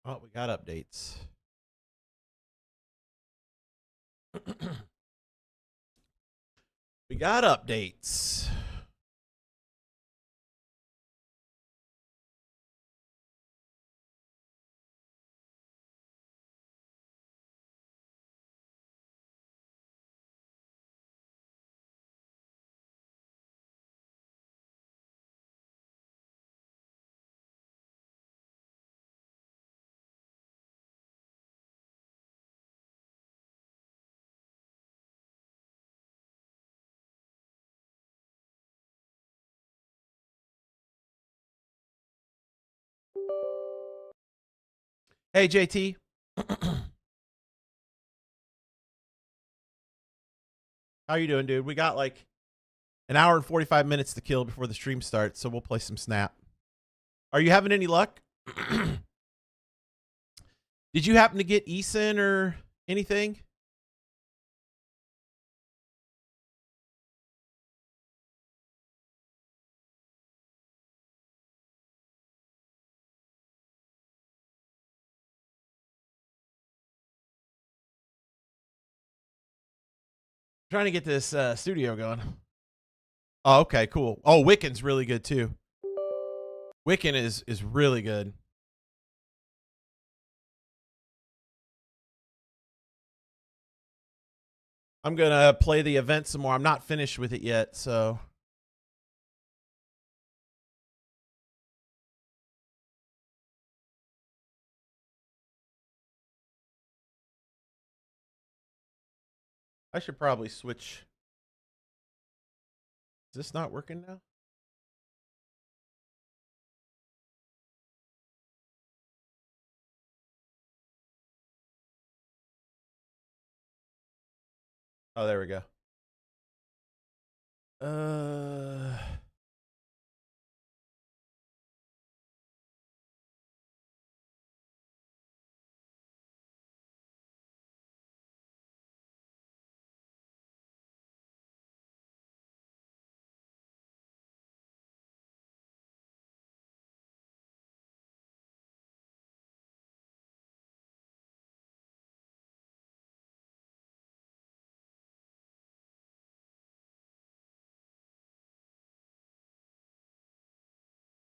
Oh, we got updates. We got updates. Hey, JT. How you doing, dude? We got like an hour and 45 minutes to kill before the stream starts, so we'll play some Snap. Are you having any luck? Did you happen to get Eason or anything? Trying to get this studio going. Oh, okay, cool. Oh, Wiccan's really good too. Wiccan is really good. I'm gonna play the event some more. I'm not finished with it yet, so. I should probably switch. Is this not working now? Oh, there we go. Uh,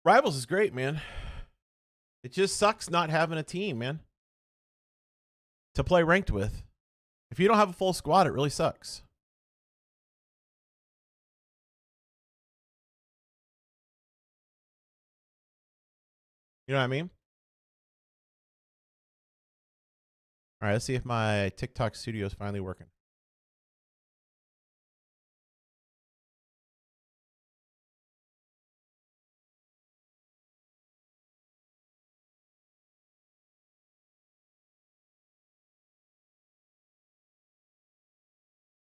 Rivals is great, man. It just sucks not having a team, man, to play ranked with. If you don't have a full squad, it really sucks. You know what I mean? All right, let's see if my TikTok studio is finally working.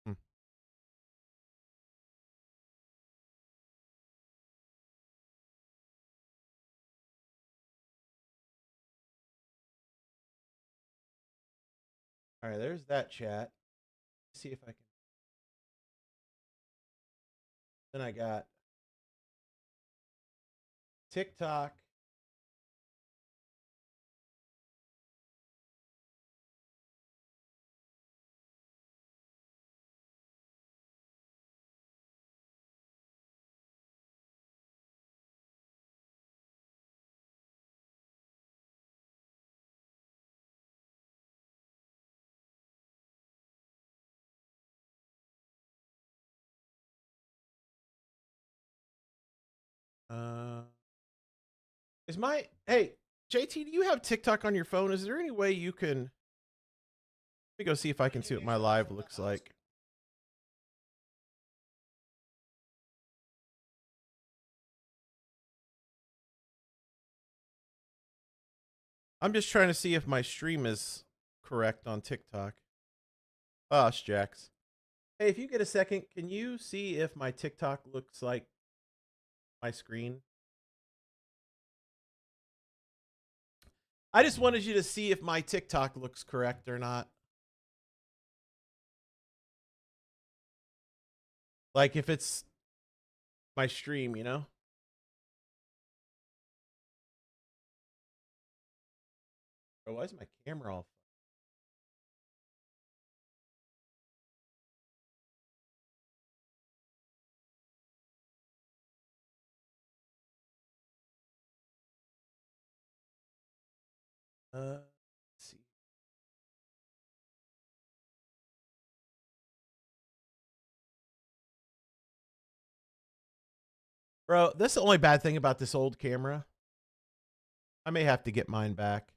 Hmm. All right, there's that chat. Let's see if I can. Then I got TikTok. Uh, is my hey JT? Do you have TikTok on your phone? Is there any way you can? Let me go see if I can see what my live looks like. I'm just trying to see if my stream is correct on TikTok. Oh, Jax. Hey, if you get a second, can you see if my TikTok looks like my screen? I just wanted you to see if my TikTok looks correct or not. Like if it's my stream, you know? Bro, why is my camera off? Let's see. Bro, that's the only bad thing about this old camera. I may have to get mine back.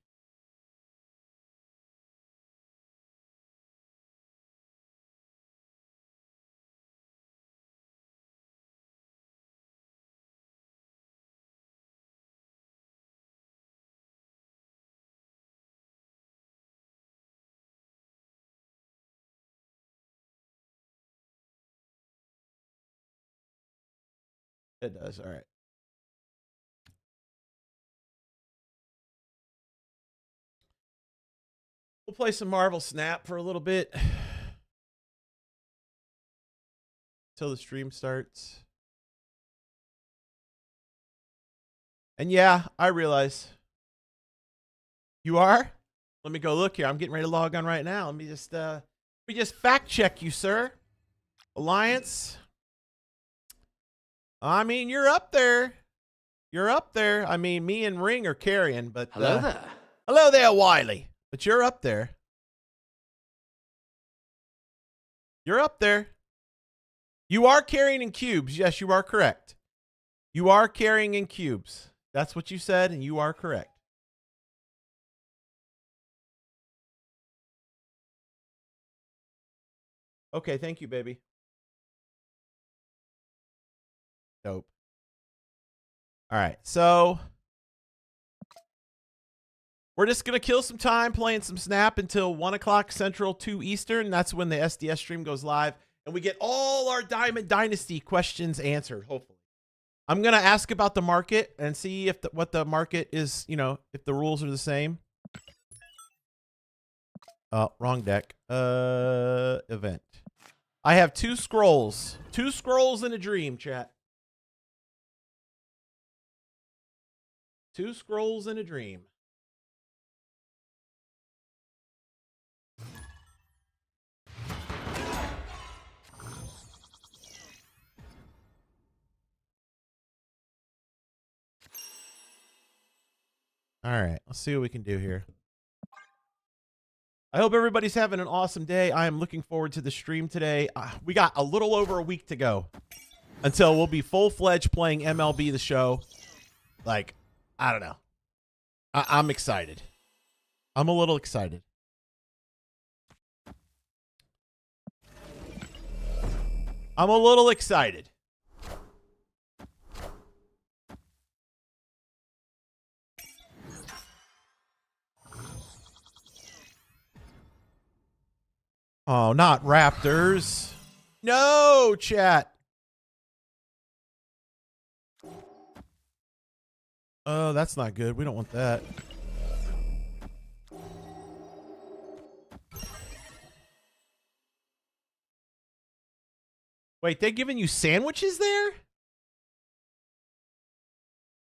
It does. All right. We'll play some Marvel Snap for a little bit until the stream starts. And yeah, I realize you are. Let me go look here. I'm getting ready to log on right now. Let me just fact check you, sir. Alliance. I mean, you're up there. You're up there. I mean, me and Ring are carrying, but Hello there. Hello there, Wiley. But you're up there. You're up there. You are carrying in cubes. Yes, you are correct. You are carrying in cubes. That's what you said, and you are correct. Okay, thank you, baby. Dope. All right, so we're just going to kill some time playing some Snap until 1 o'clock Central, 2 Eastern. That's when the SDS stream goes live, and we get all our Diamond Dynasty questions answered, hopefully. I'm going to ask about the market and see if what the market is, you know, if the rules are the same. Wrong deck. Event. I have 2 scrolls. 2 scrolls in a dream, chat. 2 scrolls in a dream. All right, let's see what we can do here. I hope everybody's having an awesome day. I am looking forward to the stream today. We got a little over a week to go until we'll be full-fledged playing MLB The Show. Like, I don't know. I'm excited. I'm a little excited. I'm a little excited. Oh, not Raptors. No, chat. Oh, that's not good. We don't want that. Wait, they're giving you sandwiches there?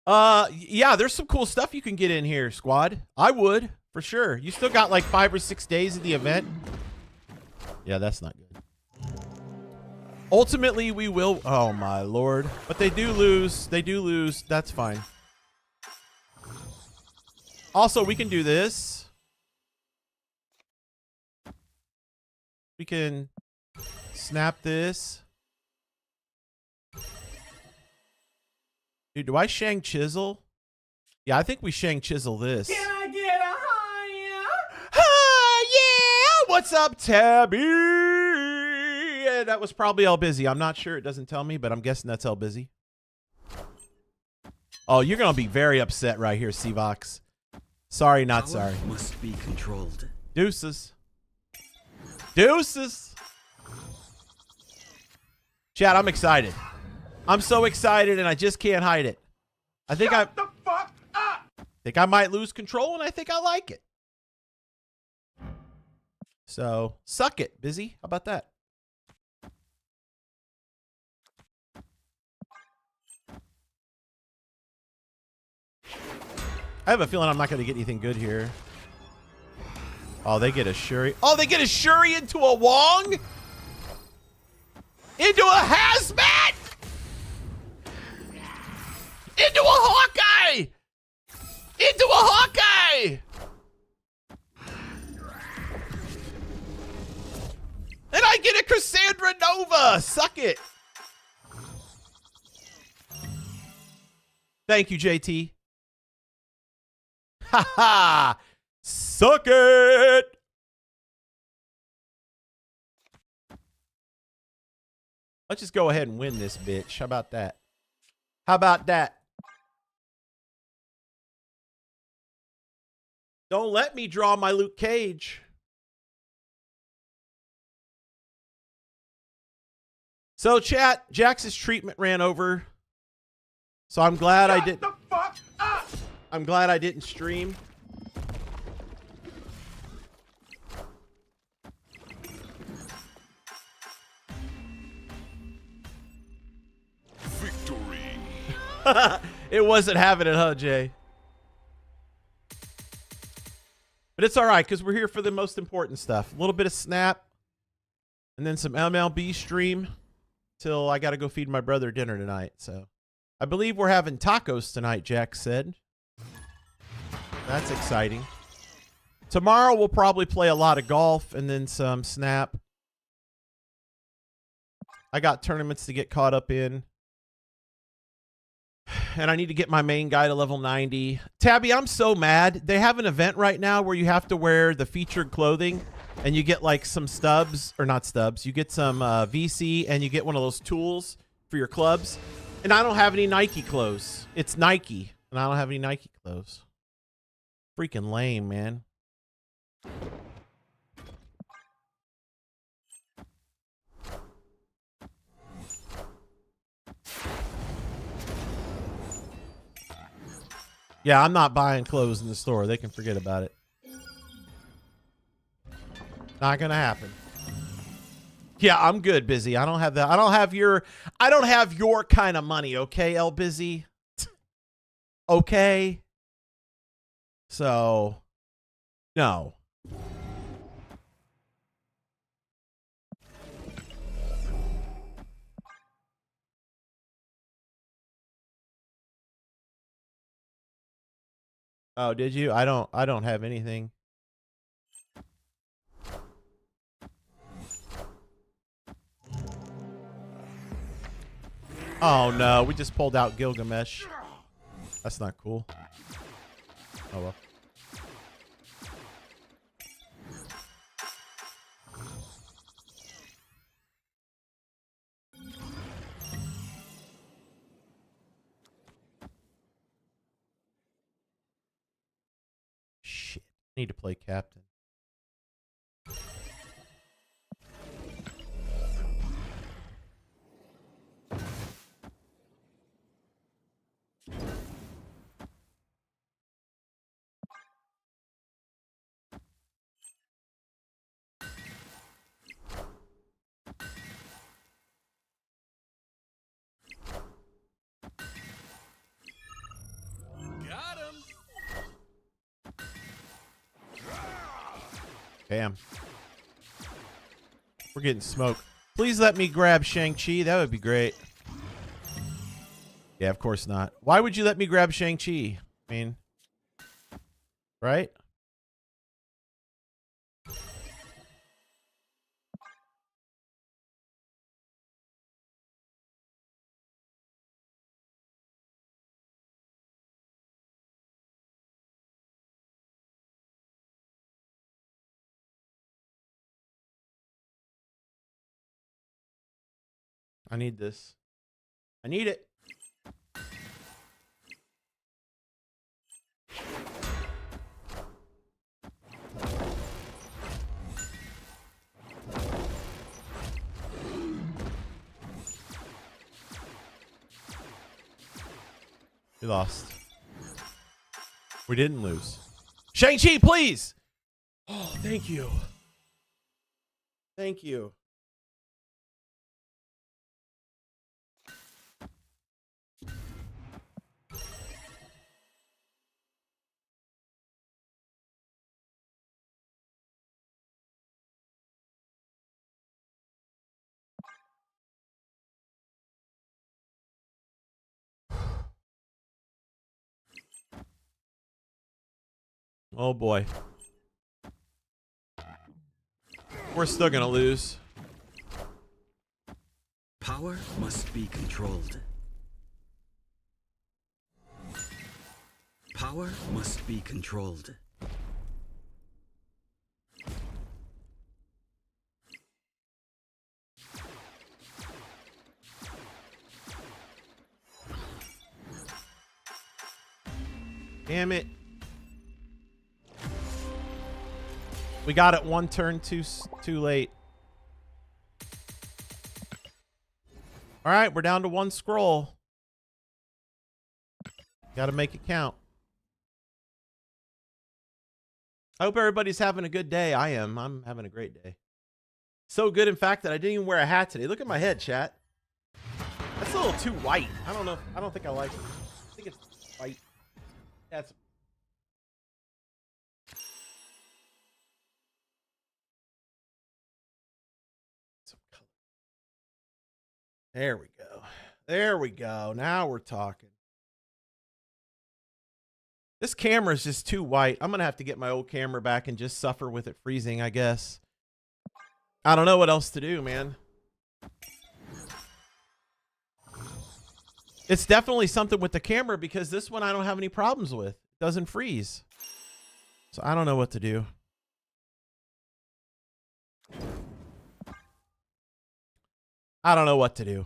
Yeah, there's some cool stuff you can get in here, squad. I would, for sure. You still got like 5 or 6 days of the event. Yeah, that's not good. Ultimately, we will. Oh, my Lord. But they do lose. They do lose. That's fine. Also, we can do this. We can snap this. Dude, do I Shang Chisel? Yeah, I think we Shang Chisel this. Can I get a higher? Yeah! What's up, Tabby? Yeah, that was probably all busy. I'm not sure. It doesn't tell me, but I'm guessing that's all busy. Oh, you're going to be very upset right here, Seavox. Sorry, not sorry. Must be controlled. Deuces. Deuces. Chat, I'm excited. I'm so excited, and I just can't hide it. I think Shut the fuck up! think I might lose control, and I think I like it. So, suck it, busy. How about that? I have a feeling I'm not going to get anything good here. Oh, they get a Shuri. Oh, they get a Shuri into a Wong? Into a hazmat? Into a Hawkeye! Into a Hawkeye! And I get a Cassandra Nova! Suck it! Thank you, JT. Ha ha! Suck it! Let's just go ahead and win this bitch. How about that? How about that? Don't let me draw my Luke Cage. So, chat, Jax's treatment ran over. So I'm glad I didn't. I'm glad I didn't stream. Victory. It wasn't having it, huh, Jay? But it's all right, because we're here for the most important stuff. A little bit of Snap, and then some MLB stream till I got to go feed my brother dinner tonight. So I believe we're having tacos tonight, Jack said. That's exciting. Tomorrow we'll probably play a lot of golf and then some Snap. I got tournaments to get caught up in. And I need to get my main guy to level 90. Tabby, I'm so mad. They have an event right now where you have to wear the featured clothing and you get like some stubs, or not stubs. You get some VC and you get one of those tools for your clubs. And I don't have any Nike clothes. It's Nike and I don't have any Nike clothes. Freaking lame, man. Yeah, I'm not buying clothes in the store. They can forget about it. Not gonna happen. Yeah, I'm good, Busy. I don't have that. I don't have your kind of money, okay, L Busy? Okay. So, no. Oh, did you? I don't have anything. Oh no, we just pulled out Gilgamesh. That's not cool. Oh well. Shit. I need to play captain. Got him. Bam. We're getting smoked. Please let me grab Shang-Chi. That would be great. Yeah, of course not. Why would you let me grab Shang-Chi? I mean, right? I need this. I need it. We lost. We didn't lose. Shang-Chi, please! Oh, thank you. Thank you. Oh boy. We're still gonna lose. Power must be controlled. Power must be controlled. Damn it. We got it one turn too late. All right, we're down to one scroll. Got to make it count. I hope everybody's having a good day. I am. I'm having a great day. So good, in fact, that I didn't even wear a hat today. Look at my head, chat. That's a little too white. I don't know. I don't think I like it. I think it's white. That's... There we go. There we go. Now we're talking. This camera is just too white. I'm going to have to get my old camera back and just suffer with it freezing, I guess. I don't know what else to do, man. It's definitely something with the camera because this one I don't have any problems with. It doesn't freeze. So I don't know what to do. I don't know what to do.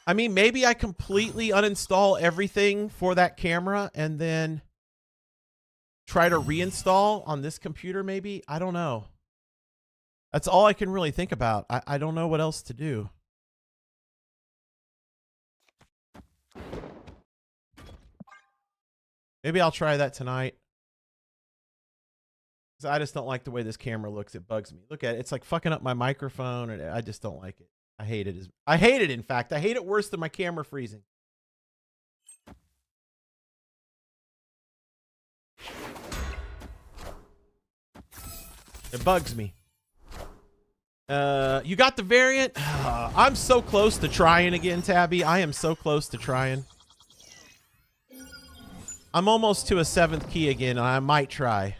I mean, maybe I completely uninstall everything for that camera and then try to reinstall on this computer, maybe? I don't know. That's all I can really think about. I don't know what else to do. Maybe I'll try that tonight. I just don't like the way this camera looks. It bugs me. Look at it. It's like fucking up my microphone, and I just don't like it. I hate it. I hate it, in fact. I hate it worse than my camera freezing. It bugs me. You got the variant? I'm so close to trying again, Tabby. I am so close to trying. I'm almost to a 7th key again, and I might try.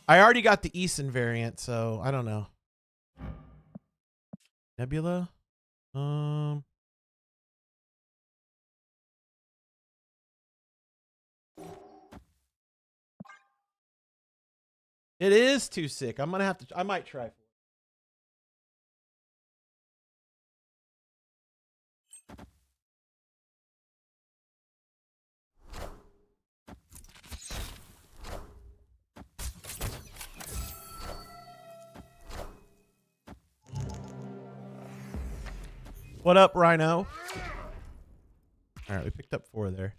I already got the Eason variant, so I don't know. Nebula? It is too sick. I'm gonna have to. I might try for it. What up, Rhino? All right, we picked up 4 there.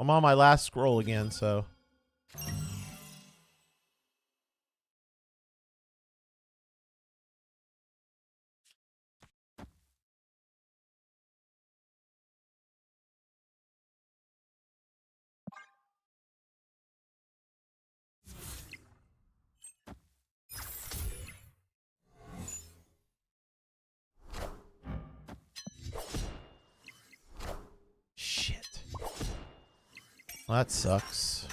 I'm on my last scroll again, so. Shit. Well, that sucks.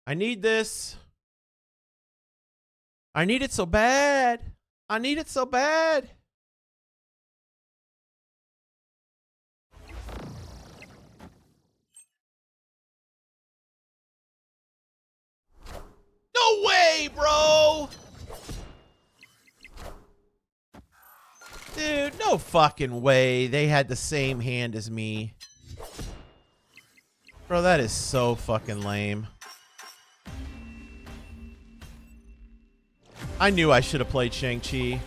I need this. I need it so bad. I need it so bad. No way, bro. Dude, no fucking way. They had the same hand as me. Bro, that is so fucking lame. I knew I should have played Shang-Chi.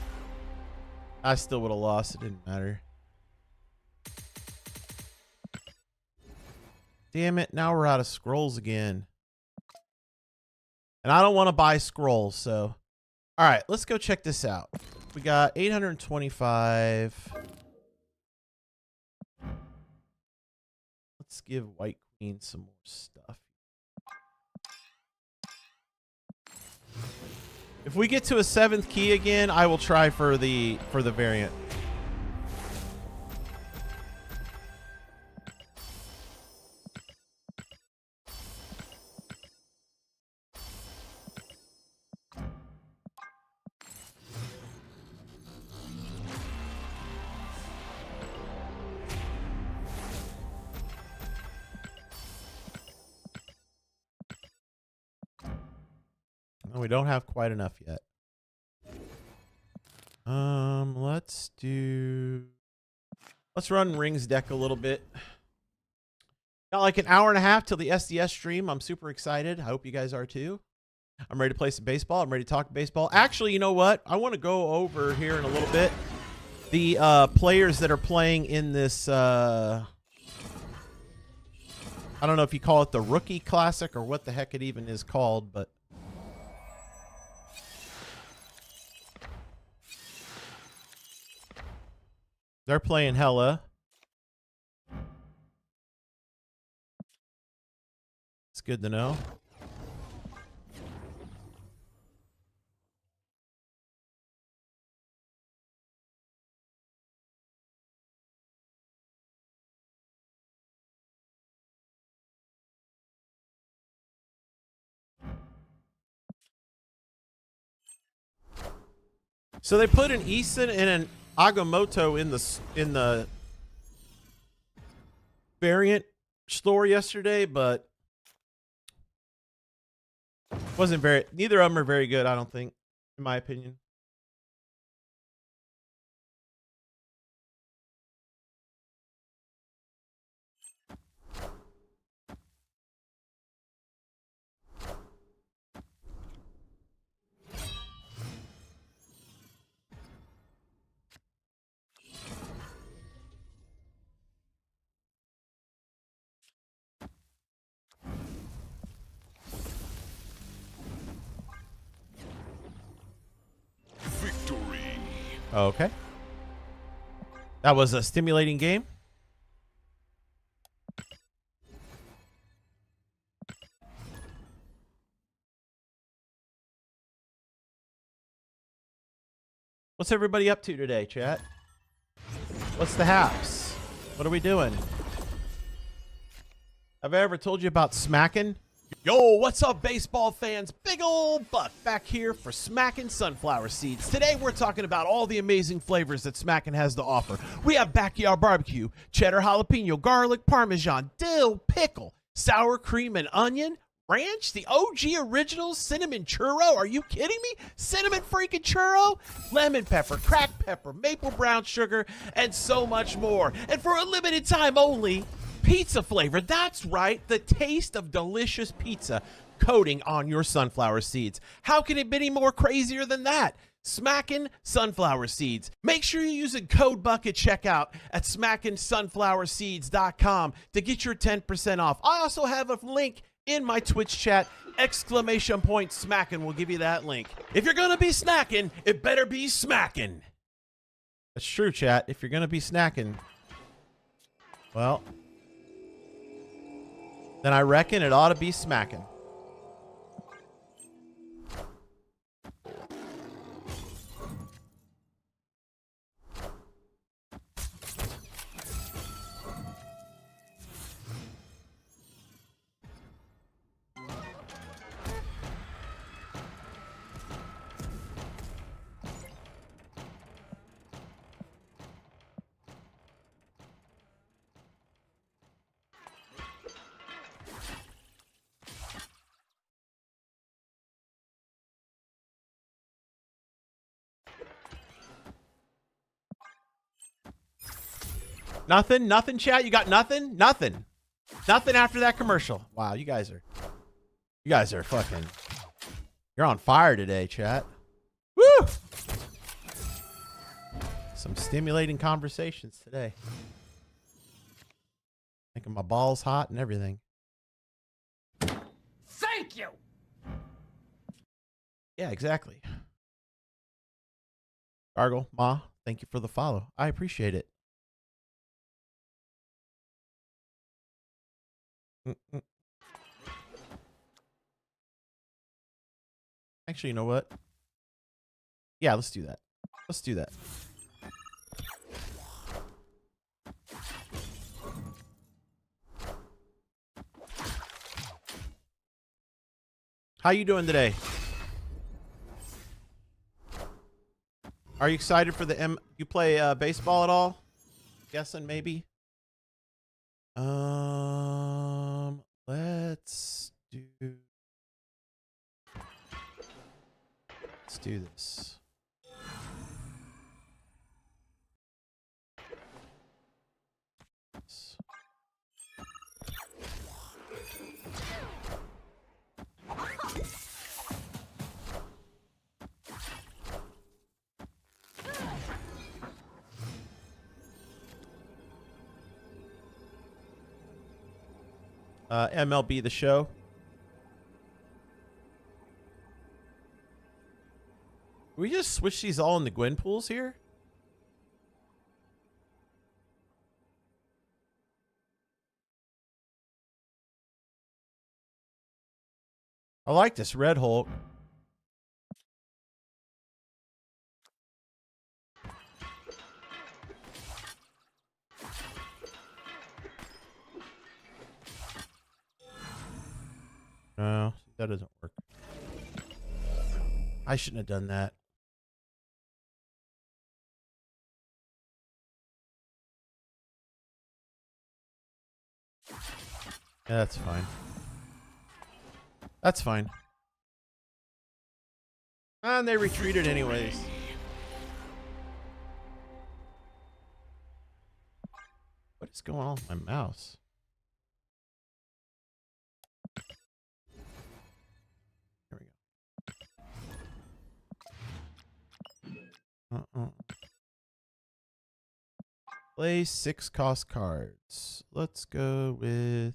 I still would have lost. It didn't matter. Damn it. Now we're out of scrolls again. And I don't want to buy scrolls, so. All right, let's go check this out. We got 825. Let's give White Queen some more stuff. If we get to a 7th key again, I will try for the variant. No, we don't have quite enough yet. Let's run Rings deck a little bit. Got like an hour and a half till the SDS stream. I'm super excited. I hope you guys are too. I'm ready to play some baseball. I'm ready to talk baseball. Actually, you know what? I want to go over here in a little bit the players that are playing in this. I don't know if you call it the Rookie Classic or what the heck it even is called, but. They're playing hella. It's good to know. So they put an Eason and an Agamotto in the variant store yesterday, but wasn't very. Neither of them are very good, I don't think, in my opinion. Okay. That was a stimulating game. What's everybody up to today, chat? What's the haps? What are we doing? Have I ever told you about smacking? Yo, what's up, baseball fans? Big ol' Buck back here for Smackin' Sunflower Seeds. Today, we're talking about all the amazing flavors that Smackin' has to offer. We have backyard barbecue, cheddar jalapeno, garlic, parmesan, dill, pickle, sour cream and onion, ranch, the OG original cinnamon churro. Are you kidding me? Cinnamon freaking churro, lemon pepper, cracked pepper, maple brown sugar, and so much more. And for a limited time only, pizza flavor. That's right, the taste of delicious pizza coating on your sunflower seeds. How can it be any more crazier than that? Smackin' Sunflower Seeds. Make sure you're using code BUCK at checkout at smackinsunflowerseeds.com to get your 10% off. I also have a link in my Twitch chat. !Smackin' will give you that link. If you're gonna be snacking, it better be smacking. That's true, chat. If you're gonna be snacking, well, then I reckon it ought to be smacking. Nothing, chat. You got nothing after that commercial. Wow, you guys are fucking, you're on fire today, chat. Woo! Some stimulating conversations today. Making my balls hot and everything. Thank you. Yeah, exactly. Gargle, Ma, thank you for the follow. I appreciate it. Mm-mm. Actually, you know what? Yeah, let's do that. Let's do that. How you doing today? Are you excited for the You play baseball at all? Guessing maybe. Let's do this. MLB The Show. We just switch these all into Gwen pools here? I like this Red Hulk. No, that doesn't work. I shouldn't have done that. Yeah, that's fine. That's fine. And they retreated anyways. What is going on with my mouse? There we go. Play 6 cost cards. Let's go with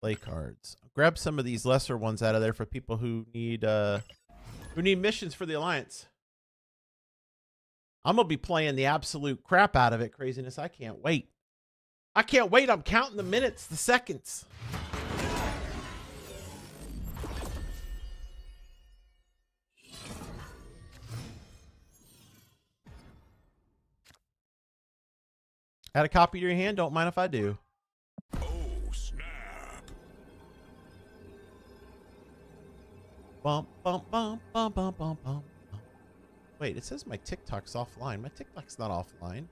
play cards. Grab some of these lesser ones out of there for people who need missions for the Alliance. I'm gonna be playing the absolute crap out of it. Craziness. I can't wait. I can't wait. I'm counting the minutes, the seconds. Had a copy to your hand? Don't mind if I do. Oh, snap. Bump, bump, bump, bump, bump, bump, bump. Wait, it says my TikTok's offline. My TikTok's not offline.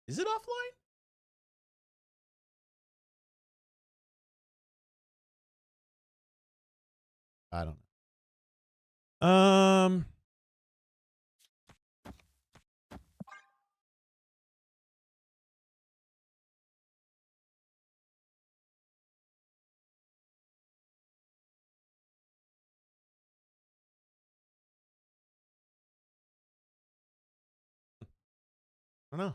Is it offline? I don't know. I don't know.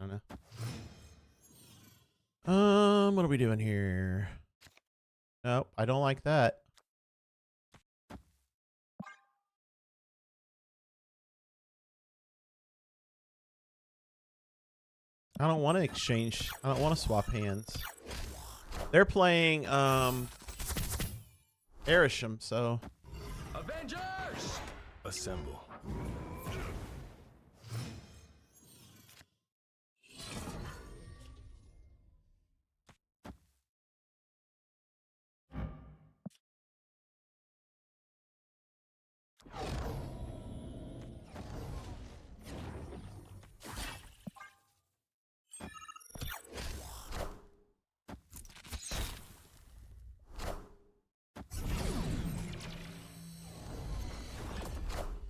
I don't know. What are we doing here? Nope, I don't like that. I don't want to exchange. I don't want to swap hands. They're playing Erisham, so Avengers! Assemble.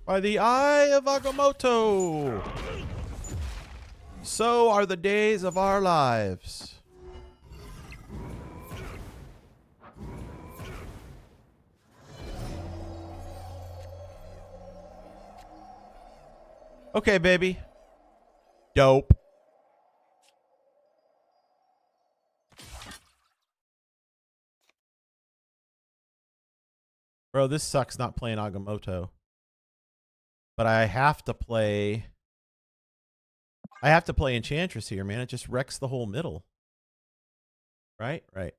By the eye of Agamotto. So are the days of our lives. Okay, baby. Dope. Bro, this sucks not playing Agamotto. But I have to play Enchantress here, man. It just wrecks the whole middle. Right? Right.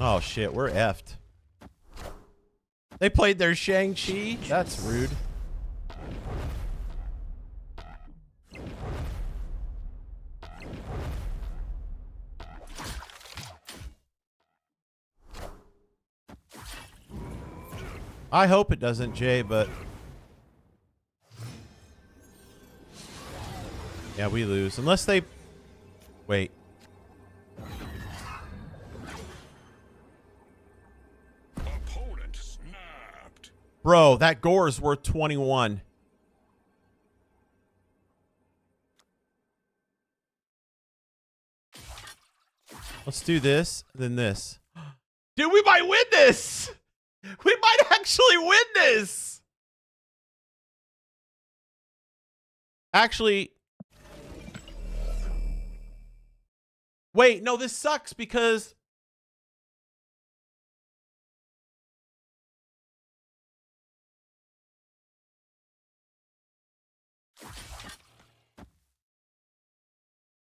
Oh shit, we're effed. They played their Shang-Chi? That's rude. I hope it doesn't, Jay, but... Yeah, we lose. Unless they... Wait. Opponent snapped. Bro, that gore is worth 21. Let's do this, then this. Dude, we might win this! We might actually win this! Actually... Wait, no, this sucks because...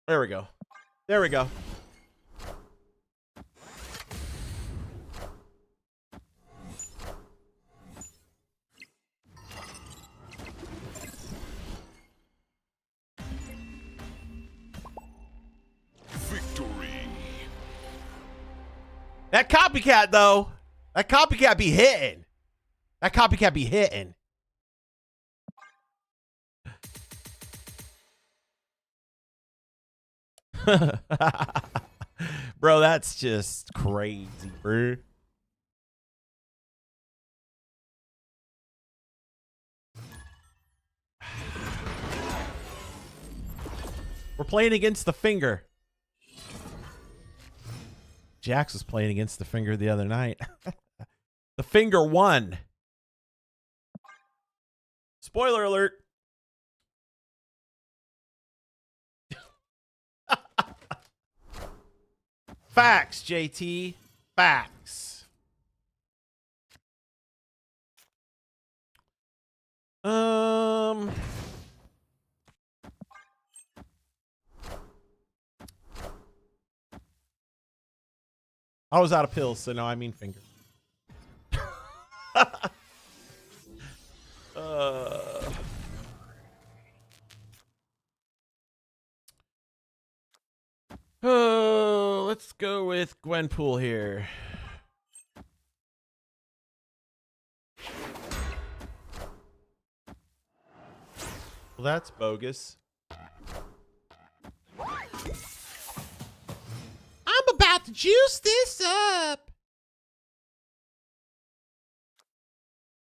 There we go. There we go. Victory. That copycat, though. That copycat be hitting. That copycat be hitting. Bro, that's just crazy, bro. We're playing against the finger. Jax was playing against the finger the other night. The finger won. Spoiler alert. Facts, JT. Facts. I was out of pills, so no, I mean finger. Oh, let's go with Gwenpool here. Well, that's bogus. I'm about to juice this up.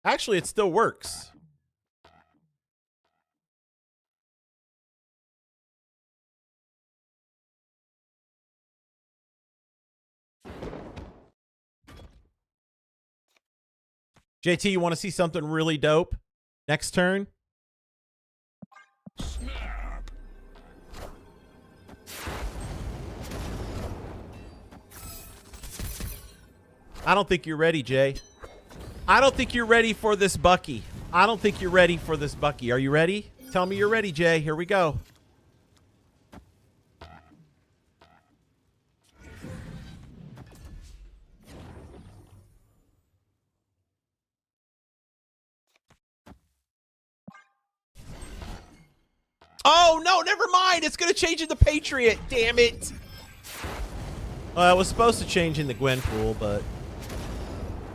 Actually, it still works. JT, you want to see something really dope? Next turn? Snap. I don't think you're ready, Jay. I don't think you're ready for this Bucky. I don't think you're ready for this Bucky. Are you ready? Tell me you're ready, Jay. Here we go. Oh, no, never mind. It's going to change into Patriot. Damn it. Well, it was supposed to change into Gwenpool, but...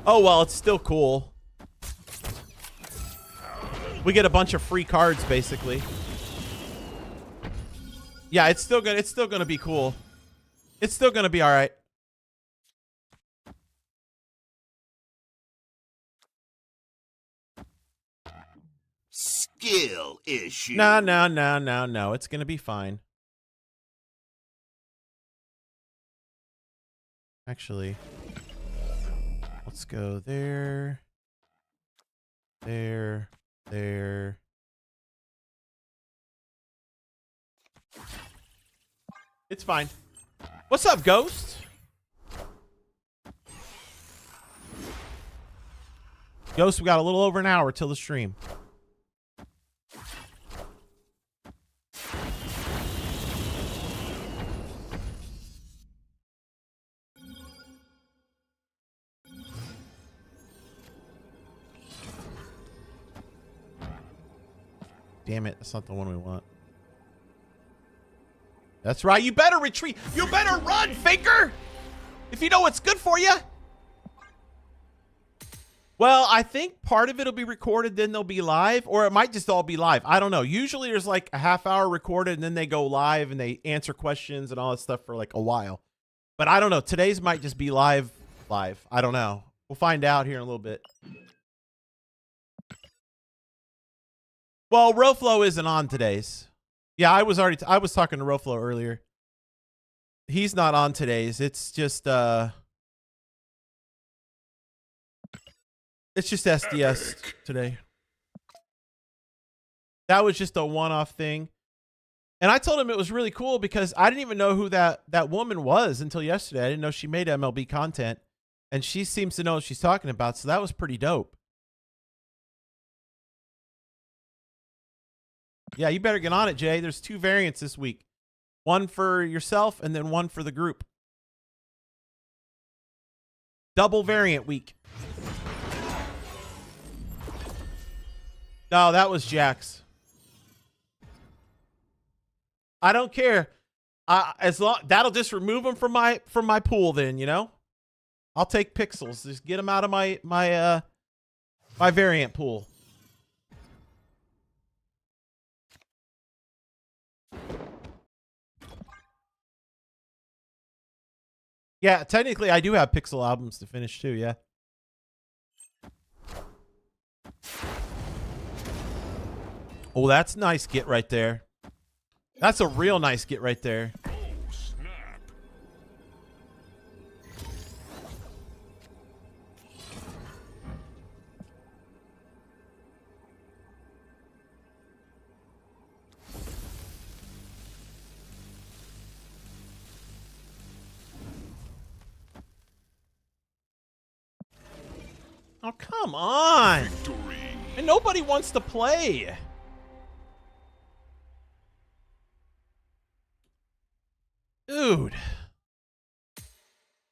Oh, well, it's still cool. We get a bunch of free cards, basically. Yeah, it's still gonna be cool. It's still gonna be all right. Skill issue. No. It's gonna be fine. Actually, let's go there. There. It's fine. What's up, Ghost? Ghost, we got a little over an hour till the stream. Damn it, that's not the one we want. That's right, you better retreat. You better run, Faker! If you know what's good for you. Well, I think part of it'll be recorded, then they'll be live, or it might just all be live. I don't know. Usually there's like a half hour recorded, and then they go live, and they answer questions and all that stuff for like a while. But I don't know. Today's might just be live. I don't know. We'll find out here in a little bit. Well, Roflo isn't on today's. Yeah, I was talking to Roflo earlier. He's not on today's. It's just SDS today. That was just a one-off thing. And I told him it was really cool because I didn't even know who that woman was until yesterday. I didn't know she made MLB content, and she seems to know what she's talking about. So that was pretty dope. Yeah, you better get on it, Jay. There's 2 variants this week. One for yourself and then one for the group. Double variant week. No, that was Jax. I don't care. As long that'll just remove them from my pool then, you know? I'll take pixels. Just get them out of my variant pool. Yeah, technically I do have Pixel albums to finish too, yeah. Oh, that's nice get right there. That's a real nice get right there. Oh, snap. Oh, come on. Victory. And nobody wants to play. Dude.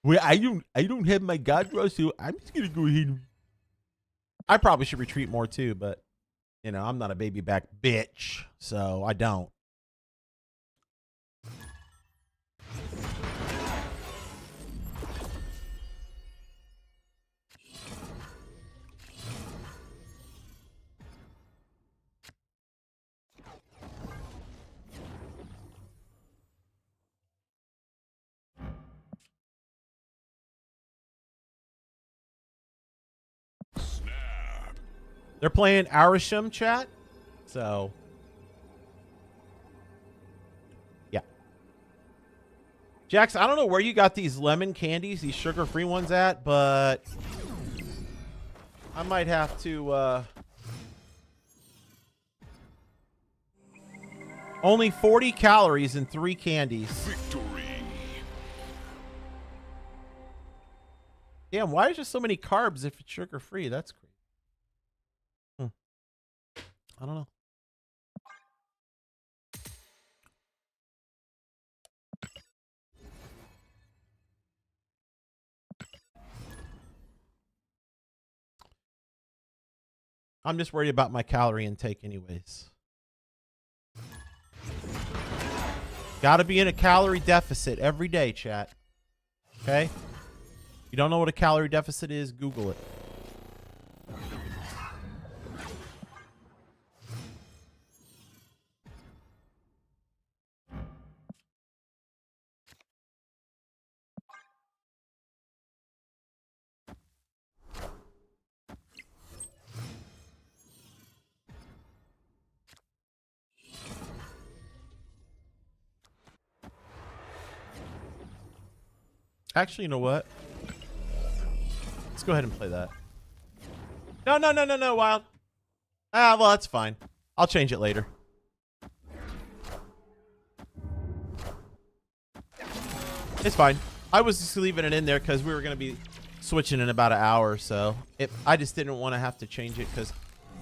Well, I don't have my God Draw, so I'm just gonna go ahead and I probably should retreat more too, but you know, I'm not a baby back bitch, so I don't. Snap. They're playing Arisham chat, so yeah. Jax, I don't know where you got these lemon candies, these sugar-free ones at, but I might have to only 40 calories and 3 candies. Victory. Damn, why is there so many carbs if it's sugar-free? That's crazy. I don't know. I'm just worried about my calorie intake anyways. Got to be in a calorie deficit every day, chat. Okay? If you don't know what a calorie deficit is, Google it. Actually, you know what? Let's go ahead and play that. No, no, no, no, no, Wild. Ah, well, that's fine. I'll change it later. It's fine. I was just leaving it in there because we were going to be switching in about an hour or so. I just didn't want to have to change it because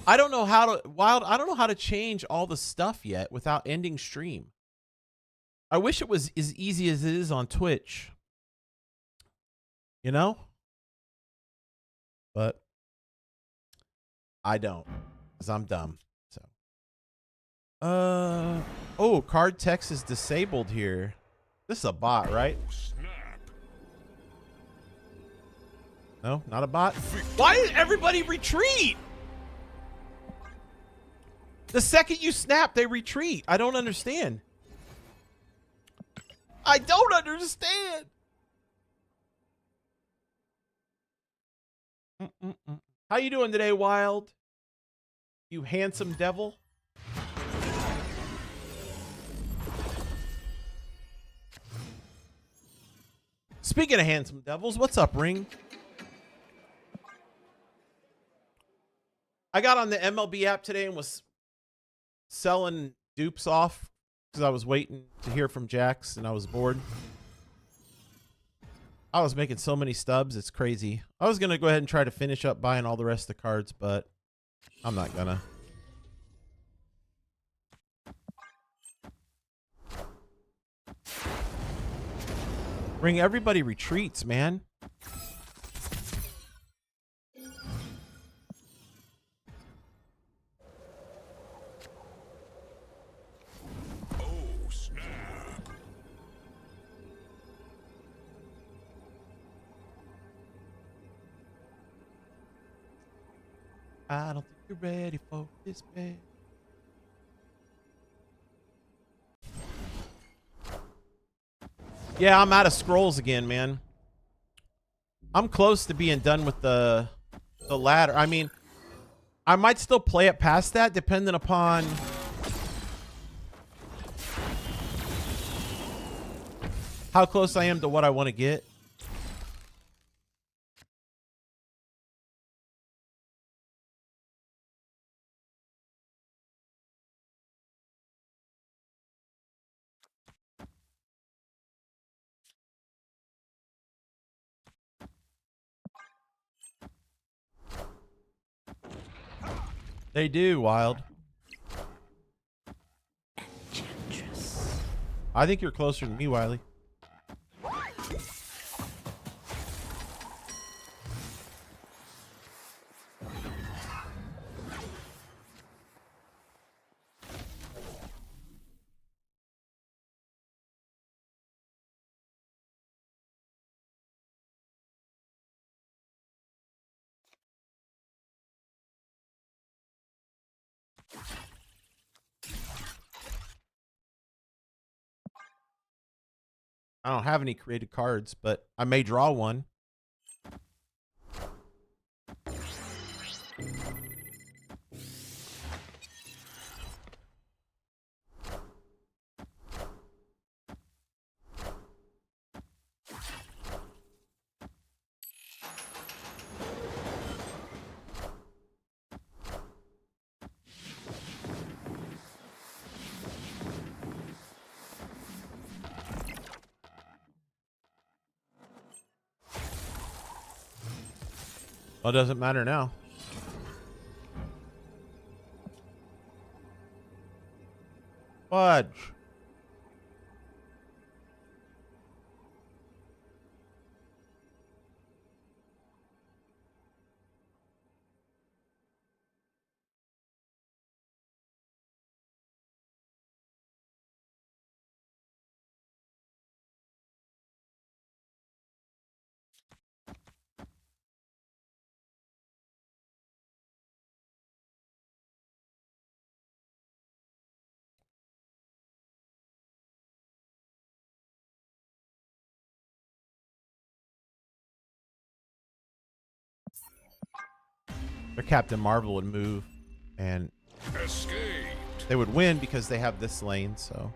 I don't know how to... Wild, I don't know how to change all the stuff yet without ending stream. I wish it was as easy as it is on Twitch. You know? But I don't, because I'm dumb. So oh, card text is disabled here. This is a bot, right? Snap. No, not a bot. Why did everybody retreat? The second you snap, they retreat. I don't understand. I don't understand. How you doing today, Wild? You handsome devil. Speaking of handsome devils, what's up, Ring? I got on the MLB app today and was selling dupes off because I was waiting to hear from Jax and I was bored. I was making so many stubs, it's crazy. I was going to go ahead and try to finish up buying all the rest of the cards, but I'm not gonna. Ring, everybody retreats, man. Oh, snap. I don't think you're ready for this, man. Yeah, I'm out of scrolls again, man. I'm close to being done with the ladder. I mean, I might still play it past that, depending upon how close I am to what I want to get. They do, Wild. Enchantress. I think you're closer than me, Wiley. I don't have any created cards, but I may draw one. Well, it doesn't matter now. Fudge. Their Captain Marvel would move, and Escaped. they would win because they have this lane, so.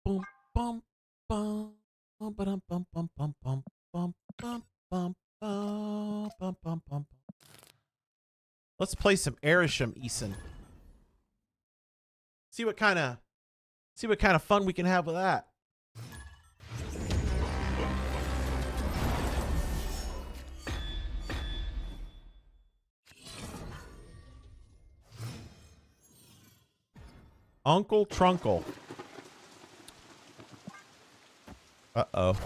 Boom, bum, bum, bum, ba-dum, bum, bum, bum, bum, bum, bum, bum, bum, bum, bum, bum. Let's play some Erisham, Eason. See what kind of fun we can have with that. Uncle Trunkle. Uh-oh.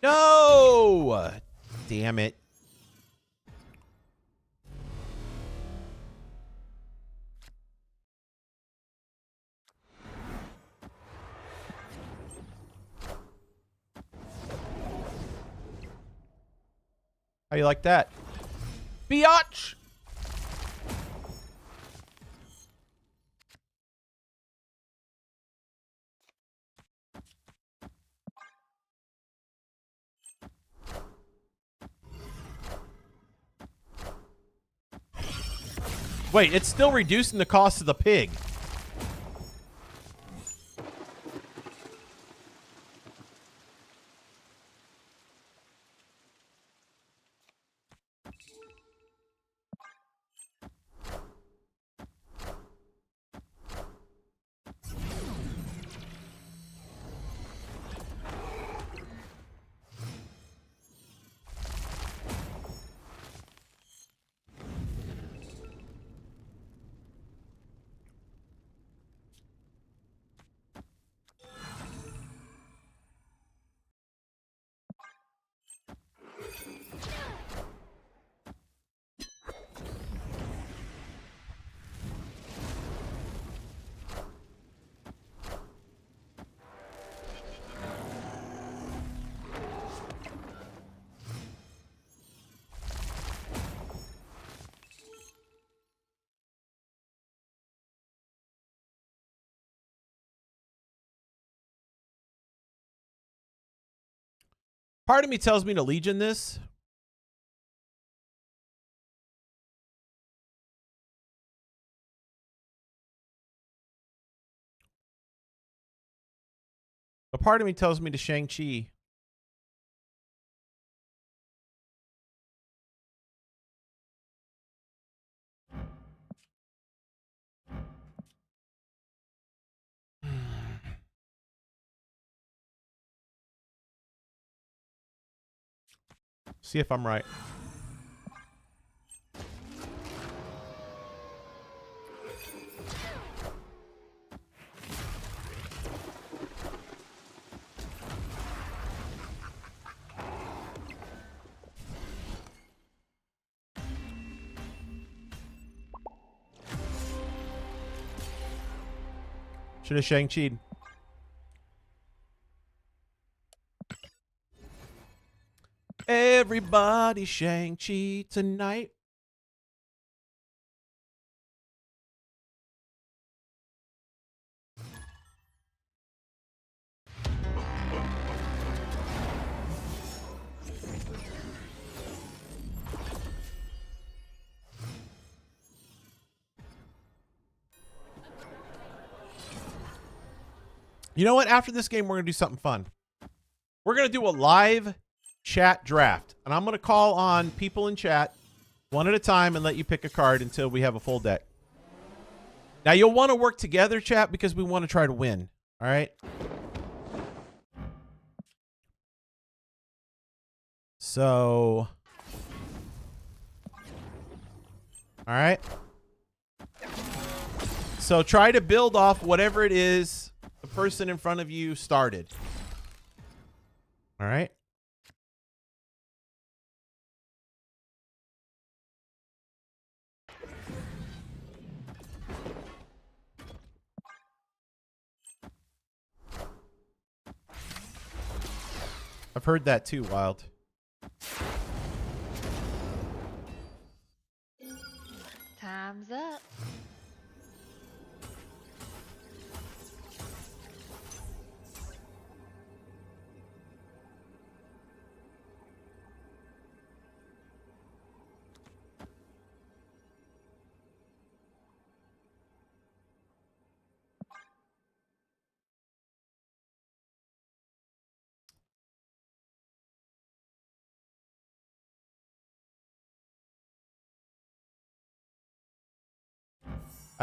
No! Damn it. How you like that? Biatch! Wait, it's still reducing the cost of the pig. Part of me tells me to Legion this. But part of me tells me to Shang-Chi. See if I'm right. Should have Shang-Chi'd. Everybody Shang-Chi tonight. You know what? After this game, we're going to do something fun. We're going to do a live chat draft. And I'm going to call on people in chat one at a time and let you pick a card until we have a full deck. Now, you'll want to work together, chat, because we want to try to win. All right? So... all right? So try to build off whatever it is the person in front of you started. All right? I've heard that too, Wild. Time's up.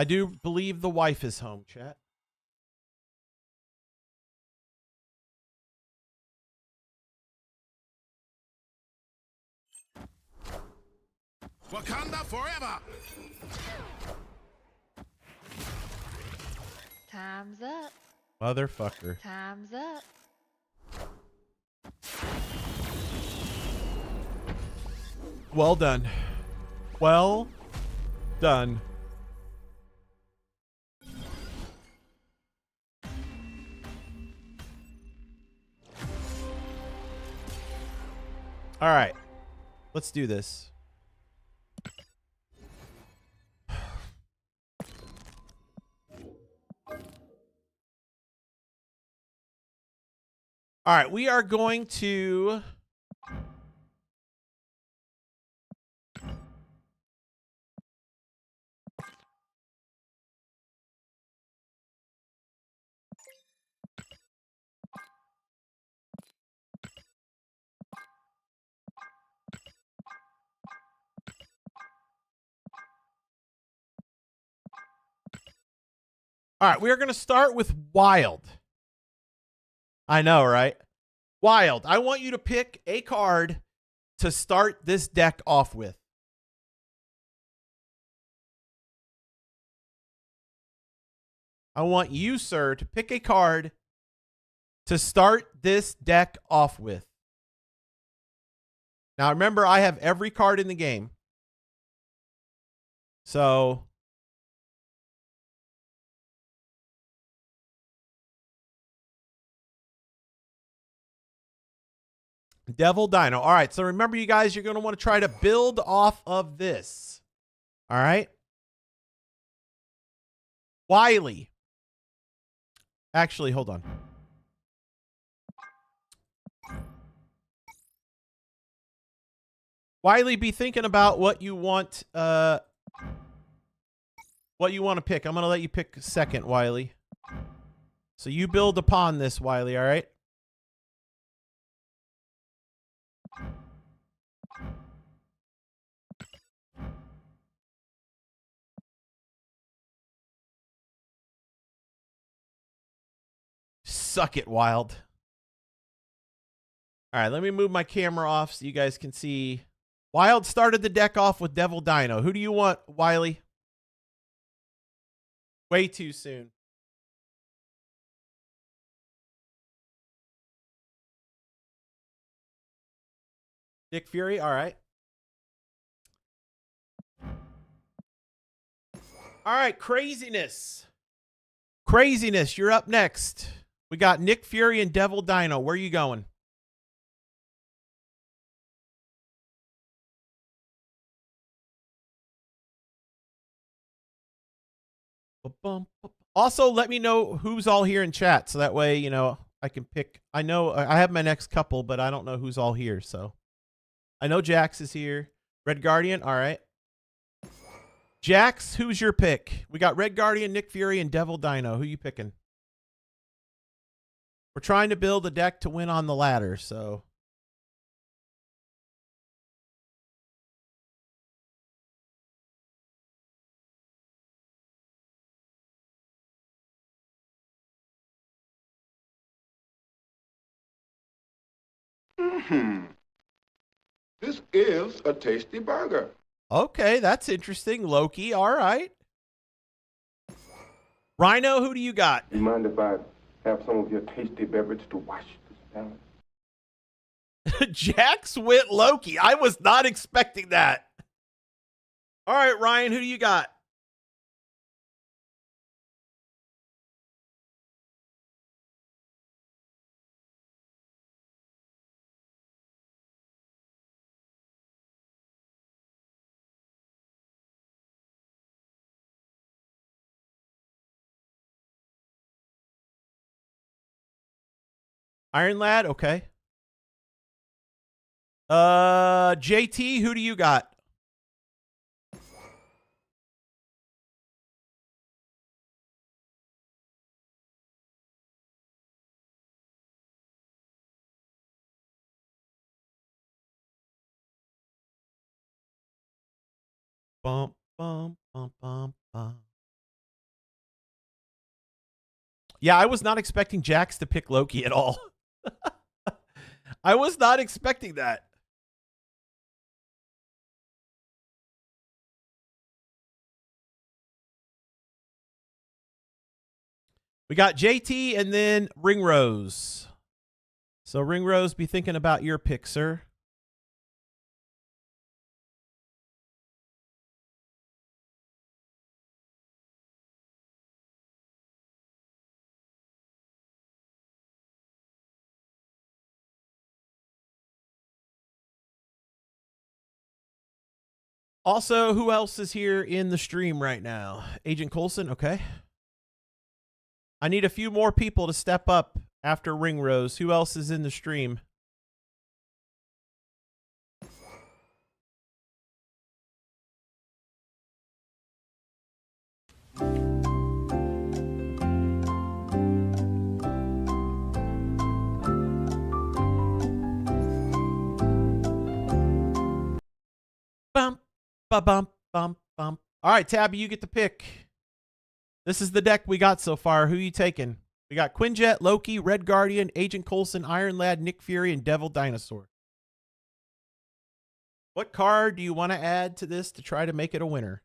I do believe the wife is home, chat. Wakanda forever. Time's up. Motherfucker. Time's up. Well done. Well done. All right. Let's do this. All right, we are going to All right, we are going to start with Wild. I know, right? Wild. I want you to pick a card to start this deck off with. I want you, sir, to pick a card to start this deck off with. Now, remember, I have every card in the game. So Devil Dino. All right, so remember, you guys, you're going to want to try to build off of this. All right? Wiley. Actually, hold on. Wiley, be thinking about what you want to pick. I'm going to let you pick second, Wiley. So you build upon this, Wiley, all right? Suck it, Wild. All right, let me move my camera off so you guys can see. Wild started the deck off with Devil Dino. Who do you want, Wiley? Way too soon. Nick Fury, all right. All right, Craziness. Craziness, you're up next. We got Nick Fury and Devil Dino. Where are you going? Also, let me know who's all here in chat, so that way, you know, I can pick. I know I have my next couple, but I don't know who's all here, so. I know Jax is here. Red Guardian, all right. Jax, who's your pick? We got Red Guardian, Nick Fury, and Devil Dino. Who you picking? We're trying to build a deck to win on the ladder, so. This is a tasty burger. Okay, that's interesting. Loki, all right. Rhino, who do you got? You mind if I have some of your tasty beverage to wash this down? Jax went Loki. I was not expecting that. All right, Ryan, who do you got? Iron Lad, okay. JT, who do you got? Bum, bum, bum, bum, bum. Yeah, I was not expecting Jax to pick Loki at all. I was not expecting that. We got JT and then Ringrose. So Ringrose, be thinking about your pick, sir. Also, who else is here in the stream right now? Agent Coulson, okay. I need a few more people to step up after Ringrose. Who else is in the stream? Bump, ba-bump, bump, bump. All right, Tabby, you get the pick. This is the deck we got so far. Who you taking? We got Quinjet, Loki, Red Guardian, Agent Coulson, Iron Lad, Nick Fury, and Devil Dinosaur. What card do you want to add to this to try to make it a winner?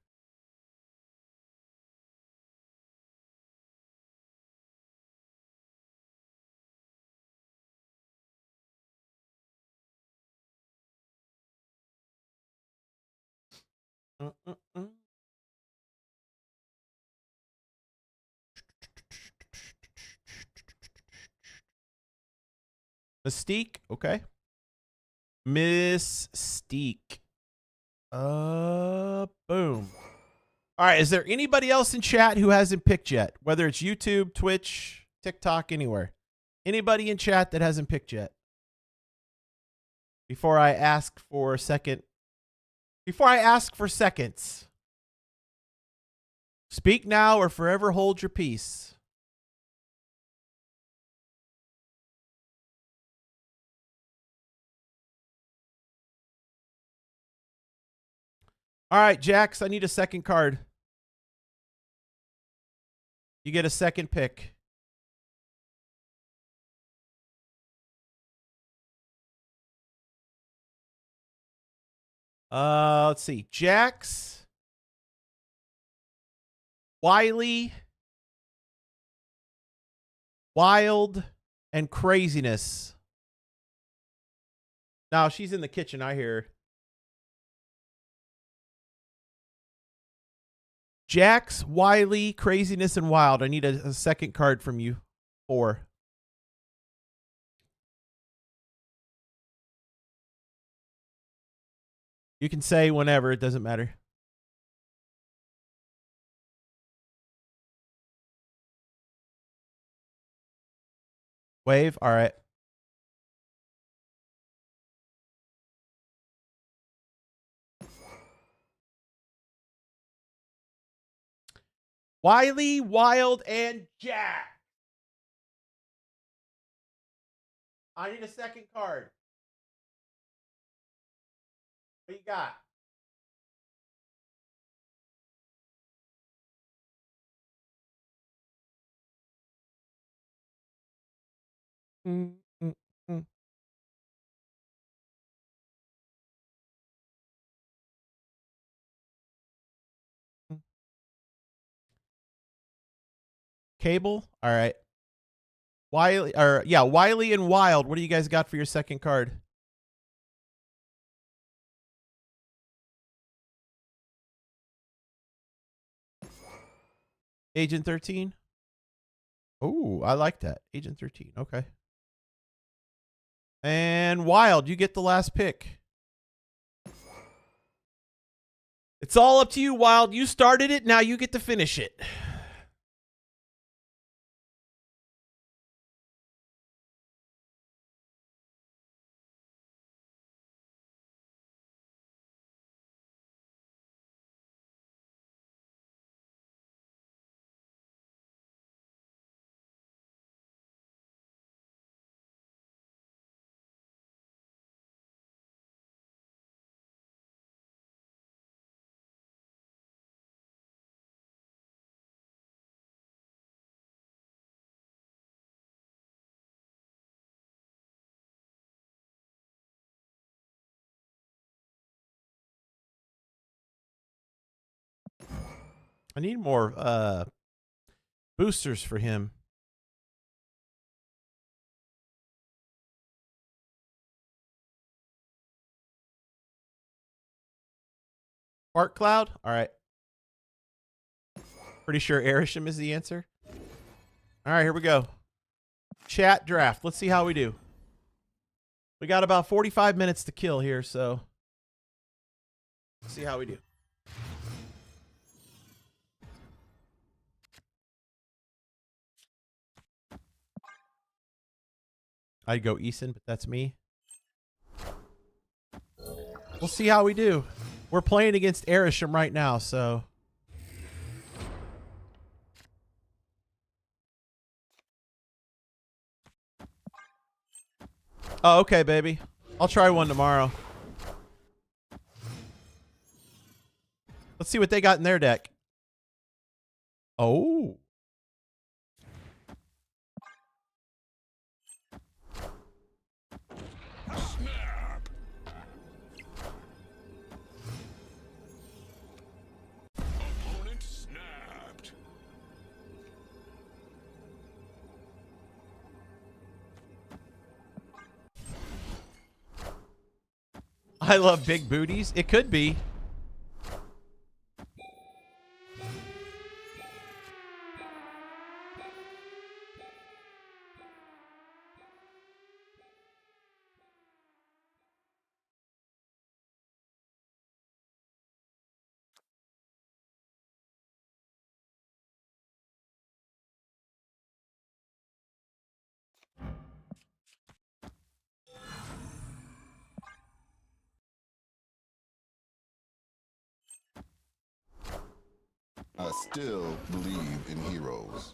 Mystique, okay. Mystique. Boom. All right, is there anybody else in chat who hasn't picked yet? Whether it's YouTube, Twitch, TikTok, anywhere. Anybody in chat that hasn't picked yet? Before I ask for seconds. Speak now or forever hold your peace. All right, Jax, I need a second card. You get a second pick. Let's see. Jax, Wiley, Wild, and Craziness. Now, she's in the kitchen, I hear her. Jax, Wiley, Craziness, and Wild. I need a second card from you. 4. You can say whenever. It doesn't matter. Wave. All right. Wiley, Wild, and Jack. I need a second card. What you got? Mm, mm, mm. Mm. Cable. All right. Wiley Wiley and Wild. What do you guys got for your second card? Agent 13. Oh, I like that. Agent 13. Okay. And Wild, you get the last pick. It's all up to you, Wild. You started it. Now you get to finish it. I need more boosters for him. Spark Cloud? All right. Pretty sure Erisham is the answer. All right, here we go. Chat draft. Let's see how we do. We got about 45 minutes to kill here, so let's see how we do. I'd go Eason, but that's me. We'll see how we do. We're playing against Erisham right now, so. Oh, okay, baby. I'll try one tomorrow. Let's see what they got in their deck. Oh. Snap. Opponent snapped. I love big booties. It could be. I still believe in heroes.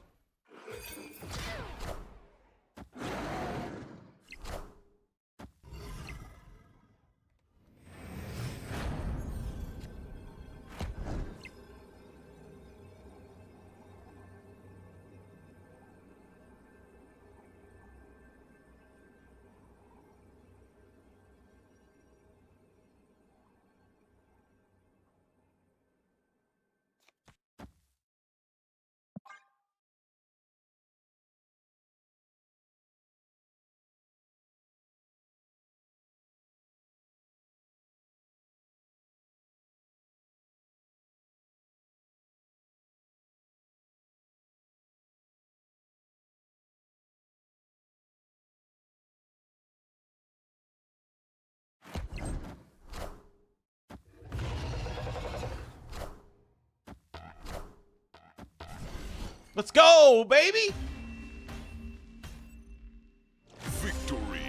Let's go, baby. Victory.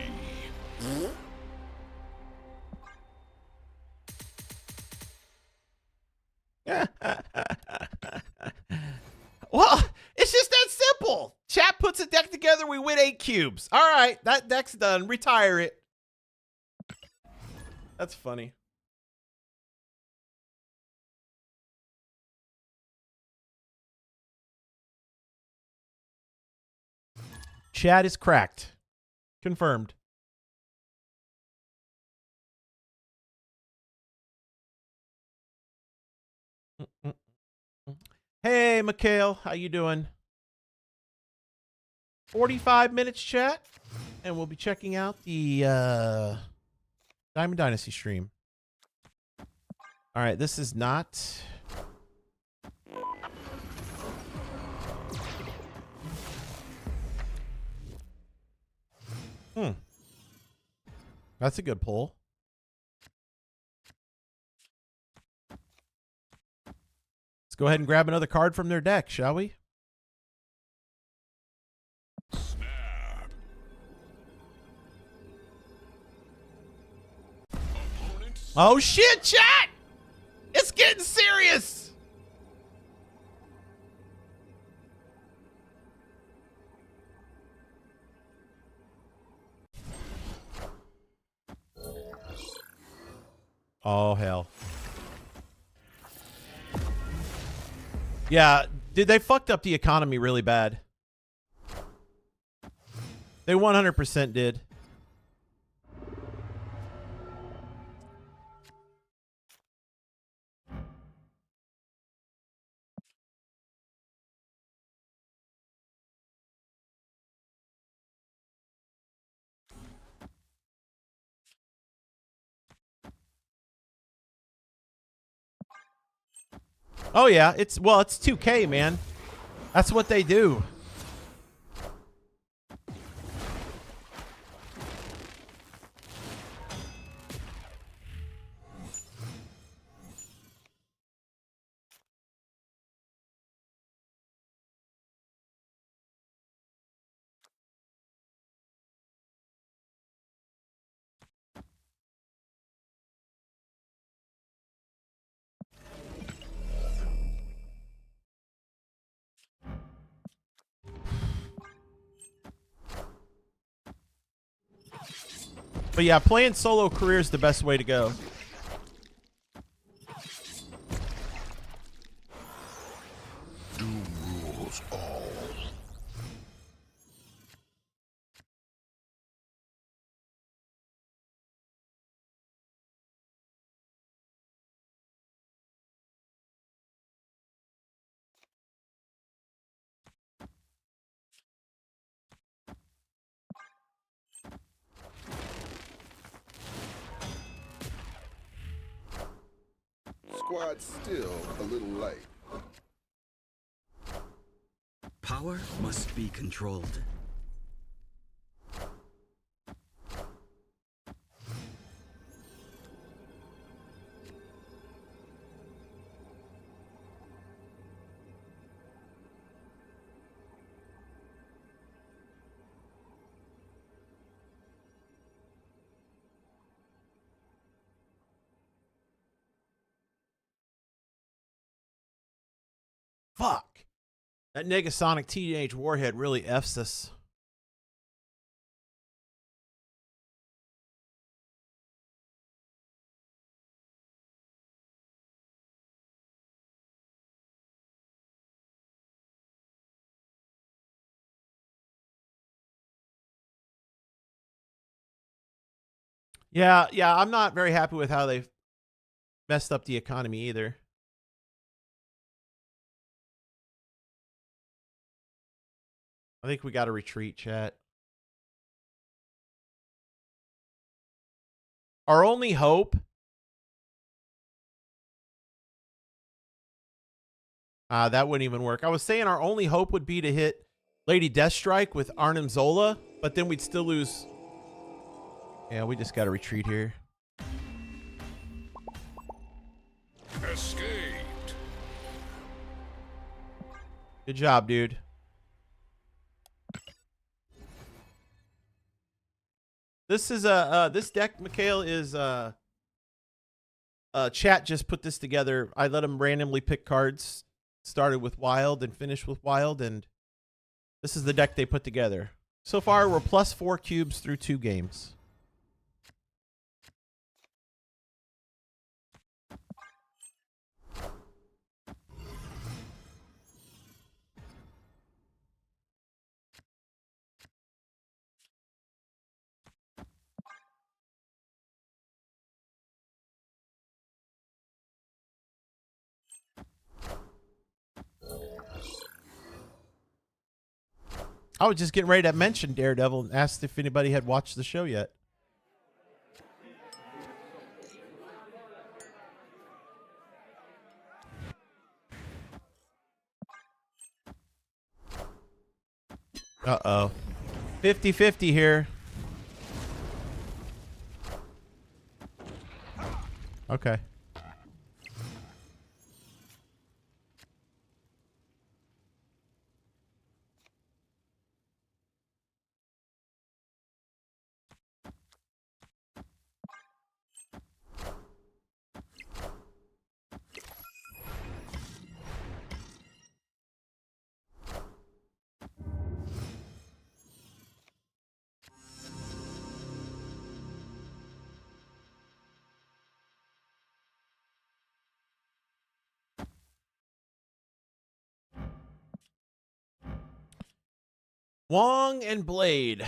Well, it's just that simple. Chat puts a deck together, we win 8 cubes. All right, that deck's done. Retire it. That's funny. Chat is cracked. Confirmed. Hey, Mikhail, how you doing? 45 minutes chat, and we'll be checking out the Diamond Dynasty stream. All right, this is not... That's a good pull. Let's go ahead and grab another card from their deck, shall we? Snap. Opponent Oh shit, chat! It's getting serious! Oh hell. Yeah, they fucked up the economy really bad. They 100% did. Oh yeah, it's 2K, man. That's what they do. But yeah, playing solo career is the best way to go. Doom rules all. Squad's still a little light. Power must be controlled. Fuck. That Negasonic Teenage Warhead really F's us. Yeah, I'm not very happy with how they've messed up the economy either. I think we got to retreat, chat. Our only hope. That wouldn't even work. I was saying our only hope would be to hit Lady Deathstrike with Arnim Zola, but then we'd still lose. Yeah, we just got to retreat here. Escaped. Good job, dude. This is this deck, Mikhail, is chat just put this together. I let them randomly pick cards. Started with Wild and finished with Wild, and this is the deck they put together. So far, we're +4 cubes through 2 games. I was just getting ready to mention Daredevil and asked if anybody had watched the show yet. Uh-oh. 50-50 here. Okay. Wong and Blade.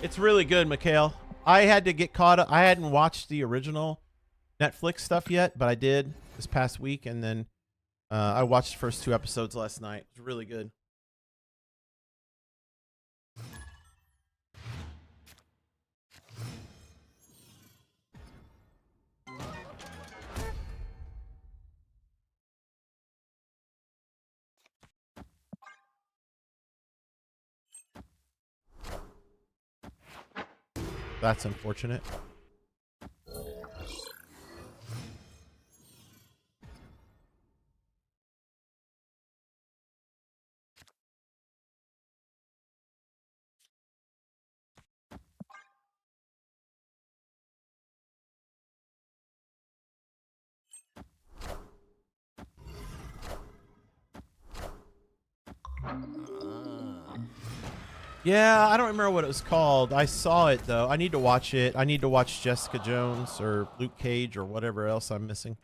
It's really good, Mikhail. I had to get caught up. I hadn't watched the original Netflix stuff yet, but I did this past week, and then I watched the first 2 episodes last night. It was really good. That's unfortunate. Yeah, I don't remember what it was called. I saw it, though. I need to watch it. I need to watch Jessica Jones or Luke Cage or whatever else I'm missing.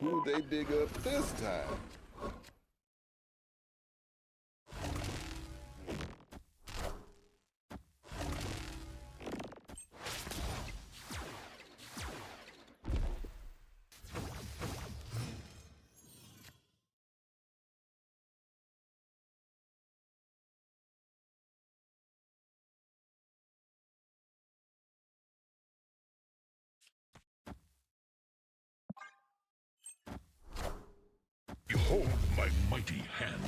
Who they dig up this time? Behold my mighty hand.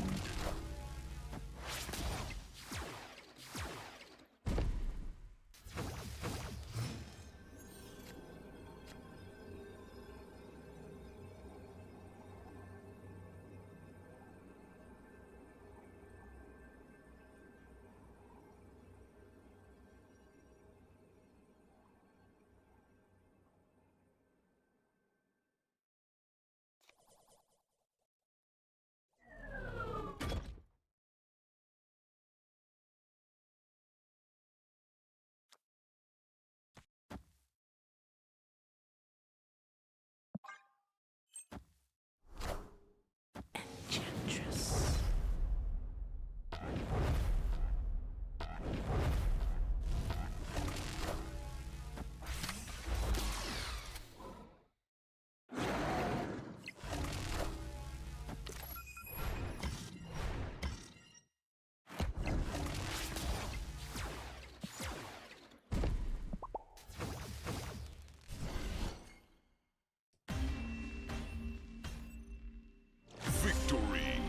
Victory.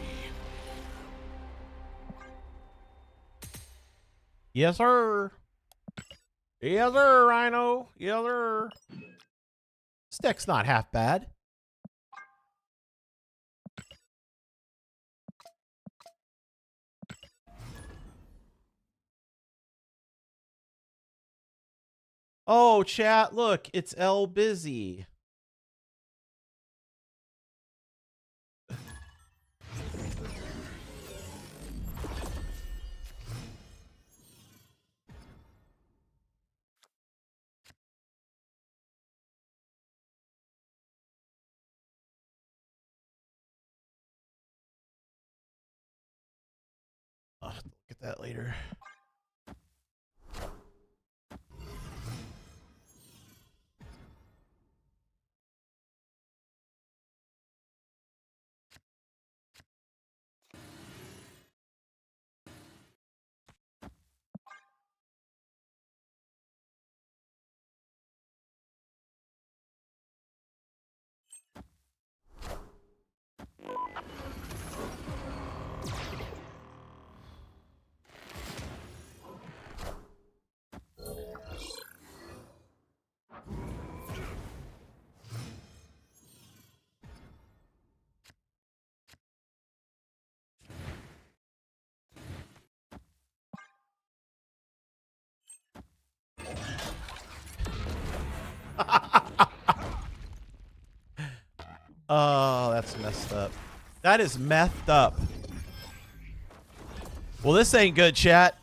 Yes, sir. Yes, sir, Rhino. Yes, sir. This deck's not half bad. Oh, chat, look, it's L Busy. I'll have to look at that later. Oh, that's messed up. That is methed up. Well, this ain't good, chat.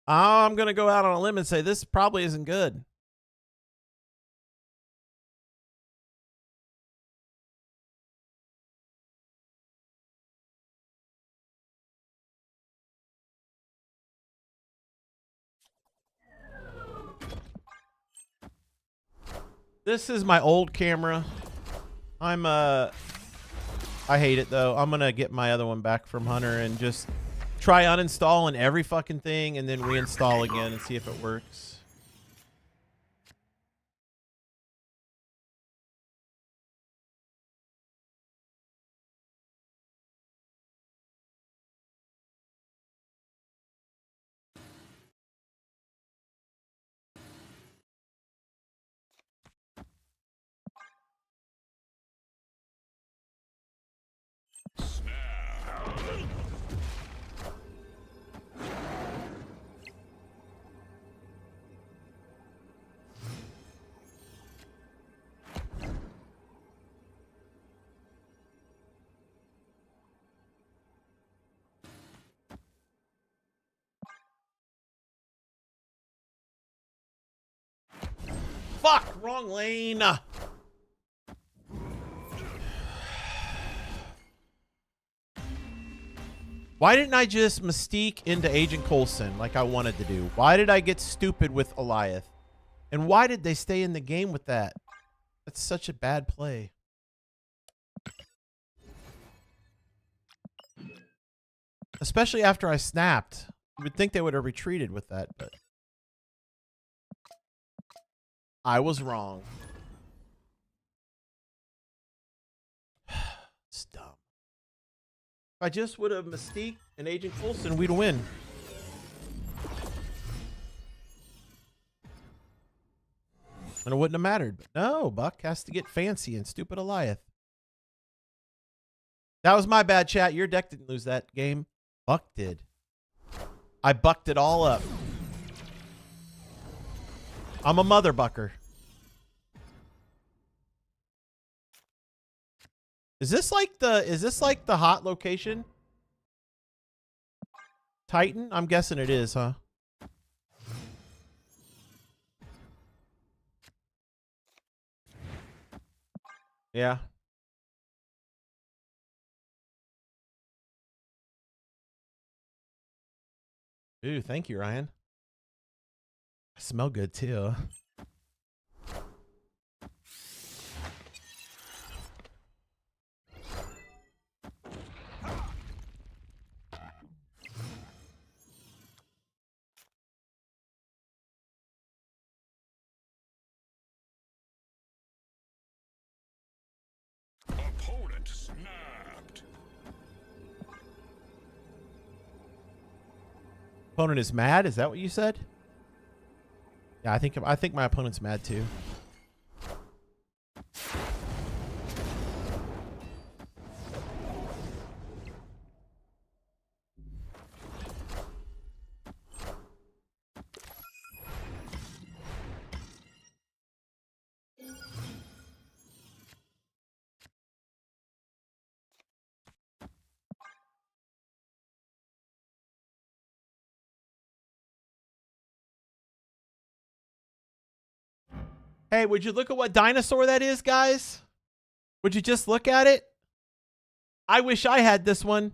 I'm going to go out on a limb and say this probably isn't good. This is my old camera. I hate it though. I'm gonna get my other one back from Hunter and just try uninstalling every fucking thing and then reinstall again and see if it works. Fuck! Wrong lane! Why didn't I just Mystique into Agent Coulson like I wanted to do? Why did I get stupid with Eliath? And why did they stay in the game with that? That's such a bad play. Especially after I snapped. You would think they would have retreated with that, but I was wrong. It's dumb. If I just would have Mystique and Agent Coulson, we'd win. And it wouldn't have mattered. But no, Buck has to get fancy and stupid Eliath. That was my bad, chat. Your deck didn't lose that game. Buck did. I bucked it all up. I'm a mother bucker. Is this like the hot location? Titan? I'm guessing it is, huh? Yeah. Ooh, thank you, Ryan. I smell good too. Opponent snapped. Opponent is mad? Is that what you said? Yeah, I think my opponent's mad too. Hey, would you look at what dinosaur that is, guys? Would you just look at it? I wish I had this one.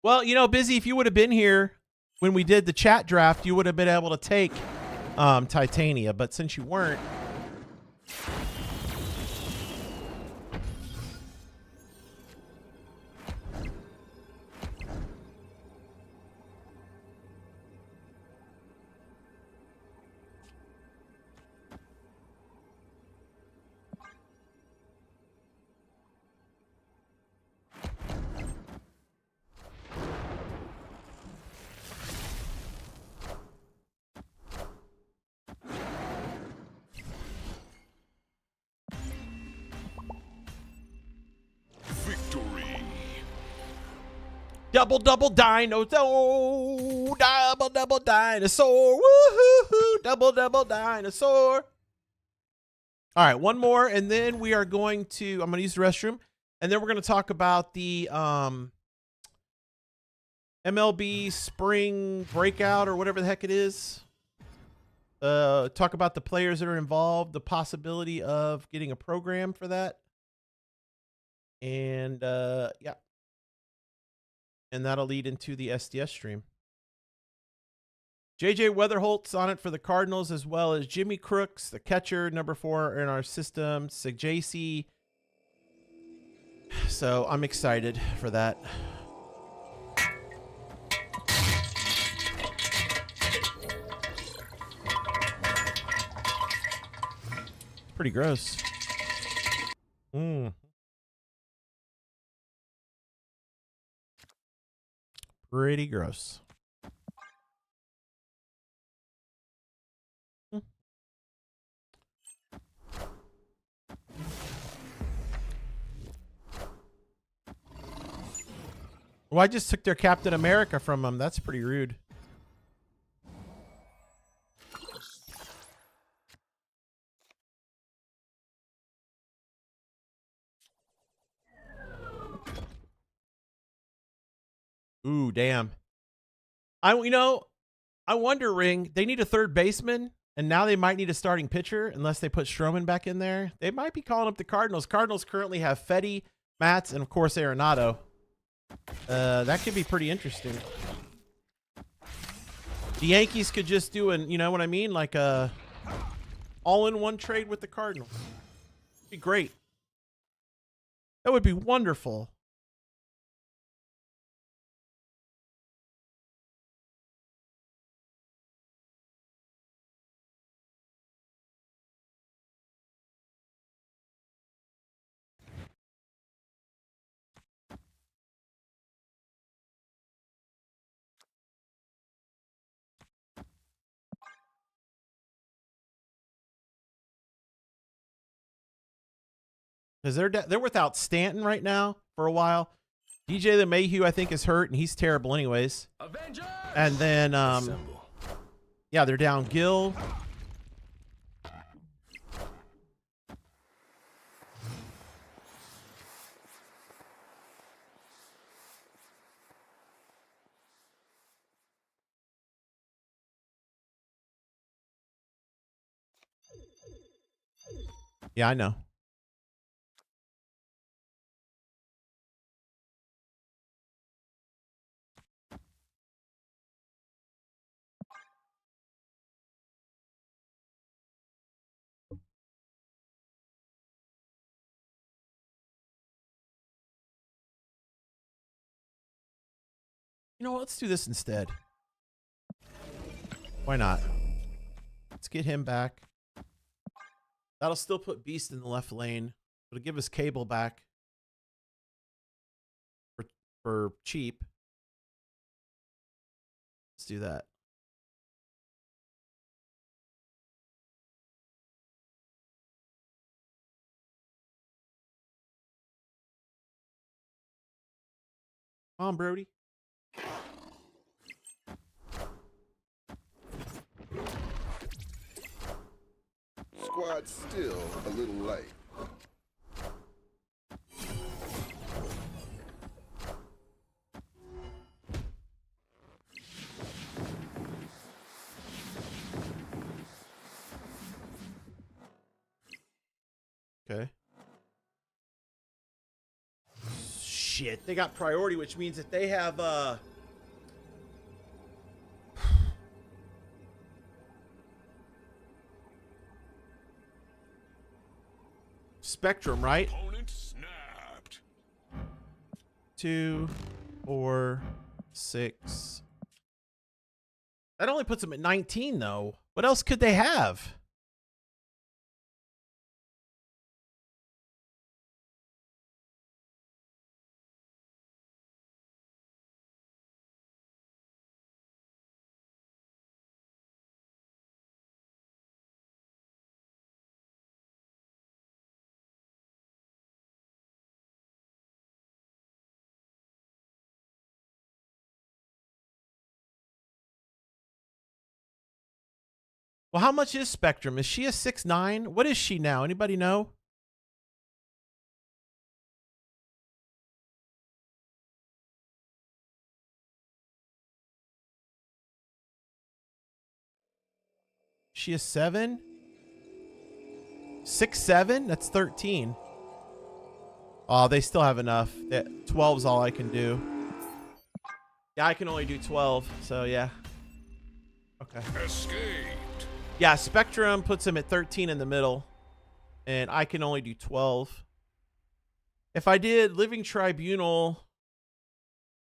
Well, you know, Busy, if you would have been here when we did the chat draft, you would have been able to take Titania. But since you weren't... Victory. Double, double dino. Oh, double. double dinosaur. Woo-hoo-hoo. Double dinosaur. All right, one more, and then we are going to, I'm going to use the restroom, and then we're going to talk about the MLB spring breakout or whatever the heck it is. Talk about the players that are involved, the possibility of getting a program for that. And yeah. And that'll lead into the SDS stream. JJ Weatherholt's on it for the Cardinals, as well as Jimmy Crooks, the catcher, number 4 in our system, Sigjc. So I'm excited for that. Pretty gross. Pretty gross. Well, I just took their Captain America from them. That's pretty rude. Ooh, damn. I'm wondering, they need a third baseman, and now they might need a starting pitcher unless they put Stroman back in there. They might be calling up the Cardinals. Cardinals currently have Fetty, Matz, and of course Arenado. That could be pretty interesting. The Yankees could just do an, you know what I mean, like a all-in-one trade with the Cardinals. It'd be great. That would be wonderful. Because they're without Stanton right now for a while. DJ the Mayhew, I think, is hurt, and he's terrible anyways. Avengers! And then, yeah, they're down Gill. Yeah, I know. You know what? Let's do this instead. Why not? Let's get him back. That'll still put Beast in the left lane. It'll give us Cable back for cheap. Let's do that. Come on, Brody. Squad's still a little light. Okay. Shit, they got priority, which means that they have Spectrum, right? Opponent snapped. 2, 4, 6. That only puts them at 19, though. What else could they have? Well, how much is Spectrum? Is she a 6'9"? What is she now? Anybody know? She is 7? 6'7"? That's 13. Oh, they still have enough. 12's all I can do. Yeah, I can only do 12, so yeah. Okay. Escaped. Yeah, Spectrum puts him at 13 in the middle, and I can only do 12. If I did Living Tribunal,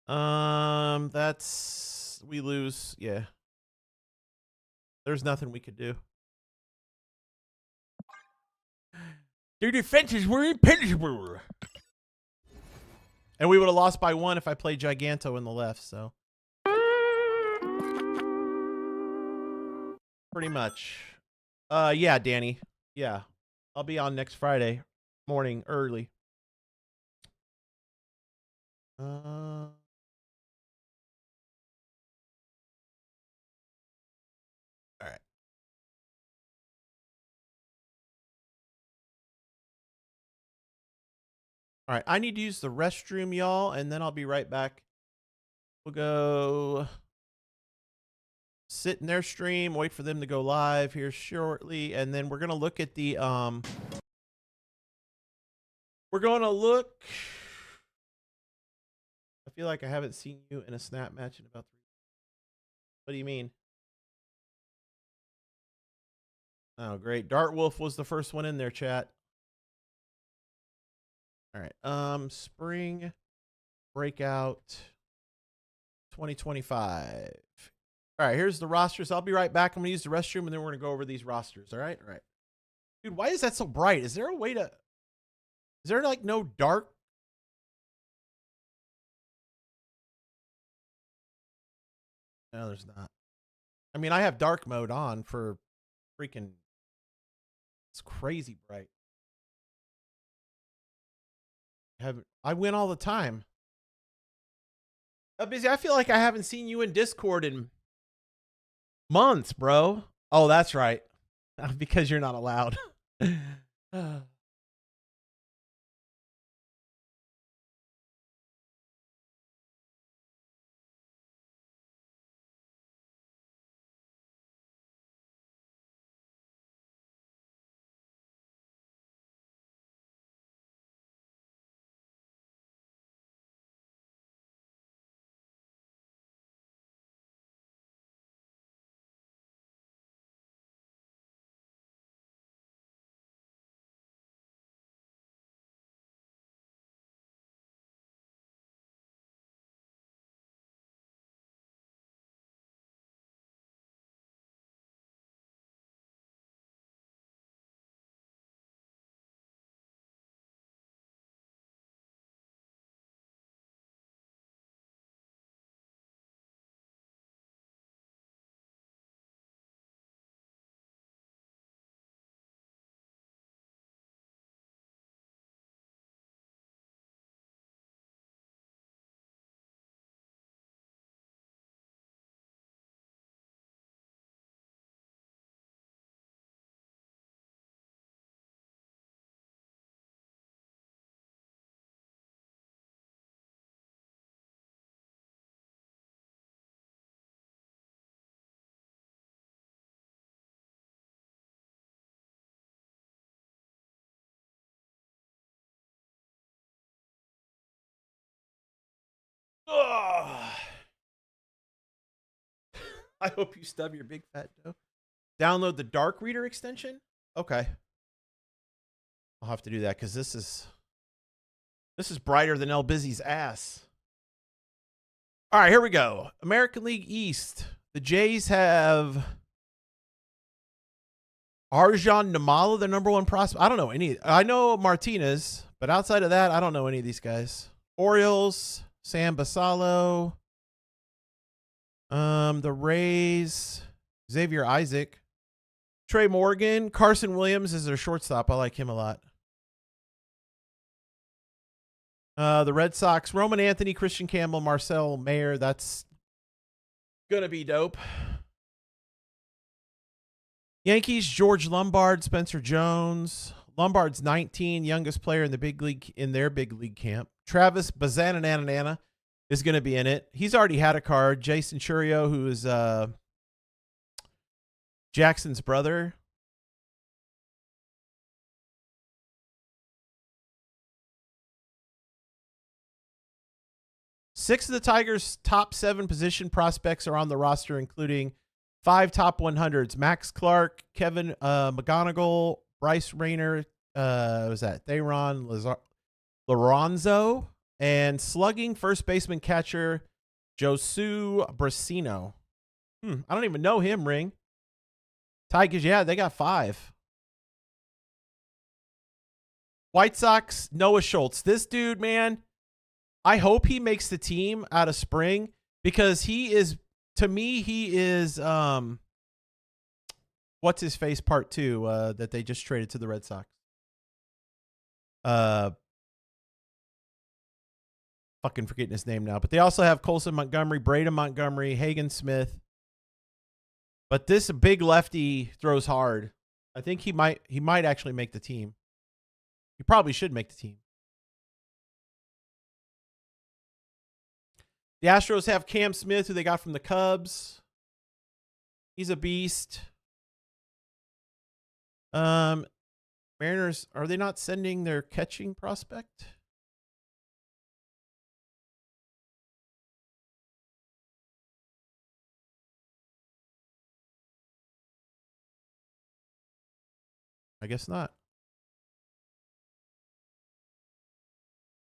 that's we lose. Yeah. There's nothing we could do. Their defenses were impenetrable. And we would have lost by 1 if I played Giganto in the left, so. Pretty much. Yeah, Danny. Yeah. I'll be on next Friday morning early. All right. All right, I need to use the restroom, y'all, and then I'll be right back. We'll go sit in their stream, wait for them to go live here shortly, and then we're going to look at the we're going to look. I feel like I haven't seen you in a snap match in about 3 weeks. What do you mean? Oh, great. Dart Wolf was the first one in there, chat. All right. Spring breakout 2025. All right, here's the rosters. I'll be right back. I'm going to use the restroom, and then we're going to go over these rosters. All right? All right. Dude, why is that so bright? Is there a way to... Is there, like, no dark? No, there's not. I mean, I have dark mode on for freaking... It's crazy bright. I win all the time. Busy. I feel like I haven't seen you in Discord in months, bro. Oh, that's right. Because you're not allowed. Ugh. I hope you stub your big fat toe. Download the Dark Reader extension? Okay. I'll have to do that because this is brighter than El Busy's ass. All right, here we go. American League East. The Jays have Arjan Namala, the #1 prospect. I don't know any. I know Martinez, but outside of that, I don't know any of these guys. Orioles, Sam Basalo. The Rays, Xavier Isaac, Trey Morgan, Carson Williams is their shortstop. I like him a lot. The Red Sox, Roman Anthony, Christian Campbell, Marcel Mayer. That's gonna be dope. Yankees, George Lombard, Spencer Jones. Lombard's 19, youngest player in the big league in their big league camp. Travis Bazananana is going to be in it. He's already had a card. Jason Churio, who is Jackson's brother. Six of the Tigers' top 7 position prospects are on the roster, including 5 top 100s: Max Clark, Kevin McGonigal, Bryce Rayner, was that Theron Lorenzo, and slugging first baseman catcher Josu Brasino. I don't even know him, Ring. Tigers, yeah, they got 5. White Sox, Noah Schultz. This dude, man, I hope he makes the team out of spring because he is, to me, he is, what's his face part 2 that they just traded to the Red Sox. Fucking forgetting his name now. But they also have Colson Montgomery, Braden Montgomery, Hagen Smith. But this big lefty throws hard. I think he might actually make the team. He probably should make the team. The Astros have Cam Smith, who they got from the Cubs. He's a beast. Mariners, are they not sending their catching prospect? I guess not.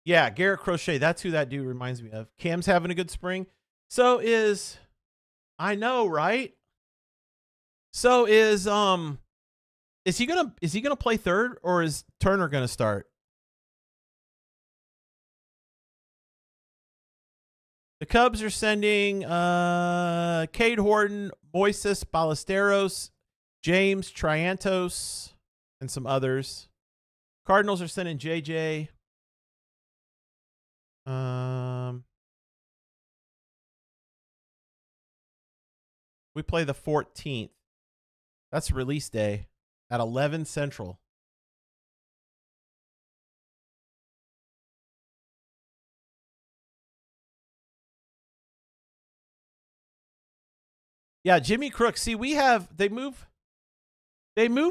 Yeah, Garrett Crochet. That's who that dude reminds me of. Cam's having a good spring. So is, I know, right? So is he gonna play third, or is Turner gonna start? The Cubs are sending Cade Horton, Moises Ballesteros, James Triantos, and some others. Cardinals are sending JJ. We play the 14th. That's release day at 11 Central. Yeah, Jimmy Crooks. See, they move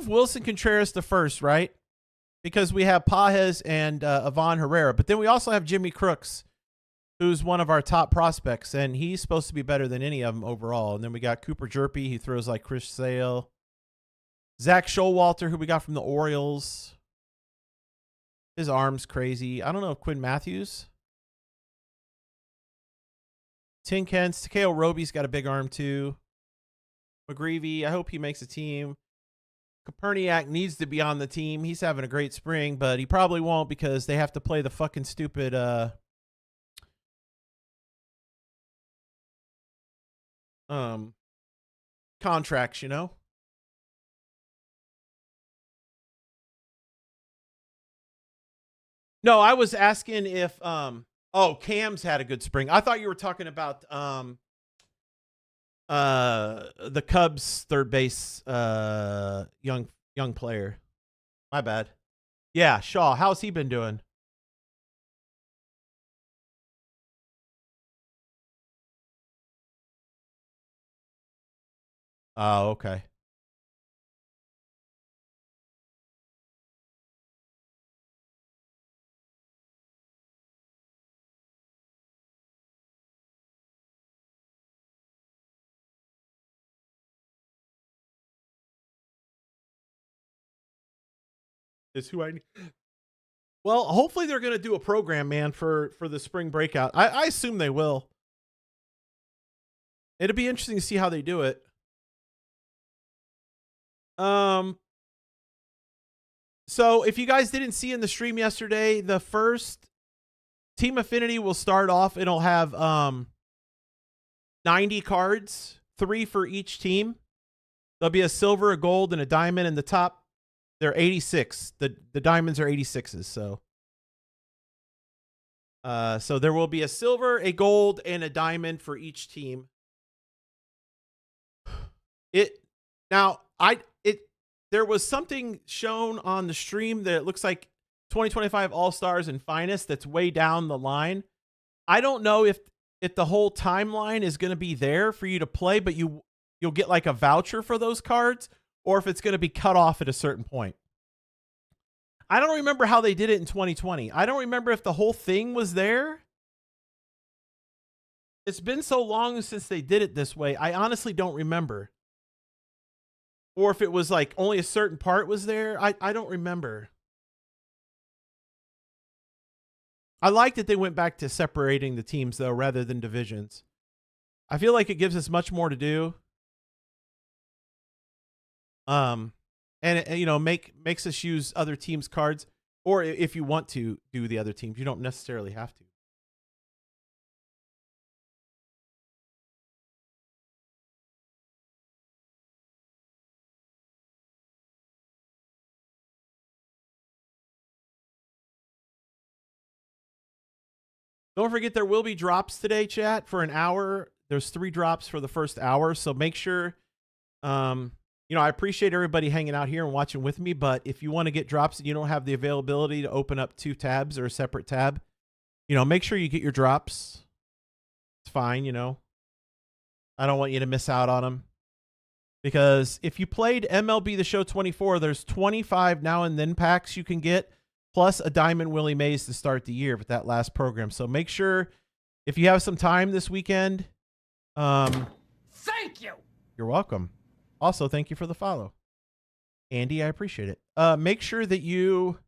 Wilson Contreras to first, right? Because we have Pajes and Ivan Herrera. But then we also have Jimmy Crooks, who's one of our top prospects, and he's supposed to be better than any of them overall. And then we got Cooper Jerpy, who throws like Chris Sale. Zach Showalter, who we got from the Orioles. His arm's crazy. I don't know if Quinn Matthews. Tin Kents. Takeo Roby's got a big arm too. McGreevy, I hope he makes a team. Koperniak needs to be on the team. He's having a great spring, but he probably won't because they have to play the fucking stupid contracts, you know? No, I was asking if Cam's had a good spring. I thought you were talking about the Cubs third base young player. My bad. Yeah, Shaw. How's he been doing? Oh, okay. Is who I need. Well, hopefully they're going to do a program, man, for the spring breakout. I assume they will. It'll be interesting to see how they do it. So if you guys didn't see in the stream yesterday, the first Team Affinity will start off. It'll have 90 cards, 3 for each team. There'll be a silver, a gold, and a diamond in the top. They're 86. The diamonds are 86s. So there will be a silver, a gold, and a diamond for each team. It there was something shown on the stream that looks like 2025 All-Stars and Finest that's way down the line. I don't know if the whole timeline is going to be there for you to play, but you'll get like a voucher for those cards, or if it's going to be cut off at a certain point. I don't remember how they did it in 2020. I don't remember if the whole thing was there. It's been so long since they did it this way. I honestly don't remember. Or if it was like only a certain part was there. I don't remember. I like that they went back to separating the teams, though, rather than divisions. I feel like it gives us much more to do. And it, you know, makes us use other teams' cards, or if you want to do the other teams, you don't necessarily have to. Don't forget there will be drops today, chat, for an hour. There's 3 drops for the first hour, so make sure, you know, I appreciate everybody hanging out here and watching with me, but if you want to get drops and you don't have the availability to open up 2 tabs or a separate tab, you know, make sure you get your drops. It's fine, you know. I don't want you to miss out on them. Because if you played MLB The Show 24, there's 25 now and then packs you can get, plus a Diamond Willie Mays to start the year with that last program. So make sure, if you have some time this weekend, thank you. You're welcome. Also, thank you for the follow, Andy. I appreciate it. Make sure that you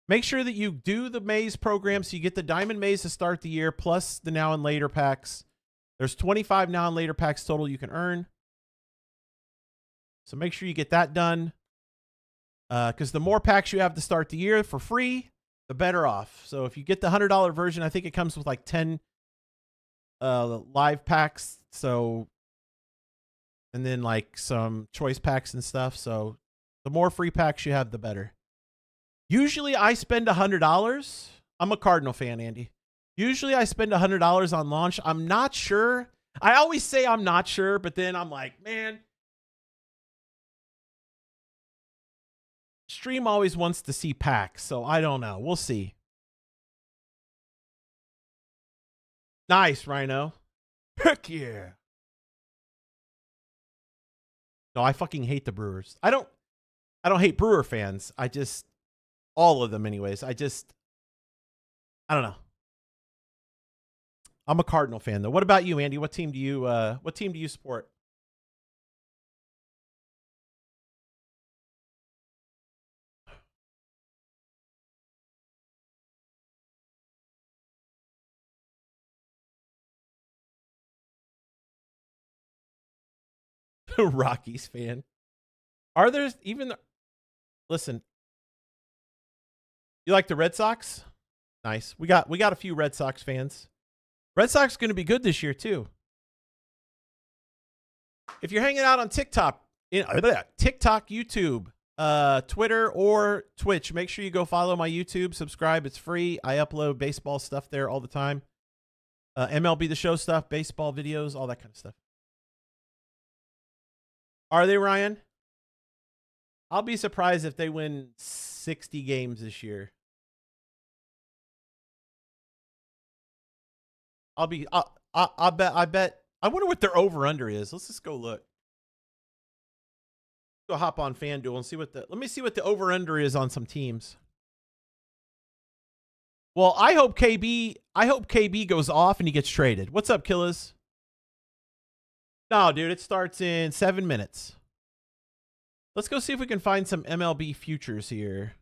do the Maze program so you get the Diamond Maze to start the year, plus the Now and Later packs. There's 25 Now and Later packs total you can earn. So make sure you get that done. Because the more packs you have to start the year for free, the better off. So if you get the $100 version, I think it comes with like 10 live packs. So, and then like some choice packs and stuff. So the more free packs you have, the better. Usually I spend $100. I'm a Cardinal fan, Andy. Usually I spend $100 on launch. I'm not sure. I always say I'm not sure, but then I'm like, man, stream always wants to see packs, so I don't know. We'll see. Nice, Rhino. Heck yeah. No, I fucking hate the Brewers. I don't hate Brewer fans. I just, all of them anyways. I don't know. I'm a Cardinal fan though. What about you, Andy? What team do you support? Rockies fan. Are there even... Listen. You like the Red Sox? Nice. We got a few Red Sox fans. Red Sox going to be good this year too. If you're hanging out on TikTok, YouTube, Twitter, or Twitch, make sure you go follow my YouTube, subscribe. It's free. I upload baseball stuff there all the time. MLB The Show stuff, baseball videos, all that kind of stuff. Are they, Ryan? I'll be surprised if they win 60 games this year. I bet. I wonder what their over-under is. Let's just go look. Go hop on FanDuel and see let me see what the over-under is on some teams. Well, I hope KB goes off and he gets traded. What's up, Killas? No, dude, it starts in 7 minutes. Let's go see if we can find some MLB futures here.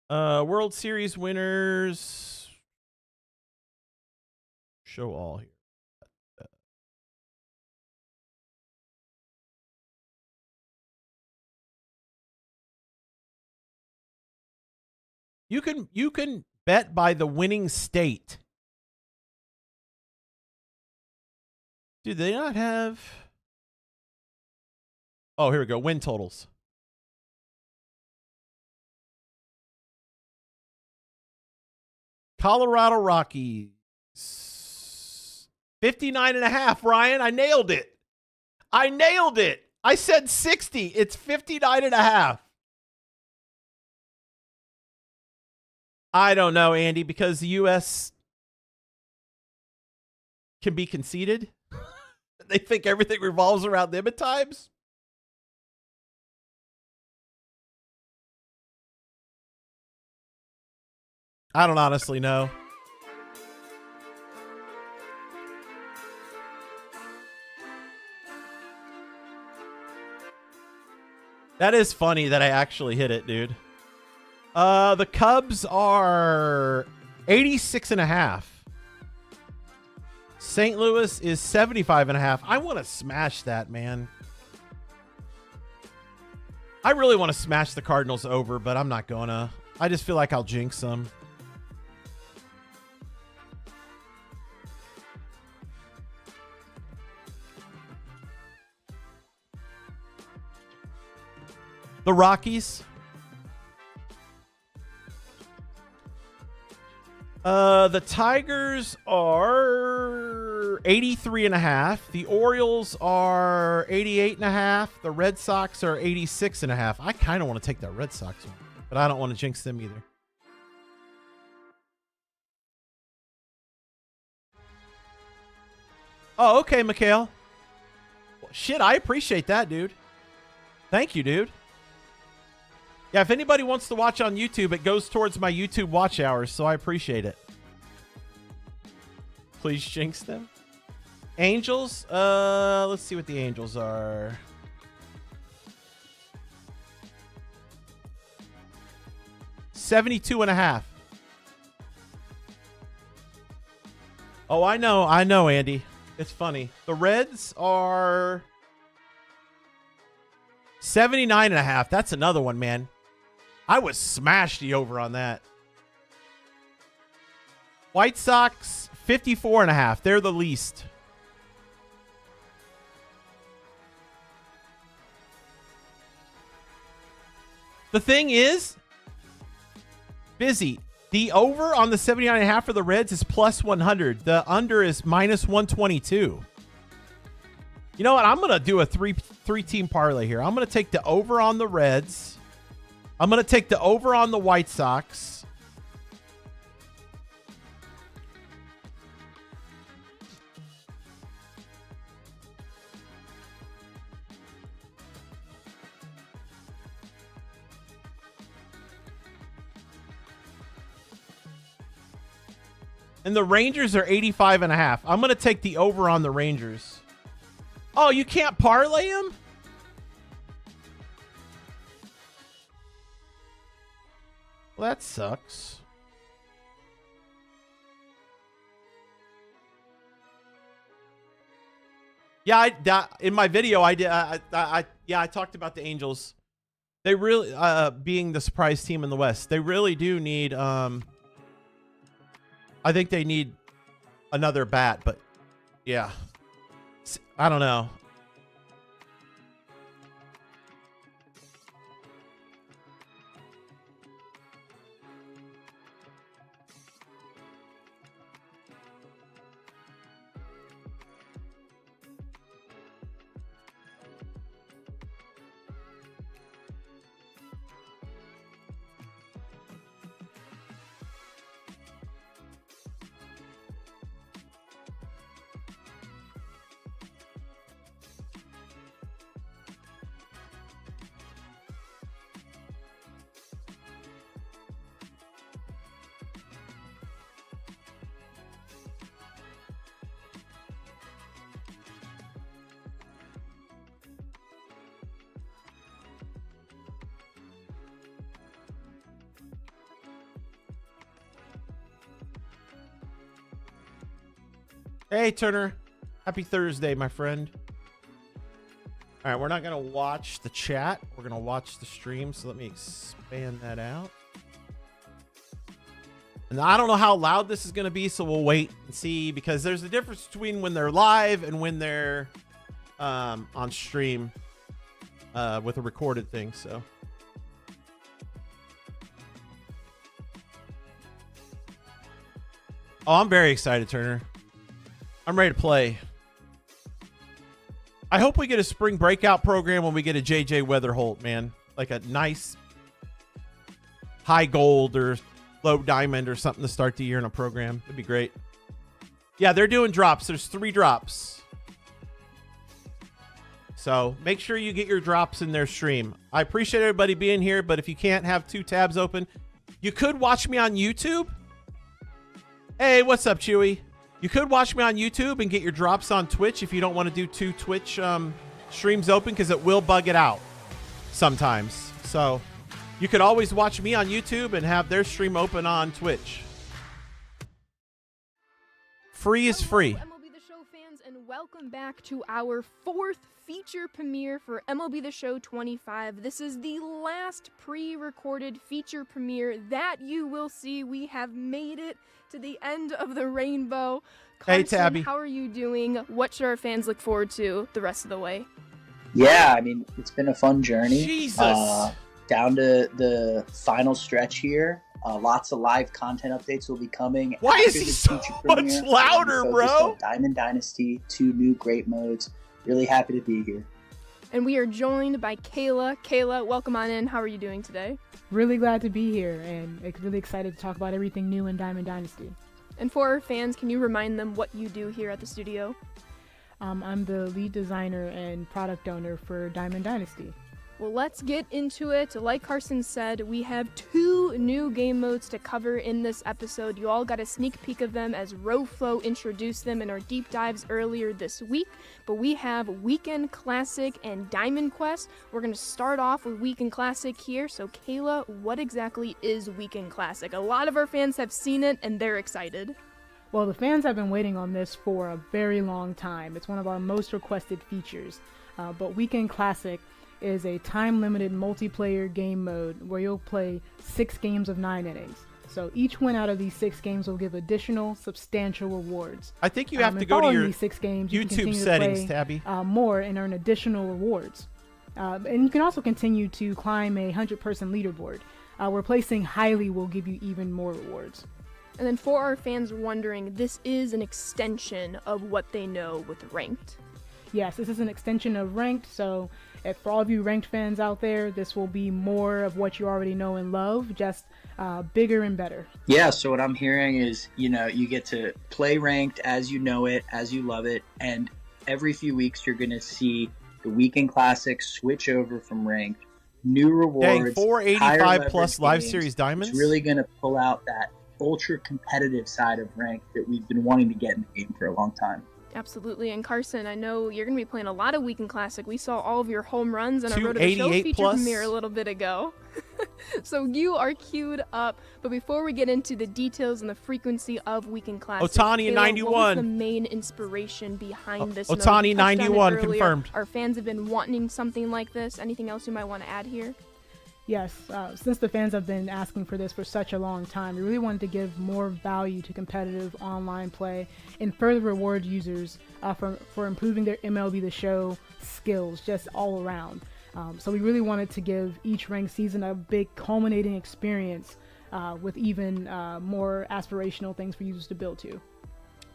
World Series winners. Show all here. You can bet by the winning state. Do they not have... Oh, here we go. Win totals. Colorado Rockies. 59.5, Ryan. I nailed it. I nailed it. I said 60. It's 59.5. I don't know, Andy, because the U.S. can be conceited. They think everything revolves around them at times. I don't honestly know. That is funny that I actually hit it, dude. The Cubs are 86.5. St. Louis is 75.5. I want to smash that, man. I really want to smash the Cardinals over, but I'm not gonna. I just feel like I'll jinx them. The Rockies. The Tigers are 83.5. The Orioles are 88.5. The Red Sox are 86.5. I kind of want to take that Red Sox one, but I don't want to jinx them either. Oh, okay, Mikhail. Well, shit, I appreciate that, dude. Thank you, dude. Yeah, if anybody wants to watch on YouTube, it goes towards my YouTube watch hours, so I appreciate it. Please jinx them. Angels? Let's see what the Angels are. $72.5. Oh, I know, Andy. It's funny. The Reds are 79.5. That's another one, man. I was smashed the over on that. White Sox, 54.5. They're the least. The thing is, Busy, the over on the 79.5 for the Reds is plus 100. The under is minus 122. You know what? I'm going to do a three-team parlay here. I'm going to take the over on the Reds. I'm going to take the over on the White Sox. And the Rangers are 85.5. I'm going to take the over on the Rangers. Oh, you can't parlay them? Well, that sucks. Yeah, in my video I did. I talked about the Angels. They really, being the surprise team in the West, they really do need. I think they need another bat, but yeah, I don't know. Hey, Turner. Happy Thursday, my friend. All right, we're not going to watch the chat. We're going to watch the stream, so let me expand that out. And I don't know how loud this is going to be, so we'll wait and see, because there's a difference between when they're live and when they're on stream with a recorded thing, so. Oh, I'm very excited, Turner. I'm ready to play. I hope we get a spring breakout program when we get a JJ Weatherholt, man. Like a nice high gold or low diamond or something to start the year in a program. That'd be great. Yeah, they're doing drops. There's 3 drops. So make sure you get your drops in their stream. I appreciate everybody being here, but if you can't have 2 tabs open, you could watch me on YouTube. Hey, what's up, Chewy? You could watch me on YouTube and get your drops on Twitch if you don't want to do 2 Twitch streams open, because it will bug it out sometimes. So you could always watch me on YouTube and have their stream open on Twitch. Free is free. Hello, MLB The Show fans, and welcome back to our 4th feature premiere for MLB The Show 25. This is the last pre-recorded feature premiere that you will see. We have made it to the end of the rainbow. Hey, Carson, Tabby. how are you doing? What should our fans look forward to the rest of the way? Yeah, I mean, it's been a fun journey. Jesus. Down to the final stretch here. Lots of live content updates will be coming. Why after is he the so feature much premiere. louder, We're focused bro? on Diamond Dynasty, 2 new great modes. Really happy to be here. And we are joined by Kayla. Kayla, welcome on in. How are you doing today? Really glad to be here and really excited to talk about everything new in Diamond Dynasty. And for our fans, can you remind them what you do here at the studio? I'm the lead designer and product owner for Diamond Dynasty. Well, let's get into it. Like Carson said, we have 2 new game modes to cover in this episode. You all got a sneak peek of them as RoFlo introduced them in our deep dives earlier this week. But we have Weekend Classic and Diamond Quest. We're going to start off with Weekend Classic here. So, Kayla, what exactly is Weekend Classic? A lot of our fans have seen it and they're excited. Well, the fans have been waiting on this for a very long time. It's one of our most requested features. But Weekend Classic is a time-limited multiplayer game mode where you'll play 6 games of 9 innings. So each win out of these 6 games will give additional substantial rewards. I think you have to go to your these 6 games, you can YouTube continue settings, to play, Tabby. more and earn additional rewards. And you can also continue to climb a 100-person leaderboard, where placing highly will give you even more rewards. And then for our fans wondering, this is an extension of what they know with Ranked. Yes, this is an extension of Ranked, so for all of you Ranked fans out there, this will be more of what you already know and love, just bigger and better. Yeah, so what I'm hearing is, you get to play Ranked as you know it, as you love it, and every few weeks you're going to see the Weekend Classic switch over from Ranked. New rewards, Dang, 485 plus live games. series diamonds? It's really going to pull out that ultra competitive side of Ranked that we've been wanting to get in the game for a long time. Absolutely. And Carson, I know you're going to be playing a lot of Weekend Classic. We saw all of your home runs in our Road to the Show 288 feature plus? premiere a little bit ago. So you are queued up. But before we get into the details and the frequency of Weekend Classic, Otani Kayla, 91. what was the main inspiration behind this mode? Otani You touched on it 91 earlier. confirmed. Our fans have been wanting something like this. Anything else you might want to add here? Yes, since the fans have been asking for this for such a long time, we really wanted to give more value to competitive online play and further reward users for improving their MLB The Show skills just all around. So we really wanted to give each ranked season a big culminating experience with even more aspirational things for users to build to.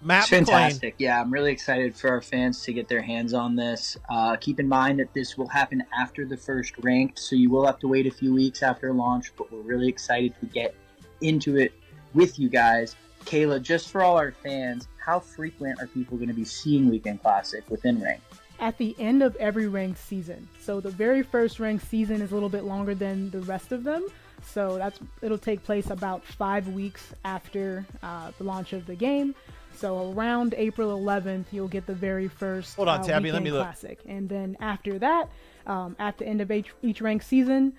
Matt It's McClain. fantastic. Yeah, I'm really excited for our fans to get their hands on this. Keep in mind that this will happen after the first ranked, so you will have to wait a few weeks after launch, but we're really excited to get into it with you guys. Kayla, just for all our fans, how frequent are people going to be seeing Weekend Classic within ranked? At the end of every ranked season. So the very first ranked season is a little bit longer than the rest of them. So it'll take place about 5 weeks after the launch of the game. So around April 11th, you'll get the very first Hold on, Tabby, let Weekend me look. Classic. And then after that, at the end of each ranked season,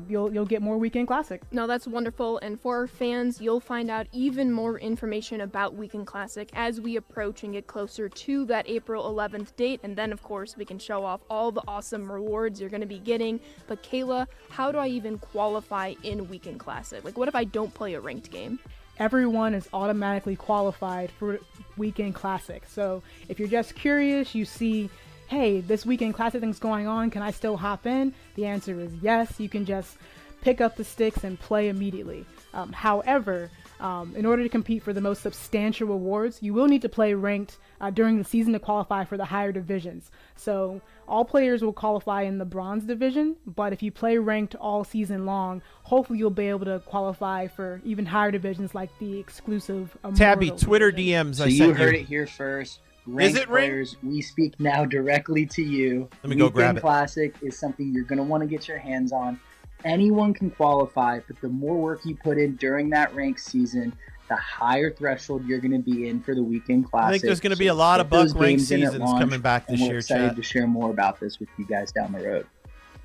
you'll get more Weekend Classic. No, that's wonderful. And for our fans, you'll find out even more information about Weekend Classic as we approach and get closer to that April 11th date. And then, of course, we can show off all the awesome rewards you're going to be getting. But Kayla, how do I even qualify in Weekend Classic? Like, what if I don't play a ranked game? Everyone is automatically qualified for Weekend Classic. So if you're just curious, you see, hey, this Weekend Classic thing's going on, can I still hop in? The answer is yes. You can just pick up the sticks and play immediately. However, In order to compete for the most substantial rewards, you will need to play ranked during the season to qualify for the higher divisions. So all players will qualify in the bronze division, but if you play ranked all season long, hopefully you'll be able to qualify for even higher divisions like the exclusive Tabby, Immortal Twitter division. DMs. So I you sent heard it here first. Is Ranked it ranked? players, we speak now directly to you. Let me go grab it. Classic is something you're going to want to get your hands on. Anyone can qualify, but the more work you put in during that ranked season, the higher threshold you're going to be in for the Weekend Classic. I think there's going to be a lot of Buck those ranked games in at seasons launch, coming back this and we're year, excited chat. to share more about this with you guys down the road.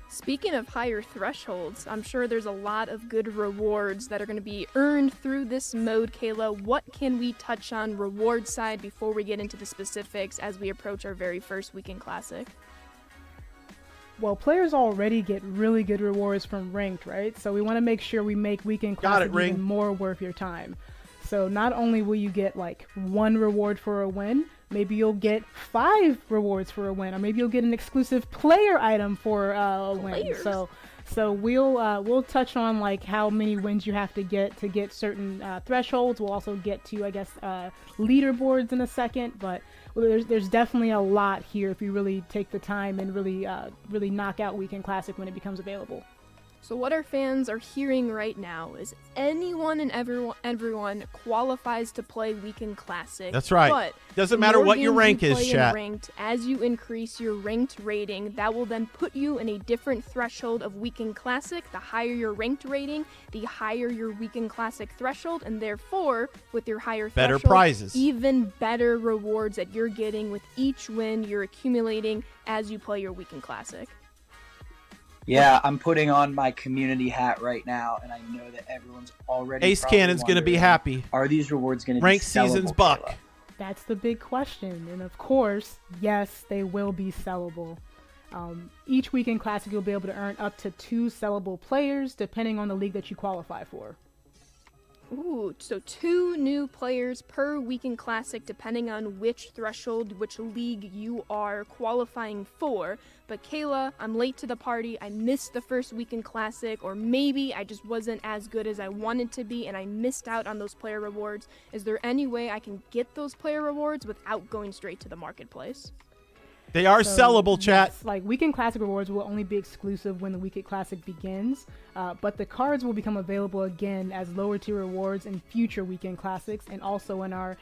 Speaking of higher thresholds, I'm sure there's a lot of good rewards that are going to be earned through this mode. Kayla, what can we touch on reward side before we get into the specifics as we approach our very first Weekend Classic? Well, players already get really good rewards from ranked, right? So we want to make sure we make Weekend Classic even more worth your time. So not only will you get like 1 reward for a win, maybe you'll get 5 rewards for a win, or maybe you'll get an exclusive player item for a win. So we'll touch on like how many wins you have to get certain thresholds. We'll also get to, I guess, leaderboards in a second, but there's definitely a lot here if you really take the time and really knock out Weekend Classic when it becomes available. So what our fans are hearing right now is anyone and everyone qualifies to play Weekend Classic. That's right. But doesn't matter what your rank is, chat. Ranked, as you increase your ranked rating, that will then put you in a different threshold of Weekend Classic. The higher your ranked rating, the higher your Weekend Classic threshold, and therefore, with your higher better threshold, prizes, even better rewards that you're getting with each win you're accumulating as you play your Weekend Classic. Yeah, I'm putting on my community hat right now, and I know that everyone's already Ace Cannon's going to be happy. Are these rewards going to be ranked seasons Buck? Kayla? That's the big question, and of course, yes, they will be sellable. Each Weekend Classic you'll be able to earn up to 2 sellable players, depending on the league that you qualify for. Ooh, so 2 new players per Weekend Classic depending on which threshold, which league you are qualifying for. But Kayla, I'm late to the party, I missed the first Weekend Classic, or maybe I just wasn't as good as I wanted to be and I missed out on those player rewards. Is there any way I can get those player rewards without going straight to the marketplace? They are sellable, chat. Yes, like Weekend Classic rewards will only be exclusive when the Weekend Classic begins, but the cards will become available again as lower tier rewards in future Weekend Classics and also in our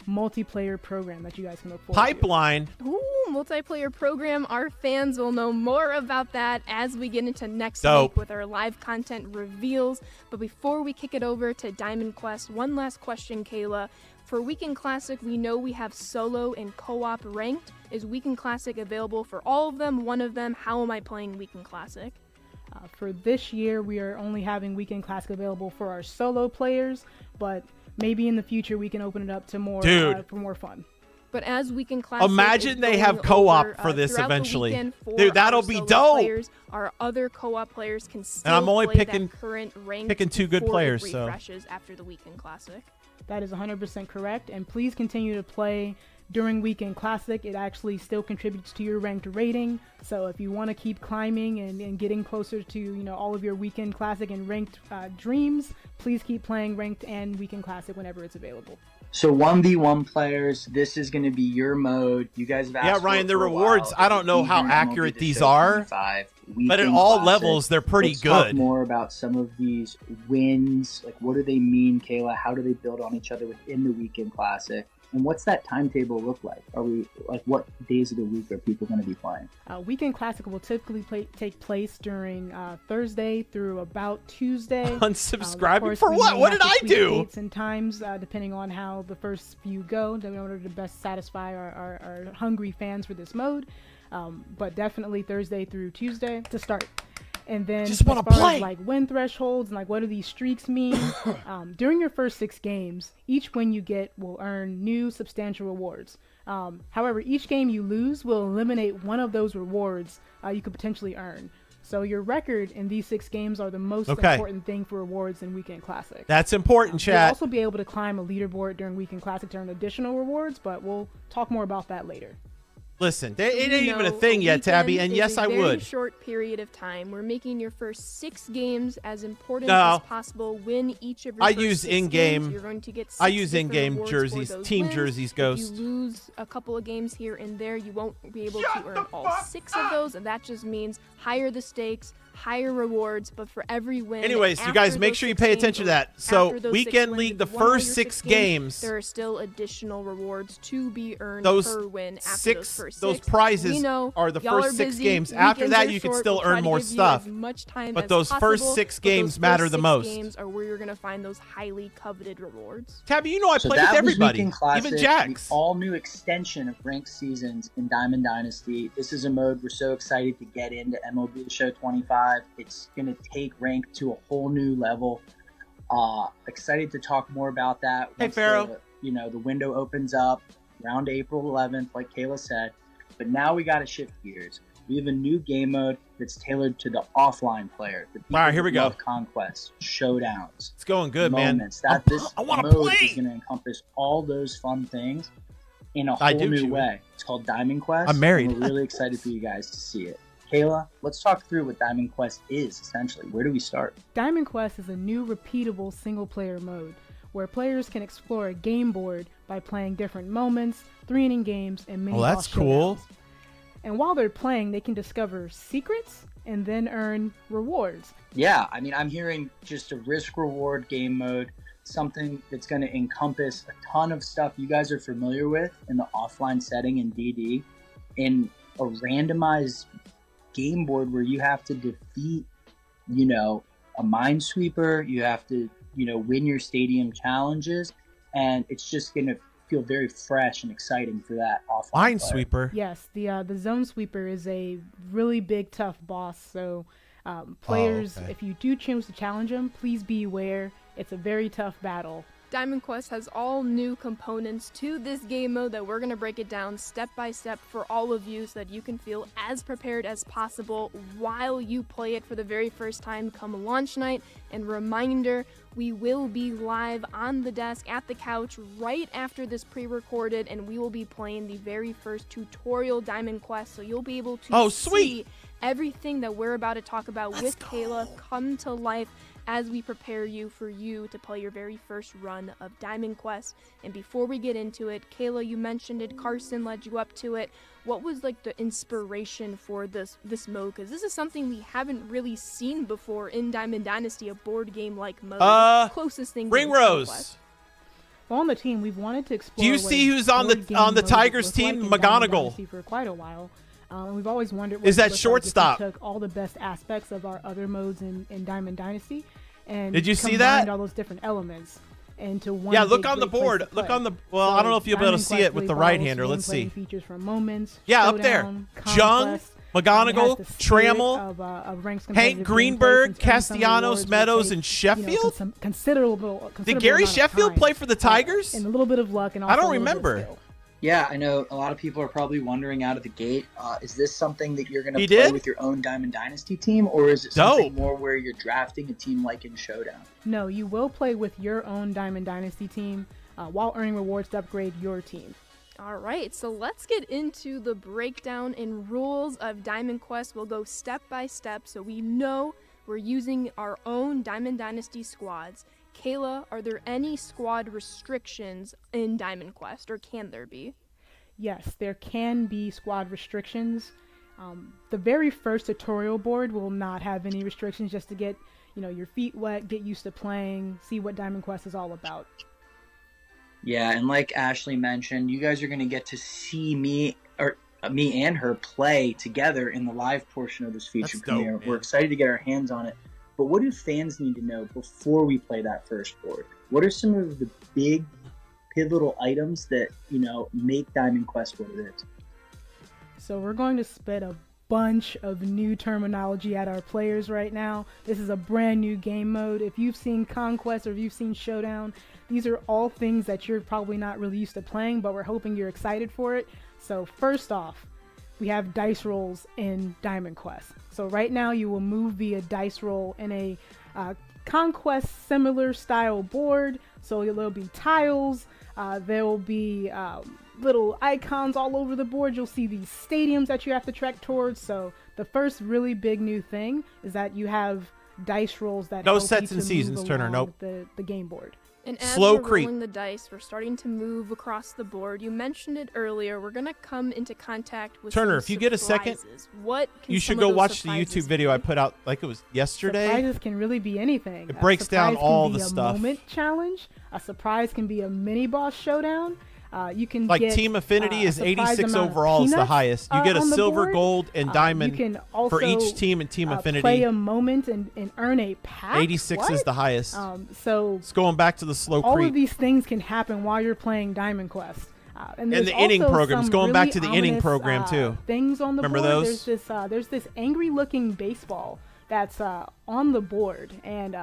multiplayer program that you guys can look forward Pipeline. to. Ooh, multiplayer program. Our fans will know more about that as we get into next Dope. week with our live content reveals. But before we kick it over to Diamond Quest, one last question, Kayla. For Weekend Classic, we know we have solo and co-op ranked. Is Weekend Classic available for all of them, one of them? How am I playing Weekend Classic? For this year, we are only having Weekend Classic available for our solo players, but maybe in the future we can open it up to more for more fun. But as Weekend Classic, imagine they have co-op for this eventually. Dude, that'll be dope. Players, our other co-op players can still and I'm only play picking that current rank picking 2 good players, it so refreshes after the Weekend Classic. That is 100% correct, and please continue to play during Weekend Classic. It actually still contributes to your ranked rating, so if you want to keep climbing and getting closer to all of your Weekend Classic and ranked dreams, please keep playing ranked and Weekend Classic whenever it's available. So 1v1 players, this is going to be your mode. You guys have asked Ryan, for the it for a rewards, while. I don't know how MLB accurate The these Show are, 25 but at Weekend all Classic. levels, they're pretty Let's good. Talk more about some of these wins. Like, what do they mean, Kayla? How do they build on each other within the Weekend Classic? And what's that timetable look like? Are we what days of the week are people going to be playing? Weekend Classic will typically take place during Thursday through about Tuesday. Unsubscribing for what? What did I do? Dates and times, depending on how the first few go, in order to best satisfy our hungry fans for this mode. But definitely Thursday through Tuesday to start. And then just want to play. As win thresholds and what do these streaks mean? During your first 6 games, each win you get will earn new substantial rewards. However, each game you lose will eliminate one of those rewards you could potentially earn. So your record in these 6 games are the most important thing for rewards in Weekend Classic. That's important, chat. You'll also be able to climb a leaderboard during Weekend Classic to earn additional rewards, but we'll talk more about that later. Listen, it We ain't even a know thing yet, Tabby, weekend and is yes, a I very would. short period of time. We're making your first 6 games as important No. as possible. Win each of your I first use 6 in-game- games. You're going to get 6 I use different in-game rewards jerseys, for those team wins. jerseys, If Ghost. you lose a couple of games here and there, you won't be able to earn all 6 of those, and that just means higher the stakes, higher rewards, but for every win. Anyways, you after guys make those sure you 6 pay games, attention to or that. So, after those 6 Weekend wins, League, if the you won all first your 6 games, games, there are still additional rewards to be earned those per win after those 6 first those 6. prizes We know are the y'all first are 6 busy, games. After weekends that, are you can short, still we'll try earn to more give you stuff. as much time But as those first possible, 6 but games those matter first the 6 most. games are where you're going to find those highly coveted rewards. Tabby, you know I So play with that was everybody, Weekend Classic, even Jax. the all-new extension of ranked seasons in Diamond Dynasty. This is a mode we're so excited to get into MLB The Show 25. It's going to take ranked to a whole new level. Excited to talk more about that. Hey, Pharaoh. The window opens up around April 11th, like Kayla said. But now we got to shift gears. We have a new game mode that's tailored to the offline player. The people All right, here we that go. love conquest, showdowns, It's going good, man. moments. That this I wanna mode play. is going to encompass all those fun things in a I whole do, new Chewie. way. It's called Diamond Quest. I'm married. And we're really excited for you guys to see it. Kayla, let's talk through what Diamond Quest is, essentially. Where do we start? Diamond Quest is a new repeatable single-player mode where players can explore a game board by playing different moments, 3-inning games, and mini Oh, that's boss cool. showdowns. And while they're playing, they can discover secrets and then earn rewards. Yeah, I mean, I'm hearing just a risk-reward game mode, something that's going to encompass a ton of stuff you guys are familiar with in the offline setting in DD, in a randomized game board where you have to defeat, a minesweeper, you have to, win your stadium challenges, and it's just going to feel very fresh and exciting for that offline player. Minesweeper. Yes, the Zone Sweeper is a really big, tough boss. So players, okay. if you do choose to challenge him, please be aware. It's a very tough battle. Diamond Quest has all new components to this game mode that we're going to break it down step by step for all of you so that you can feel as prepared as possible while you play it for the very first time come launch night. And reminder, we will be live on the desk at the couch right after this pre-recorded, and we will be playing the very first tutorial Diamond Quest, so you'll be able to see everything that we're about to talk about with Kayla come to life as we prepare you to play your very first run of Diamond Quest. And before we get into it, Kayla, you mentioned it, Carson led you up to it. What was like the inspiration for this mode? Because this is something we haven't really seen before in Diamond Dynasty, a board game like mode. Closest thing. Ring to Diamond Rose. Quest. Well, on the team, we've wanted to explore. Do you what see a who's on board the game on the mode Tigers would look team? like in Diamond McGonagall. Dynasty for quite a while. We've always wondered. Is that what it would look like shortstop? if we took all the best aspects of our other modes in Diamond Dynasty, and Did you see combined that? all those different elements into one. Yeah, look big, on the great place board. to Look play. on the. Well, I don't know if you'll be able to Diamond see Quest it with really the follows right-hander. Let's gameplay see. Features from moments. Yeah, up there. Showdown, Jung, Conquest. McGonagall, It has the spirit Trammell, of Rank's Hank competitive gameplay, Greenberg, since earning some Castellanos, rewards will Meadows, take, and Sheffield. Considerable Did Gary amount of Sheffield time, play for the Tigers? and a little bit of luck, and I also don't a little bit of remember. skill. Yeah, I know a lot of people are probably wondering out of the gate, is this something that you're going to He play did? with your own Diamond Dynasty team, or is it something Dope. more where you're drafting a team like in Showdown? No, you will play with your own Diamond Dynasty team while earning rewards to upgrade your team. All right, so let's get into the breakdown and rules of Diamond Quest. We'll go step by step so we know we're using our own Diamond Dynasty squads. Kayla, are there any squad restrictions in Diamond Quest, or can there be? Yes, there can be squad restrictions. The very first tutorial board will not have any restrictions, just to get your feet wet, get used to playing, see what Diamond Quest is all about. Yeah, and like Ashley mentioned, you guys are going to get to see me and her play together in the live portion of this feature That's dope, premiere. man. We're excited to get our hands on it. But what do fans need to know before we play that first board? What are some of the big pivotal items that, make Diamond Quest what it is? So we're going to spit a bunch of new terminology at our players right now. This is a brand new game mode. If you've seen Conquest or if you've seen Showdown, these are all things that you're probably not really used to playing, but we're hoping you're excited for it. So first off, we have dice rolls in Diamond Quest. So right now you will move via dice roll in a Conquest similar style board. So there'll be tiles, there will be little icons all over the board. You'll see these stadiums that you have to trek towards. So the first really big new thing is that you have dice rolls that No help sets you to and seasons, move Turner, along nope. the game board. And as Slow we're creep. rolling the dice, we're starting to move across the board. You mentioned it earlier. We're gonna come into contact with Turner, some if you get a second, surprises. What can You some should of go those watch the surprises YouTube video I be? put out like it was yesterday. Surprises can really be anything. It breaks down surprise can all be the a stuff. Moment challenge. A surprise can be a mini boss showdown. You can Like get, Team Affinity a is surprise 86 amount of overall is the peanuts, highest. You get a on the silver, board. gold, and diamond you can also, for each team in Team play Affinity. a moment and earn a pack. 86 is What? the highest. So It's going back to the slow all creep. of these things can happen while you're playing Diamond Quest. And And there's the inning also programs, some going back really to the inning ominous, program, too. Things on the Remember board. those? There's this angry-looking baseball that's on the board, and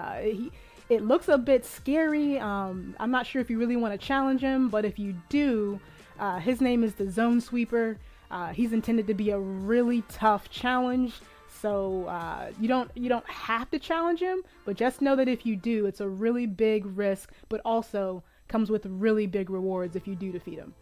it looks a bit scary. I'm not sure if you really want to challenge him, but if you do, his name is the Zone Sweeper. He's intended to be a really tough challenge. So you don't have to challenge him, but just know that if you do, it's a really big risk, but also comes with really big rewards if you do defeat him.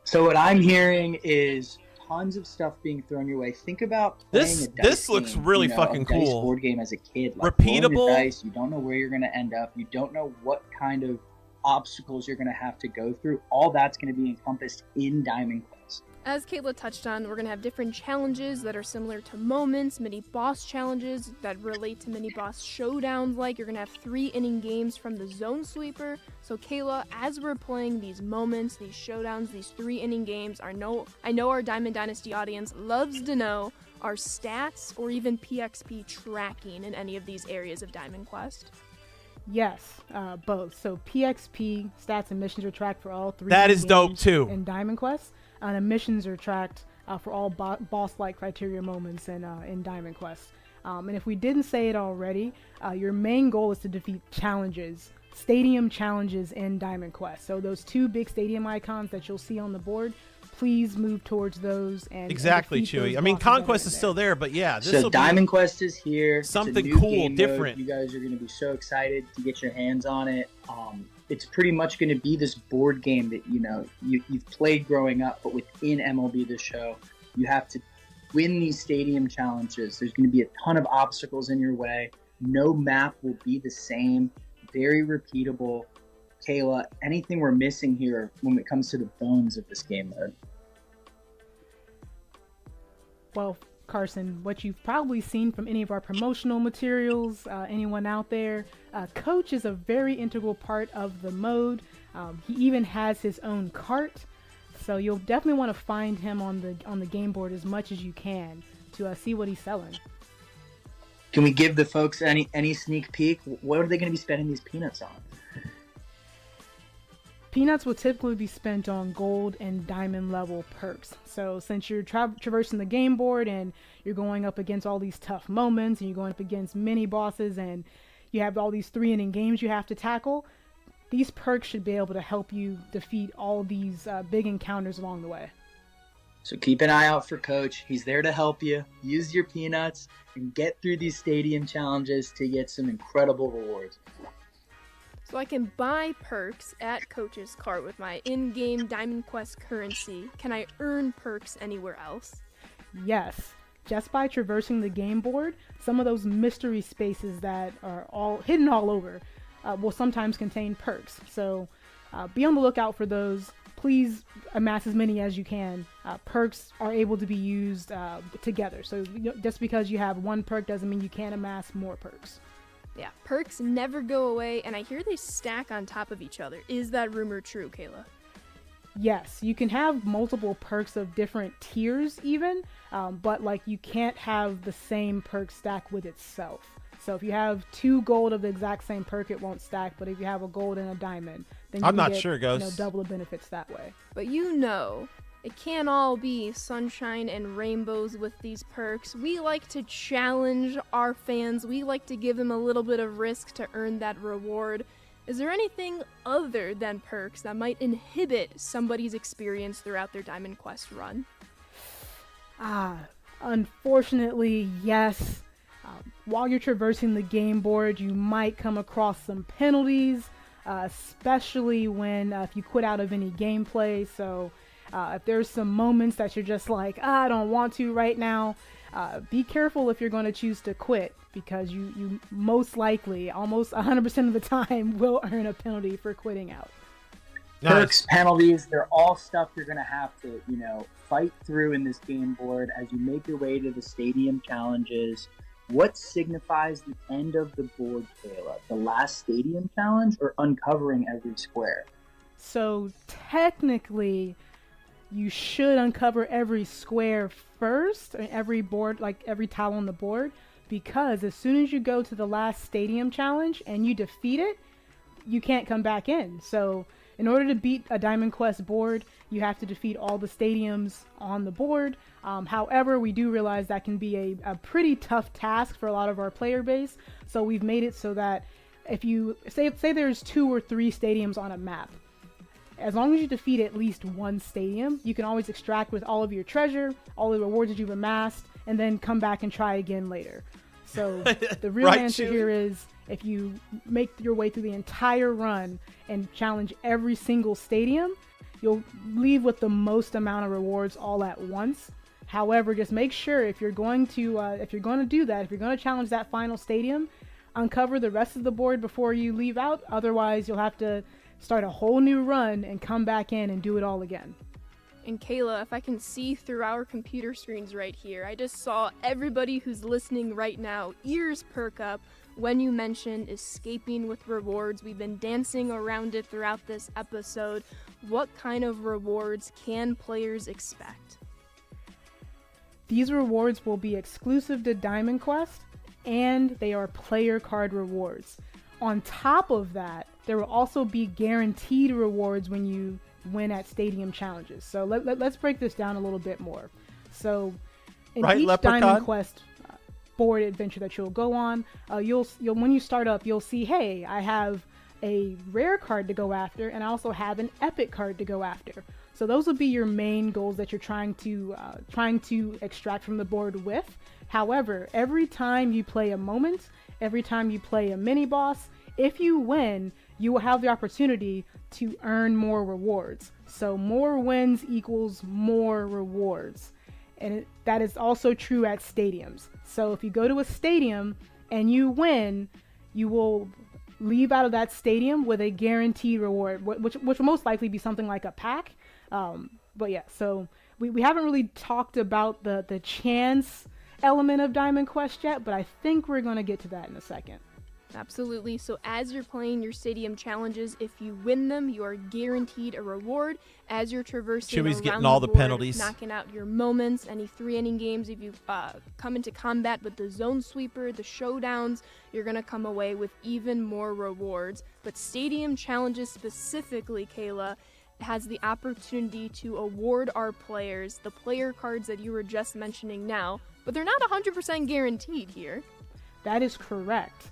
So what I'm hearing is tons of stuff being thrown your way. Think about playing This- a dice this looks game, really a fucking dice cool. board game as a kid. Like rolling the Repeatable. dice, you don't know where you're going to end up. You don't know what kind of obstacles you're going to have to go through. All that's going to be encompassed in Diamond Quest. As Kayla touched on, we're going to have different challenges that are similar to moments, mini boss challenges that relate to mini boss showdowns. Like you're going to have 3 inning games from the Zone Sweeper. So Kayla, as we're playing these moments, these showdowns, these 3 inning games, I know our Diamond Dynasty audience loves to know our stats or even PXP tracking in any of these areas of Diamond Quest. Yes, both. So PXP stats and missions are tracked for all 3. That is dope, games too. In Diamond Quest, and the missions are tracked for all boss-like criteria moments in Diamond Quest. And if we didn't say it already, your main goal is to defeat challenges, stadium challenges in Diamond Quest. So those 2 big stadium icons that you'll see on the board, please move towards those and Exactly, defeat those Chewy. I mean, bosses that are Conquest in is there. still there, but yeah, this So will Diamond Quest is here. It's a something new cool, game mode. different. You guys are going to be so excited to get your hands on it. It's pretty much going to be this board game that you've played growing up, but within MLB The Show, you have to win these stadium challenges. There's going to be a ton of obstacles in your way. No map will be the same. Very repeatable. Kayla, anything we're missing here when it comes to the bones of this game mode? Well, Carson, what you've probably seen from any of our promotional materials, anyone out there, Coach is a very integral part of the mode. He even has his own cart, so you'll definitely want to find him on the game board as much as you can to see what he's selling. Can we give the folks any sneak peek? What are they going to be spending these peanuts on? Peanuts will typically be spent on gold and diamond level perks. So since you're traversing the game board and you're going up against all these tough moments and you're going up against mini bosses and you have all these 3 inning games you have to tackle, these perks should be able to help you defeat all these big encounters along the way. So keep an eye out for Coach. He's there to help you. Use your peanuts and get through these stadium challenges to get some incredible rewards. So I can buy perks at Coach's cart with my in-game Diamond Quest currency. Can I earn perks anywhere else? Yes. Just by traversing the game board, some of those mystery spaces that are all hidden all over will sometimes contain perks. So be on the lookout for those. Please amass as many as you can. Perks are able to be used together. So just because you have one perk doesn't mean you can't amass more perks. Yeah, perks never go away, and I hear they stack on top of each other. Is that rumor true, Kayla? Yes, you can have multiple perks of different tiers even, but like you can't have the same perk stack with itself. So if you have 2 gold of the exact same perk, it won't stack, but if you have a gold and a diamond, then you I'm can not get, sure, Ghost. double the benefits that way. But it can't all be sunshine and rainbows with these perks. We like to challenge our fans. We like to give them a little bit of risk to earn that reward. Is there anything other than perks that might inhibit somebody's experience throughout their Diamond Quest run? Unfortunately, yes. While you're traversing the game board, you might come across some penalties, especially when if you quit out of any gameplay. So If there's some moments that you're just like, I don't want to right now, be careful if you're going to choose to quit, because you most likely, almost 100% of the time, will earn a penalty for quitting out. Perks, penalties, they're all stuff you're going to have to, fight through in this game board as you make your way to the stadium challenges. What signifies the end of the board, Kayla? The last stadium challenge or uncovering every square? So technically, you should uncover every square first, or every board, like every tile on the board, because as soon as you go to the last stadium challenge and you defeat it, you can't come back in. So in order to beat a Diamond Quest board, you have to defeat all the stadiums on the board. However, we do realize that can be a pretty tough task for a lot of our player base. So we've made it so that if you say there's 2 or 3 stadiums on a map, as long as you defeat at least one stadium, you can always extract with all of your treasure, all the rewards that you've amassed, and then come back and try again later. So the real Right, answer Chewie? here is, if you make your way through the entire run and challenge every single stadium, you'll leave with the most amount of rewards all at once. However, just make sure if you're going to do that, if you're going to challenge that final stadium, uncover the rest of the board before you leave out. Otherwise, you'll have to start a whole new run and come back in and do it all again. And Kayla, if I can see through our computer screens right here, I just saw everybody who's listening right now, ears perk up when you mentioned escaping with rewards. We've been dancing around it throughout this episode. What kind of rewards can players expect? These rewards will be exclusive to Diamond Quest, and they are player card rewards. On top of that, there will also be guaranteed rewards when you win at stadium challenges. So let's break this down a little bit more. So in Right, each Leprechaun? Diamond Quest board adventure that you'll go on, you'll when you start up, you'll see, hey, I have a rare card to go after, and I also have an epic card to go after. So those will be your main goals that you're trying to extract from the board with. However, every time you play a moment, every time you play a mini boss, if you win, you will have the opportunity to earn more rewards. So more wins equals more rewards. And that is also true at stadiums. So if you go to a stadium and you win, you will leave out of that stadium with a guaranteed reward, which will most likely be something like a pack. But yeah, so we haven't really talked about the chance element of Diamond Quest yet, but I think we're going to get to that in a second. Absolutely. So as you're playing your stadium challenges, if you win them, you are guaranteed a reward. As you're traversing Chewie's around getting all the board, penalties. knocking out your moments, any 3-inning games, if you come into combat with the zone sweeper, the showdowns, you're going to come away with even more rewards. But stadium challenges specifically, Kayla, has the opportunity to award our players the player cards that you were just mentioning now, but they're not 100% guaranteed here. That is correct.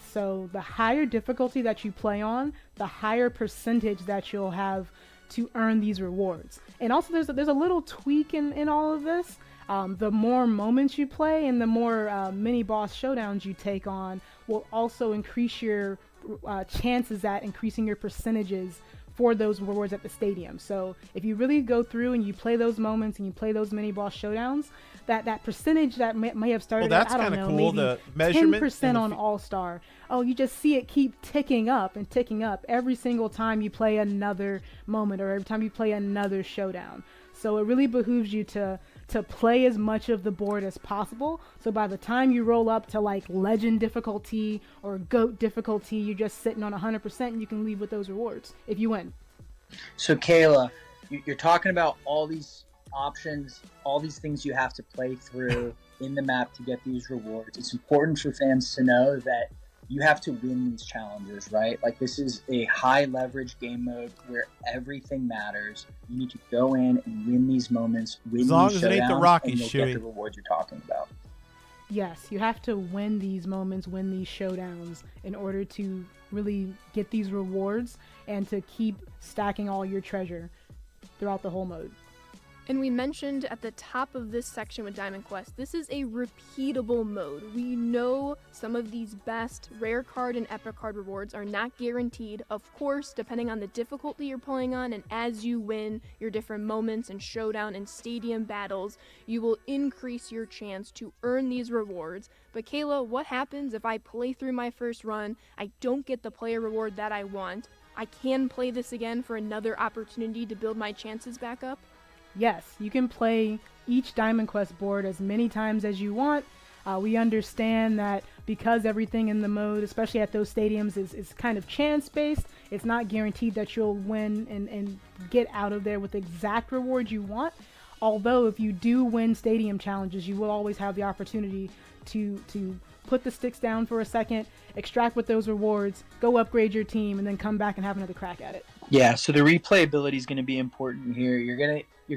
So the higher difficulty that you play on, the higher percentage that you'll have to earn these rewards. And also there's a little tweak in all of this. The more moments you play and the more mini boss showdowns you take on will also increase your chances at increasing your percentages for those rewards at the stadium. So if you really go through and you play those moments and you play those mini boss showdowns, that percentage that may have started Well, that's at, I don't kinda know, cool, maybe the measurement 10% and the on All-Star. Oh, you just see it keep ticking up and ticking up every single time you play another moment or every time you play another showdown. So it really behooves you to play as much of the board as possible. So by the time you roll up to like Legend difficulty or GOAT difficulty, you're just sitting on 100% and you can leave with those rewards if you win. So Kayla, you're talking about all these options, all these things you have to play through in the map to get these rewards. It's important for fans to know that you have to win these challenges, right? Like, this is a high leverage game mode where everything matters. You need to go in and win these moments, win As long these as it ain't the showdowns, Rockies, and you'll Chewie. get the rewards you're talking about. Yes, you have to win these moments, win these showdowns in order to really get these rewards and to keep stacking all your treasure throughout the whole mode. And we mentioned at the top of this section with Diamond Quest, this is a repeatable mode. We know some of these best rare card and epic card rewards are not guaranteed. Of course, depending on the difficulty you're playing on, and as you win your different moments and showdown and stadium battles, you will increase your chance to earn these rewards. But Kayla, what happens if I play through my first run, I don't get the player reward that I want? I can play this again for another opportunity to build my chances back up? Yes, you can play each Diamond Quest board as many times as you want. We understand that because everything in the mode, especially at those stadiums, is kind of chance-based, it's not guaranteed that you'll win and get out of there with the exact reward you want. Although if you do win stadium challenges, you will always have the opportunity to put the sticks down for a second, extract with those rewards, go upgrade your team, and then come back and have another crack at it. Yeah, so the replayability is going to be important here. You're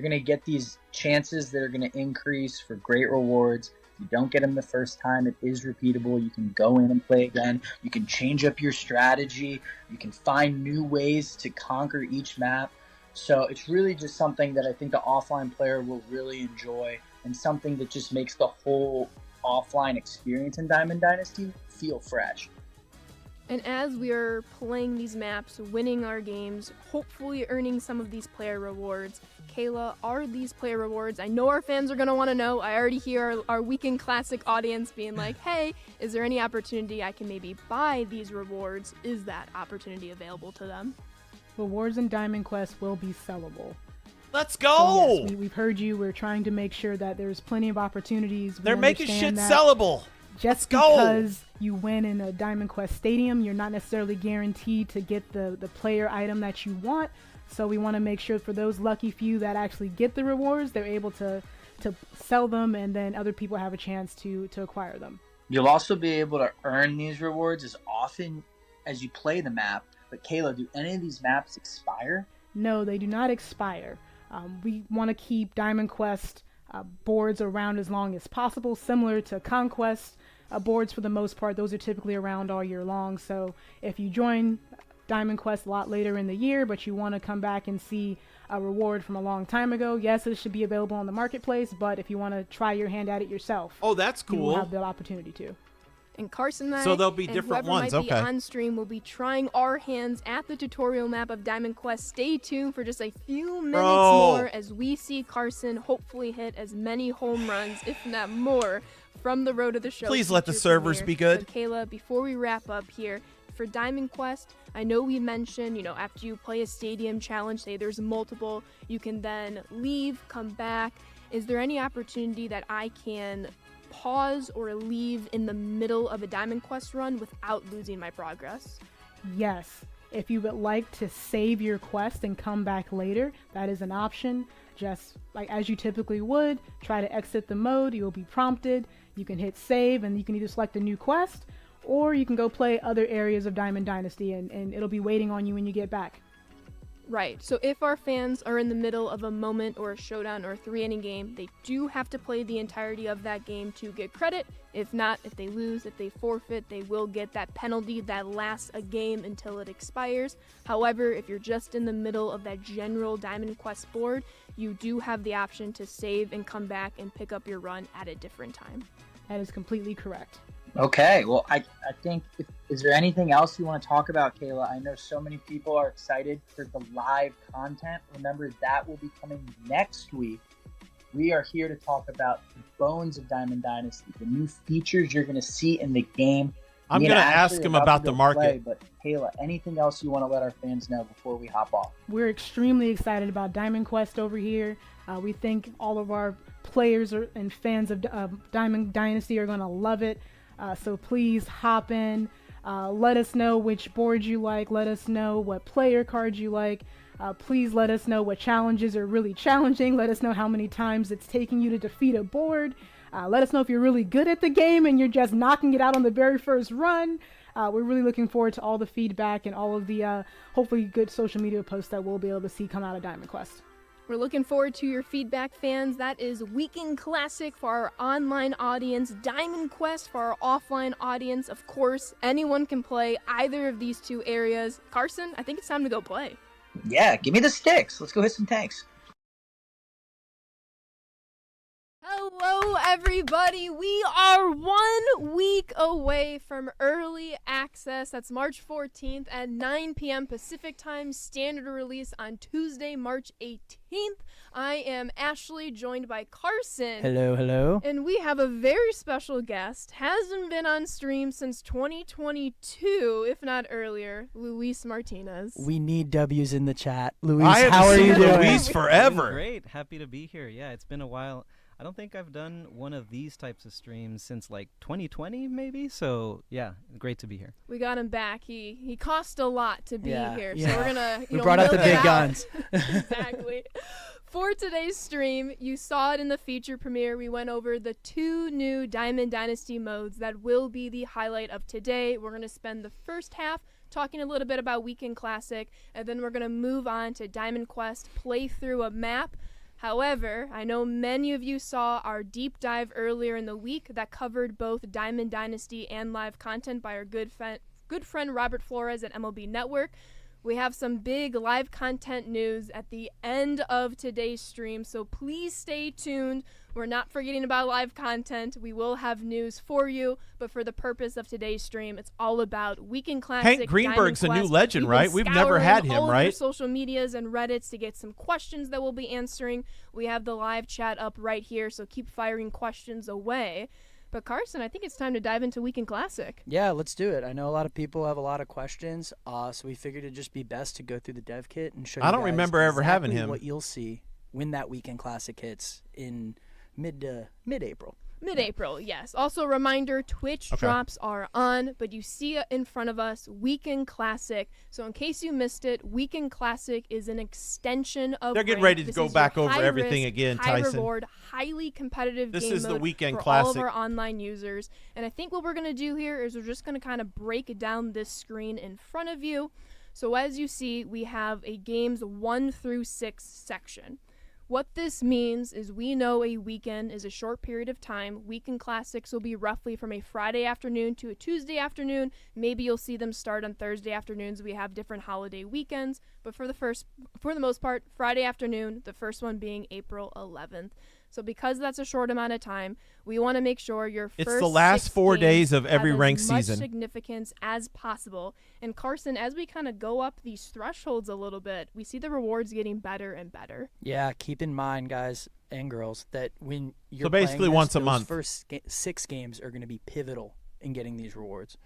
gonna get these chances that are going to increase for great rewards. If you don't get them the first time, it is repeatable. You can go in and play again. You can change up your strategy. You can find new ways to conquer each map. So it's really just something that I think the offline player will really enjoy, and something that just makes the whole offline experience in Diamond Dynasty feel fresh. And as we are playing these maps, winning our games, hopefully earning some of these player rewards, Kayla, are these player rewards? I know our fans are going to want to know. I already hear our Weekend Classic audience being like, hey, is there any opportunity I can maybe buy these rewards? Is that opportunity available to them? Rewards in Diamond Quest will be sellable. Let's go! So yes, we've heard you. We're trying to make sure that there's plenty of opportunities. They're making shit understand sellable. Just because you win in a Diamond Quest stadium, you're not necessarily guaranteed to get the player item that you want. So we want to make sure for those lucky few that actually get the rewards, they're able to sell them, and then other people have a chance to acquire them. You'll also be able to earn these rewards as often as you play the map. But Kayla, do any of these maps expire? No, they do not expire. We want to keep Diamond Quest boards around as long as possible, similar to Conquest boards for the most part. Those are typically around all year long. So if you join Diamond Quest a lot later in the year, but you want to come back and see a reward from a long time ago, yes, it should be available on the marketplace. But if you want to try your hand at it yourself, oh, that's cool. You will have the opportunity to. And Carson and I, so there'll be and different whoever ones. might be Okay. on stream will be trying our hands at the tutorial map of Diamond Quest. Stay tuned for just a few minutes more as we see Carson hopefully hit as many home runs, if not more, from the road to the show. Please let the feature servers premiere. be good. So Kayla, before we wrap up here, for Diamond Quest, I know we mentioned, after you play a stadium challenge, say there's multiple, you can then leave, come back. Is there any opportunity that I can pause or leave in the middle of a Diamond Quest run without losing my progress? Yes. If you would like to save your quest and come back later, that is an option. Just like as you typically would, try to exit the mode. You'll be prompted. You can hit save and you can either select a new quest, or you can go play other areas of Diamond Dynasty and it'll be waiting on you when you get back. Right, so if our fans are in the middle of a moment or a showdown or a 3-inning game, they do have to play the entirety of that game to get credit. If not, if they lose, if they forfeit, they will get that penalty that lasts a game until it expires. However, if you're just in the middle of that general Diamond Quest board, you do have the option to save and come back and pick up your run at a different time. That is completely correct. Okay, well, I think, is there anything else you want to talk about, Kayla? I know so many people are excited for the live content. Remember, that will be coming next week. We are here to talk about the bones of Diamond Dynasty, the new features you're going to see in the game. I'm going to ask him about the market. But Kayla, anything else you want to let our fans know before we hop off? We're extremely excited about Diamond Quest over here. We think all of our players and fans of Diamond Dynasty are going to love it. So please hop in. Let us know which board you like. Let us know what player cards you like. Please let us know what challenges are really challenging. Let us know how many times it's taking you to defeat a board. Let us know if you're really good at the game and you're just knocking it out on the very first run. We're really looking forward to all the feedback and all of the hopefully good social media posts that we'll be able to see come out of Diamond Quest. We're looking forward to your feedback, fans. That is Weekend Classic for our online audience, Diamond Quest for our offline audience. Of course, anyone can play either of these two areas. Carson, I think it's time to go play. Yeah, give me the sticks. Let's go hit some tanks. Hello, everybody. We are 1 week away from early access. That's March 14th at 9 p.m. Pacific time, standard release on Tuesday, March 18th. I am Ashley, joined by Carson. Hello, hello. And we have a very special guest. Hasn't been on stream since 2022, if not earlier, Luis Martinez. We need W's in the chat. Luis, I haven't how are seen you doing? Luis forever. Great. Happy to be here. Yeah, it's been a while. I don't think I've done one of these types of streams since like 2020 maybe. So, yeah, great to be here. We got him back. He cost a lot to be here. Yeah. So we're going to We brought out the milk it big out. guns. Exactly. For today's stream, you saw it in the feature premiere. We went over the 2 new Diamond Dynasty modes that will be the highlight of today. We're going to spend the first half talking a little bit about Weekend Classic, and then we're going to move on to Diamond Quest, play through a map. However, I know many of you saw our deep dive earlier in the week that covered both Diamond Dynasty and live content by our good friend Robert Flores at MLB Network. We have some big live content news at the end of today's stream, so please stay tuned. We're not forgetting about live content. We will have news for you, but for the purpose of today's stream, it's all about Weekend Classic. Hank Greenberg's a Diamond new Quest. legend, right? We've never had him, all of right? your social medias and Reddits to get some questions that we'll be answering. We have the live chat up right here, so keep firing questions away. But Carson, I think it's time to dive into Weekend Classic. Yeah, let's do it. I know a lot of people have a lot of questions, so we figured it'd just be best to go through the dev kit and show you I don't guys remember ever having exactly him. what you'll see when that Weekend Classic hits in mid-April. Mid-April, yes. Also, reminder, Twitch drops are on, but you see in front of us Weekend Classic. So in case you missed it, Weekend Classic is an extension of They're getting Rank. ready to This go is back your over high everything risk, again, high Tyson. reward, highly competitive This game is the mode Weekend for Classic. all of our online users. And I think what we're going to do here is we're just going to kind of break down this screen in front of you. So as you see, we have a games 1 through 6 section. What this means is we know a weekend is a short period of time. Weekend Classics will be roughly from a Friday afternoon to a Tuesday afternoon. Maybe you'll see them start on Thursday afternoons. We have different holiday weekends, but for the most part, Friday afternoon, the first one being April 11th. So because that's a short amount of time, we want to make sure your first It's the last 6 4 games days of every have ranked as much season. significance as possible. And Carson, as we kind of go up these thresholds a little bit, we see the rewards getting better and better. Yeah, keep in mind, guys and girls, that when you're So basically playing this, once a those month. first 6 games are going to be pivotal in getting these rewards.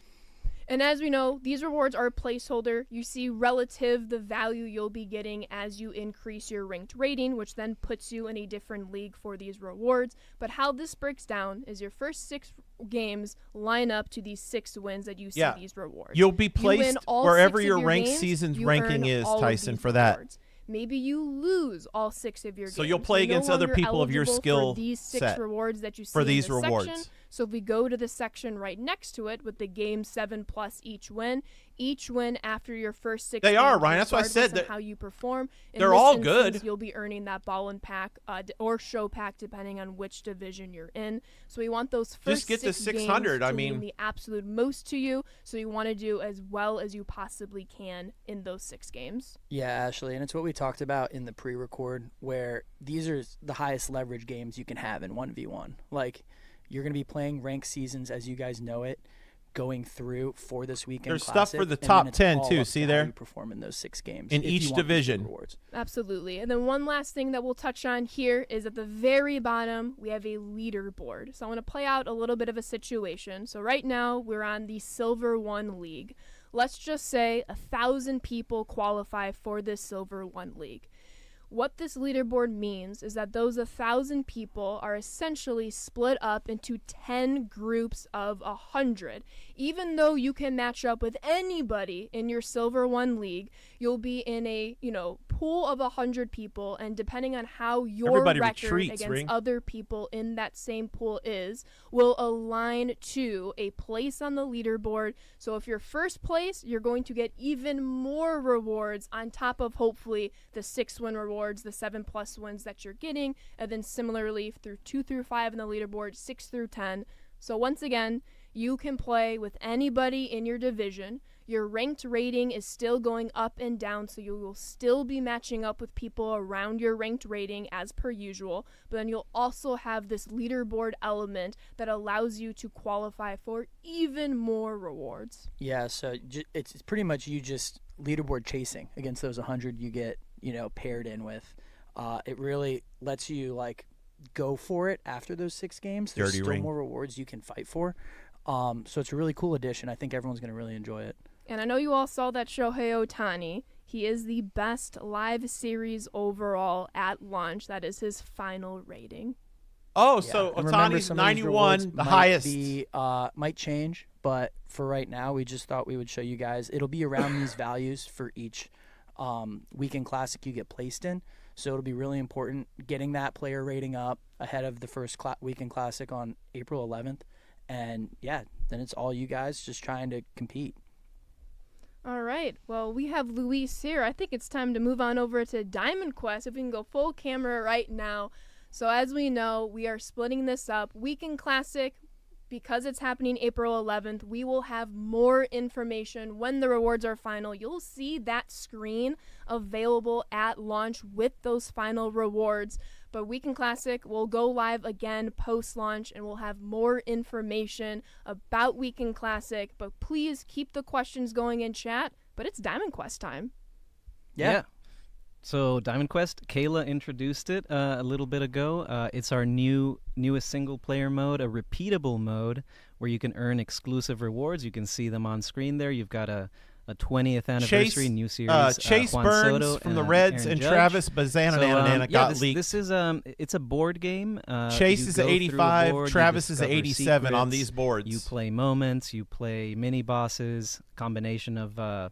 And as we know, these rewards are a placeholder. You see relative the value you'll be getting as you increase your ranked rating, which then puts you in a different league for these rewards. But how this breaks down is your first 6 games line up to these 6 wins that you see these rewards. You'll be You win placed all wherever 6 of your your ranked games, season's you ranking earn is, all of Tyson, these for that. rewards. Maybe you lose all 6 of your games. So you'll play You're no against other longer people of your eligible skill for these 6 set rewards that you see for these in the rewards. section. So if we go to the section right next to it with the game 7 plus each win after your first 6 They are, games, Ryan. That's why I said regardless of that how you perform. In they're this all instance, good. You'll be earning that ball and pack or show pack depending on which division you're in. So we want those first Just get to 6 600, games I to mean- mean the absolute most to you. So you want to do as well as you possibly can in those 6 games. Yeah, Ashley, and it's what we talked about in the pre-record, where these are the highest leverage games you can have in 1v1. Like, you're going to be playing ranked seasons as you guys know it, going through for this weekend. There's stuff Classic, for the and then top it's 10 all too, up see to there? how you perform in those 6 games In if you each want these division. rewards. Absolutely. And then one last thing that we'll touch on here is at the very bottom, we have a leaderboard. So I want to play out a little bit of a situation. So right now, we're on the Silver 1 League. Let's just say 1,000 people qualify for this Silver 1 League. What this leaderboard means is that those 1,000 people are essentially split up into 10 groups of 100. Even though you can match up with anybody in your Silver 1 League, you'll be in a, pool of 100 people, and depending on how your Everybody record retreats, against Ring. other people in that same pool is, will align to a place on the leaderboard. So if you're first place, you're going to get even more rewards on top of hopefully the 6 win rewards, the 7+ wins that you're getting, and then similarly through 2 through 5 in the leaderboard, 6 through 10. So once again, you can play with anybody in your division. Your ranked rating is still going up and down, so you will still be matching up with people around your ranked rating as per usual, but then you'll also have this leaderboard element that allows you to qualify for even more rewards. Yeah, so it's pretty much you just leaderboard chasing against those 100 you get, paired in with. It really lets you, like, go for it after those 6 games. There's still more rewards you can fight for. So it's a really cool addition. I think everyone's going to really enjoy it. And I know you all saw that Shohei Ohtani. He is the best live series overall at launch. That is his final rating. Oh, so Ohtani's 91, the highest. Might change, but for right now, we just thought we would show you guys. It'll be around these values for each weekend classic you get placed in. So it'll be really important getting that player rating up ahead of the first weekend classic on April 11th. And, yeah, then it's all you guys just trying to compete. All right. Well, we have Luis here. I think it's time to move on over to Diamond Quest, if we can go full camera right now. So as we know, we are splitting this up. Weekend Classic, because it's happening April 11th, we will have more information when the rewards are final. You'll see that screen available at launch with those final rewards. But Weekend Classic will go live again post-launch, and we'll have more information about Weekend Classic. But please keep the questions going in chat. But it's Diamond Quest time. Yeah. So Diamond Quest, Kayla introduced it a little bit ago. It's our newest single-player mode, a repeatable mode where you can earn exclusive rewards. You can see them on screen there. You've got a 20th anniversary new series. Chase Juan Burns Soto from the Reds Aaron and Judge. Travis Bazananana got leaked. This is it's a board game. Chase you is go at through a 85, board, you Travis is at discover 87 on secrets, these boards. You play moments, you play mini bosses, combination of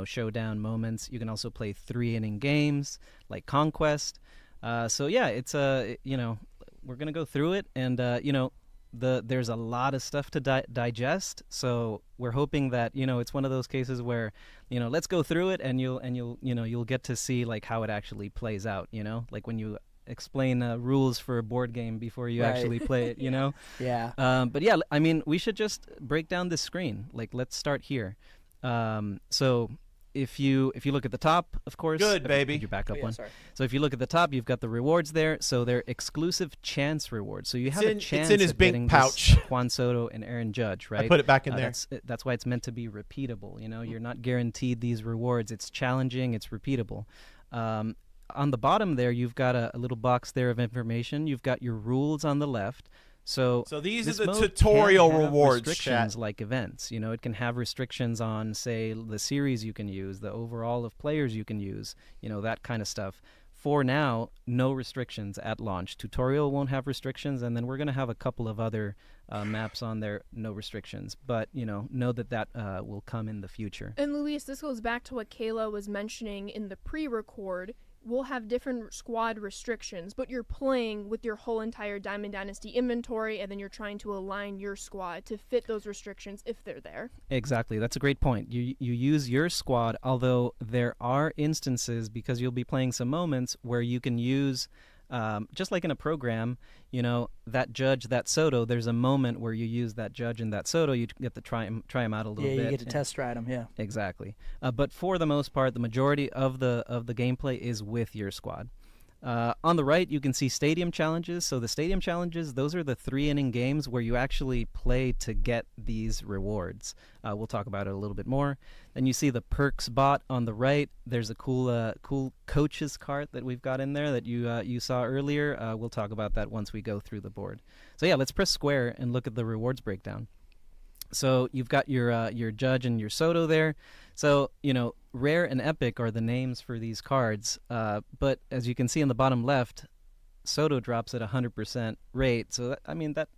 showdown moments. You can also play 3-inning games like Conquest. So yeah, it's we're gonna go through it, and there's a lot of stuff to digest. So we're hoping that it's one of those cases where let's go through it, and you'll get to see like how it actually plays out. Like when you explain rules for a board game before you actually play it. Yeah. But yeah, I mean, we should just break down this screen. Like, let's start here. So if you look at the top, of course. Good, baby. Could you back up one? Sorry. So if you look at the top, you've got the rewards there. So they're exclusive chance rewards. So you have a chance it's in his at bink getting pouch. this Juan Soto and Aaron Judge, right? I put it back in there. That's why it's meant to be repeatable. You're not guaranteed these rewards. It's challenging. It's repeatable. On the bottom there, you've got a little box there of information. You've got your rules on the left. So these this are the mode tutorial can have rewards, restrictions chat. like events. It can have restrictions on, say, the series you can use, the overall of players you can use, that kind of stuff. For now, no restrictions at launch. Tutorial won't have restrictions, and then we're going to have a couple of other maps on there, no restrictions. But, know that will come in the future. And Luis, this goes back to what Kayla was mentioning in the pre-record. We'll have different squad restrictions, but you're playing with your whole entire Diamond Dynasty inventory, and then you're trying to align your squad to fit those restrictions if they're there. Exactly. That's a great point. You use your squad, although there are instances, because you'll be playing some moments, where you can use, just like in a program, that Judge, that Soto, there's a moment where you use that Judge and that Soto, you get to try him out a little bit. Yeah, you get to test ride them, yeah. Exactly. But for the most part, the majority of the gameplay is with your squad. On the right, you can see stadium challenges. So the stadium challenges, those are the 3-inning games where you actually play to get these rewards. We'll talk about it a little bit more. Then you see the perks bot on the right. There's a cool coaches cart that we've got in there that you saw earlier. We'll talk about that once we go through the board. So yeah, let's press square and look at the rewards breakdown. So you've got your Judge and your Soto there. So, Rare and Epic are the names for these cards. But as you can see on the bottom left, Soto drops at 100% rate. So, that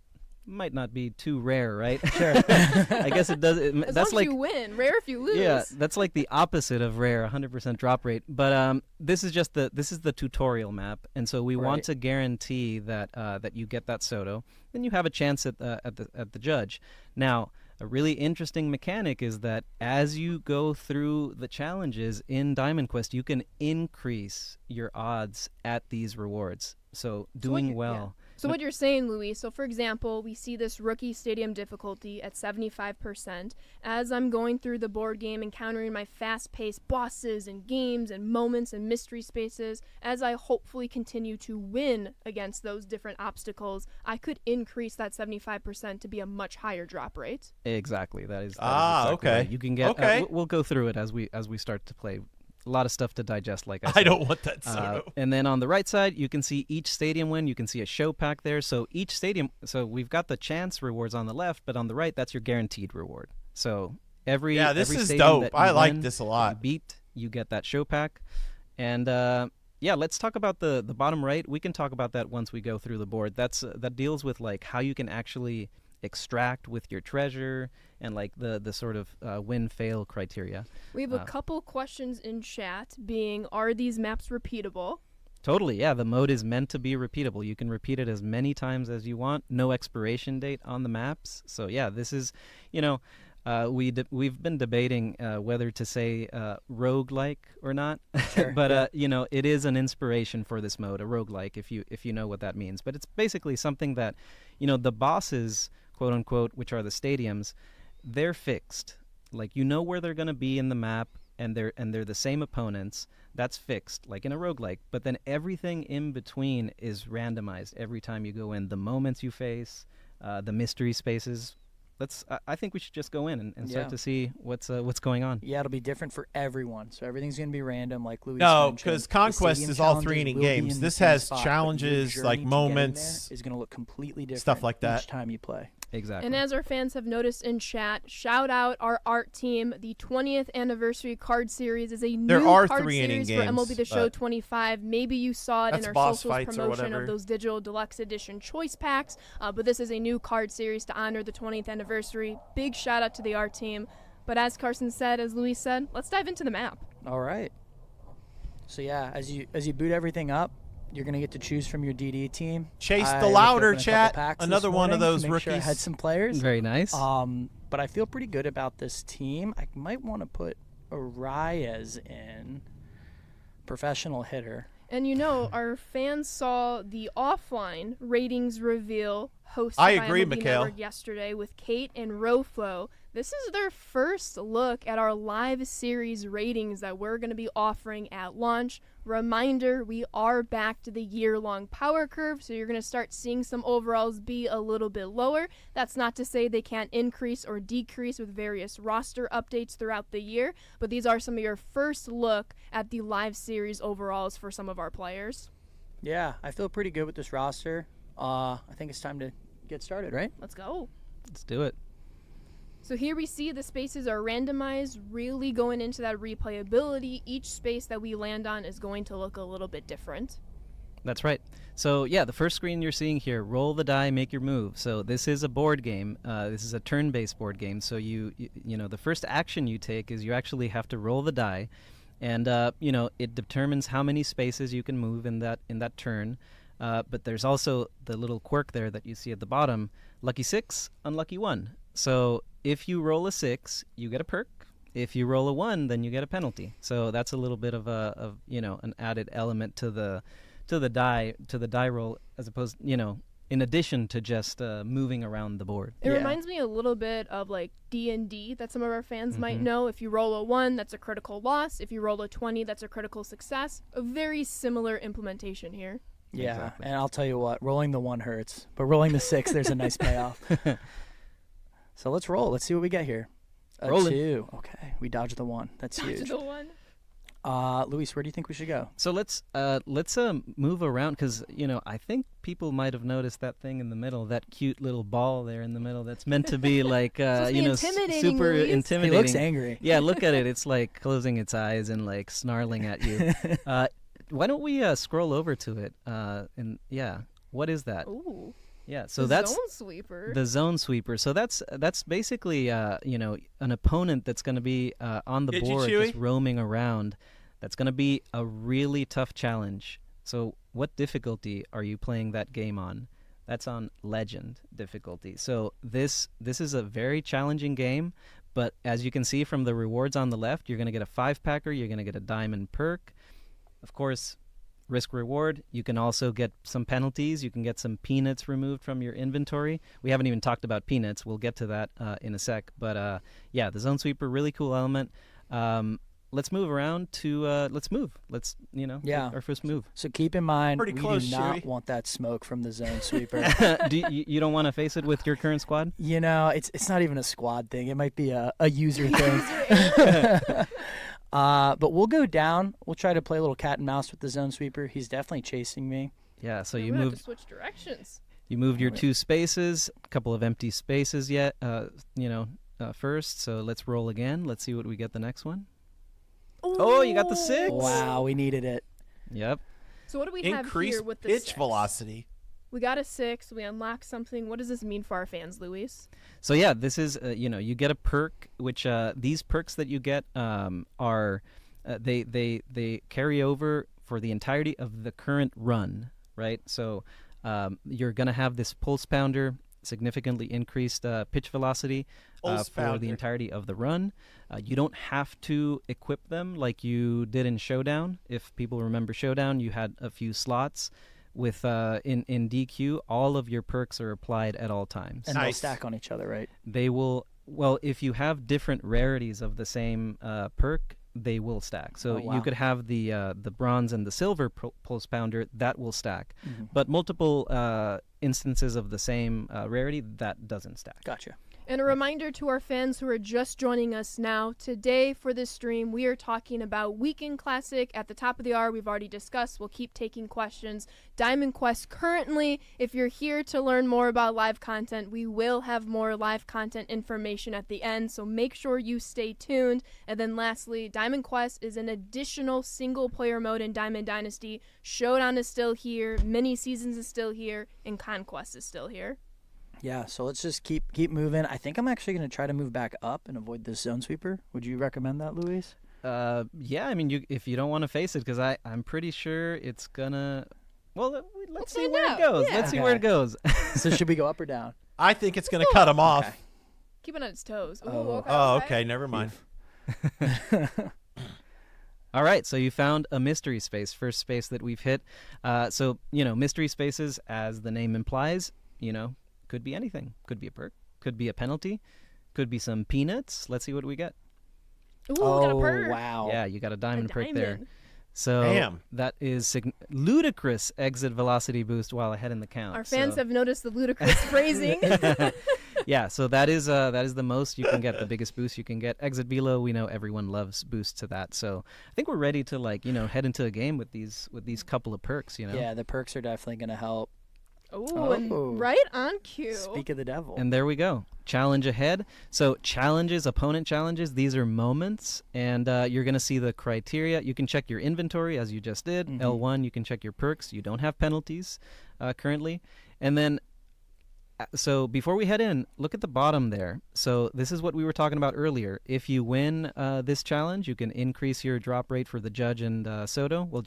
might not be too rare, right? Sure. I guess it does. As long as you win. Rare if you lose. Yeah, that's like the opposite of rare, 100% drop rate. But this is the tutorial map, and so we want to guarantee that you get that Soto. Then you have a chance at the Judge. Now, a really interesting mechanic is that as you go through the challenges in Diamond Quest, you can increase your odds at these rewards. So doing well. So what you're saying, Louis, so for example, we see this rookie stadium difficulty at 75%. As I'm going through the board game, encountering my fast-paced bosses and games and moments and mystery spaces, as I hopefully continue to win against those different obstacles, I could increase that 75% to be a much higher drop rate. Exactly. That is exactly okay. right. You can get. Okay. We'll go through it as we start to play. A lot of stuff to digest, like I said. I don't want that soda. And then on the right side, you can see each stadium win. You can see a show pack there. So each stadium, so we've got the chance rewards on the left, but on the right, that's your guaranteed reward. So every this every is stadium dope. that you I like win, this a that lot. you beat, you get that show pack. And let's talk about the bottom right. We can talk about that once we go through the board. That deals with like how you can actually extract with your treasure and like the sort of win-fail criteria. We have a couple questions in chat being, are these maps repeatable? Totally, yeah. The mode is meant to be repeatable. You can repeat it as many times as you want. No expiration date on the maps. So yeah, this is, we've been debating whether to say roguelike or not. Sure, but it is an inspiration for this mode, a roguelike, if you know what that means. But it's basically something that, the bosses, quote unquote, which are the stadiums, they're fixed. Like where they're going to be in the map, and they're the same opponents. That's fixed, like in a roguelike. But then everything in between is randomized every time you go in. The moments you face, the mystery spaces. I think we should just go in and start to see what's going on. Yeah, it'll be different for everyone. So everything's going to be random, like Louis No, mentioned. because The Conquest stadium is all challenges 3 inning will be games. in This the same has spot, but your challenges, journey like to get in moments, there is going to look completely different stuff like that. each time you play. Exactly. And as our fans have noticed in chat, shout out our art team. The 20th anniversary card series is a There new are card 3 inning series for games, MLB The Show but 25. Maybe you saw it in that's our boss socials fights or promotion whatever. of those digital deluxe edition choice packs. But this is a new card series to honor the 20th anniversary. Big shout out to the art team. But as Carson said, as Luis said, let's dive into the map. All right. So yeah, as you boot everything up, you're gonna get to choose from your DD team. Chase I the looked louder, open a couple chat. packs this Another one of morning to those make sure I rookies. had some players. Very nice. But I feel pretty good about this team. I might want to put Arias in, professional hitter. And our fans saw the offline ratings reveal hosted I by agree, MLB Mikhail. Network yesterday with Kate and Roflo. This is their first look at our live series ratings that we're going to be offering at launch. Reminder, we are back to the year-long power curve, so you're going to start seeing some overalls be a little bit lower. That's not to say they can't increase or decrease with various roster updates throughout the year, but these are some of your first look at the live series overalls for some of our players. Yeah, I feel pretty good with this roster. I think it's time to get started, right? Let's go. Let's do it. So here we see the spaces are randomized, really going into that replayability. Each space that we land on is going to look a little bit different. That's right. So yeah, the first screen you're seeing here, roll the die, make your move. So this is a board game. This is a turn-based board game. So you the first action you take is you actually have to roll the die, and it determines how many spaces you can move in that turn. But there's also the little quirk there that you see at the bottom: lucky 6, unlucky 1. So if you roll a 6, you get a perk. If you roll a 1, then you get a penalty. So that's a little bit of an added element to the die roll, as opposed, in addition to just moving around the board. It reminds me a little bit of like D&D that some of our fans might know. If you roll a 1, that's a critical loss. If you roll a 20, that's a critical success. A very similar implementation here. Yeah, Exactly. and I'll tell you what, rolling the 1 hurts, but rolling the 6, there's a nice payoff. So let's roll. Let's see what we get here. A Rolling. 2. Okay, we dodged the 1. That's huge. The 1. Luis, where do you think we should go? So let's move around, because I think people might have noticed that thing in the middle, that cute little ball there in the middle. That's meant to be like intimidating, super Luis. intimidating. He looks angry. Yeah, look at it. It's like closing its eyes and like snarling at you. Why don't we scroll over to it? And yeah, what is that? Ooh. Yeah, so the that's zone sweeper. the zone sweeper. So that's basically an opponent that's going to be on the Did you, board Chewy? just roaming around. That's going to be a really tough challenge. So what difficulty are you playing that game on? That's on Legend difficulty. So this is a very challenging game, but as you can see from the rewards on the left, you're going to get a 5-packer, you're going to get a diamond perk. Of course, risk reward. You can also get some penalties. You can get some peanuts removed from your inventory. We haven't even talked about peanuts. We'll get to that in a sec. But yeah, the Zone Sweeper, really cool element. Let's move around to let's move. Let's take our first move. So keep in mind, Pretty we close, do not Chewy. want that smoke from the Zone Sweeper. You don't want to face it with your current squad? It's not even a squad thing. It might be a user thing. But we'll go down. We'll try to play a little cat and mouse with the Zone Sweeper. He's definitely chasing me. Yeah. So We're you gonna have moved. to switch directions. You moved your 2 spaces. A couple of empty spaces yet. First. So let's roll again. Let's see what we get the next one. Oh, you got the 6. Wow, we needed it. Yep. So what do we have Increase here with the pitch 6? velocity. We got a 6. We unlocked something. What does this mean for our fans, Luis? So yeah, this is you get a perk, which these perks that you get are they carry over for the entirety of the current run, right? So you're gonna have this pulse pounder, significantly increased pitch velocity for the entirety of the run. You don't have to equip them like you did in Showdown. If people remember Showdown, you had a few slots. With in DQ, all of your perks are applied at all times. And they'll stack on each other, right? They will. Well, if you have different rarities of the same perk, they will stack. So you could have the bronze and the silver pulse pounder that will stack, but multiple instances of the same rarity that doesn't stack. Gotcha. And a reminder to our fans who are just joining us now, today for this stream, we are talking about Weekend Classic. At the top of the hour, we've already discussed. We'll keep taking questions. Diamond Quest currently, if you're here to learn more about live content, we will have more live content information at the end, so make sure you stay tuned. And then lastly, Diamond Quest is an additional single-player mode in Diamond Dynasty. Showdown is still here, Mini Seasons is still here, and Conquest is still here. Yeah, so let's just keep moving. I think I'm actually going to try to move back up and avoid this Zone Sweeper. Would you recommend that, Luis? Yeah, I mean, if you don't want to face it, because I'm pretty sure it's gonna. Well, let's see where it goes. Yeah. Let's see where it goes. So should we go up or down? I think it's gonna cut him off. Okay. Keep it on its toes. Ooh, okay. Never mind. All right, so you found a mystery space, first space that we've hit. So mystery spaces, as the name implies, could be anything. Could be a perk. Could be a penalty. Could be some peanuts. Let's see what we get. Ooh, we got a perk. Wow. Yeah, you got a diamond perk there. diamond. So that is ludicrous exit velocity boost while ahead in the count. Our fans have noticed the ludicrous phrasing. Yeah, so that is the most you can get, the biggest boost you can get. Exit velo, we know everyone loves boosts to that. So I think we're ready to head into a game with these couple of perks. Yeah, the perks are definitely going to help. Ooh, and right on cue. Speak of the devil. And there we go. Challenge ahead. So opponent challenges, these are moments, and you're going to see the criteria. You can check your inventory, as you just did. L1, you can check your perks. You don't have penalties currently. And then, so before we head in, look at the bottom there. So this is what we were talking about earlier. If you win this challenge, you can increase your drop rate for the Judge and Soto. Well,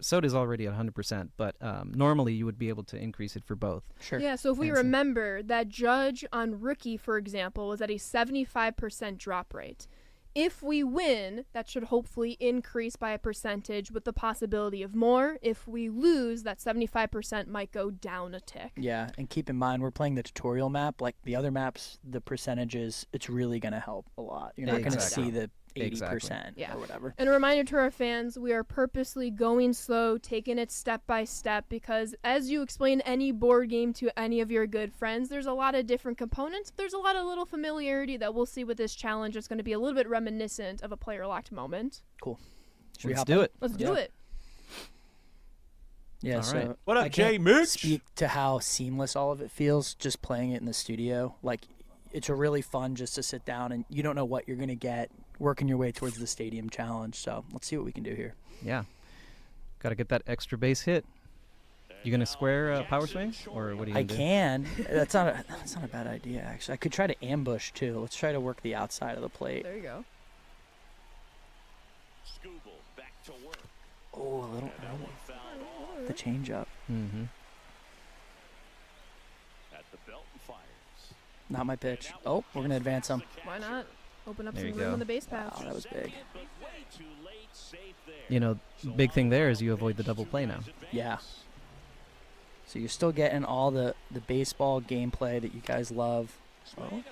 Soto is already at 100%, but normally you would be able to increase it for both. Sure. Yeah, so if we remember, that Judge on Rookie, for example, was at a 75% drop rate. If we win, that should hopefully increase by a percentage with the possibility of more. If we lose, that 75% might go down a tick. Yeah, and keep in mind, we're playing the tutorial map. Like the other maps, the percentages, it's really going to help a lot. You're not going to see the 80% or whatever. And a reminder to our fans, we are purposely going slow, taking it step by step, because as you explain any board game to any of your good friends, there's a lot of different components. There's a lot of little familiarity that we'll see with this challenge. It's going to be a little bit reminiscent of a player-locked moment. Cool. Let's do it. Let's do it. Yeah, all so right. What up, I can't Jay Mooch? speak to how seamless all of it feels just playing it in the studio. Like, it's a really fun just to sit down and you don't know what you're going to get working your way towards the stadium challenge. So let's see what we can do here. Yeah. Got to get that extra base hit. You going to square power swing? Or what are you I going to do? can. That's not a bad idea, actually. I could try to ambush, too. Let's try to work the outside of the plate. There you go. Oh, a little early. The change up. Mm-hmm. Not my pitch. Oh, we're going to advance him. Why not? Open up There some you room go. in the base pouch. Wow, that was big. You know, big thing there is you avoid the double play now. Yeah. So you're still getting all the baseball gameplay that you guys love. So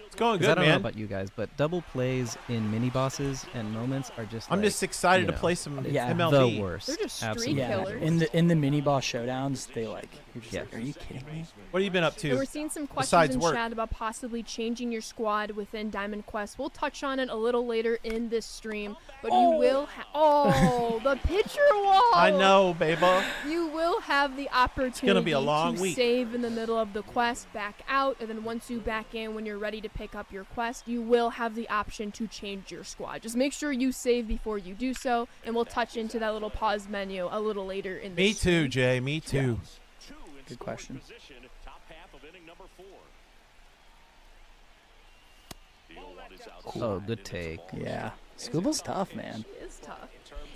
It's going 'Cause I good, don't know man. about you guys, but double plays in mini bosses and moments are just. I'm like, just excited you to know, play some Yeah. MLB. the worst. They're just street Absolutely. yeah, killers. in the mini boss showdowns, they like you're just Yeah. like, are you kidding me? What have you been up And we're to? seeing some questions Besides in work. chat about possibly changing your squad within Diamond Quest. We'll touch on it a little later in this stream, but you will the pitcher wall. I know, baby. You will have the opportunity be a long to week. save in the middle of the quest, back out, and then once you back in when you're ready to pick up your quest, you will have the option to change your squad. Just make sure you save before you do so, and we'll touch into that little pause menu a little later in Me this too, stream. Jay. Me too. Good question. Oh, good take. Yeah. Scuba's tough, man. It is tough.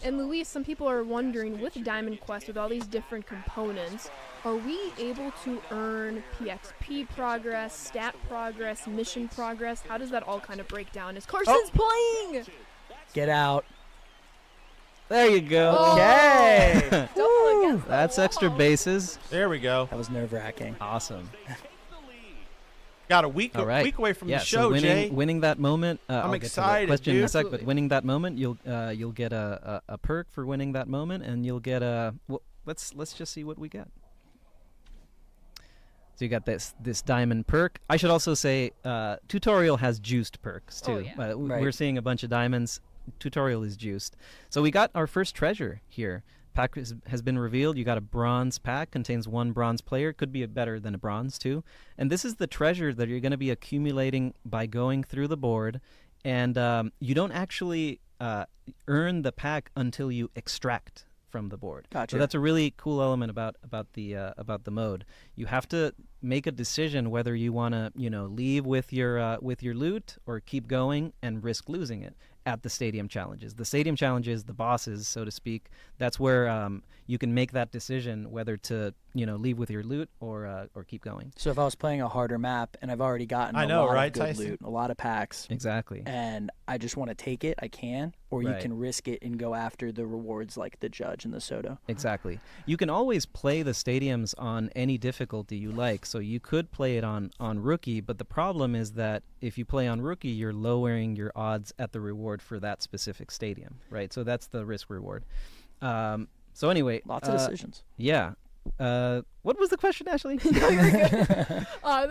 And Luis, some people are wondering, with Diamond Quest, with all these different components, are we able to earn PXP progress, stat progress, mission progress? How does that all kind of break down? As Carson's playing! Get out. There you go. Oh. Okay. Double against the That's extra wall. bases. There we go. That was nerve-wracking. Awesome. Got a week All right. week away from yeah, the show, so Jay. winning that moment. I'll get to that excited, question in a dude. sec, but winning that moment, you'll get a perk for winning that moment, and you'll get a. Well, let's just see what we get. So you got this diamond perk. I should also say, tutorial has juiced perks too. Oh, yeah. Right. We're seeing a bunch of diamonds. Tutorial is juiced. So we got our first treasure here. Pack has been revealed. You got a bronze pack, contains 1 bronze player. Could be better than a bronze too. And this is the treasure that you're going to be accumulating by going through the board. And you don't actually earn the pack until you extract from the board. Gotcha. So that's a really cool element about the mode. You have to make a decision whether you want to leave with your loot or keep going and risk losing it at the stadium challenges. The stadium challenges, the bosses, so to speak, that's where you can make that decision whether to leave with your loot or keep going. So if I was playing a harder map and I've already gotten I a know, lot right, of good Tyson? loot, a lot of packs, Exactly. and I just want to take it, I can, or you Right. can risk it and go after the rewards like the judge and the soda. Exactly. You can always play the stadiums on any difficulty you like. So you could play it on rookie, but the problem is that if you play on rookie, you're lowering your odds at the reward for that specific stadium, right? So that's the risk reward. So anyway, Lots of decisions. Yeah. What was the question, Ashley? The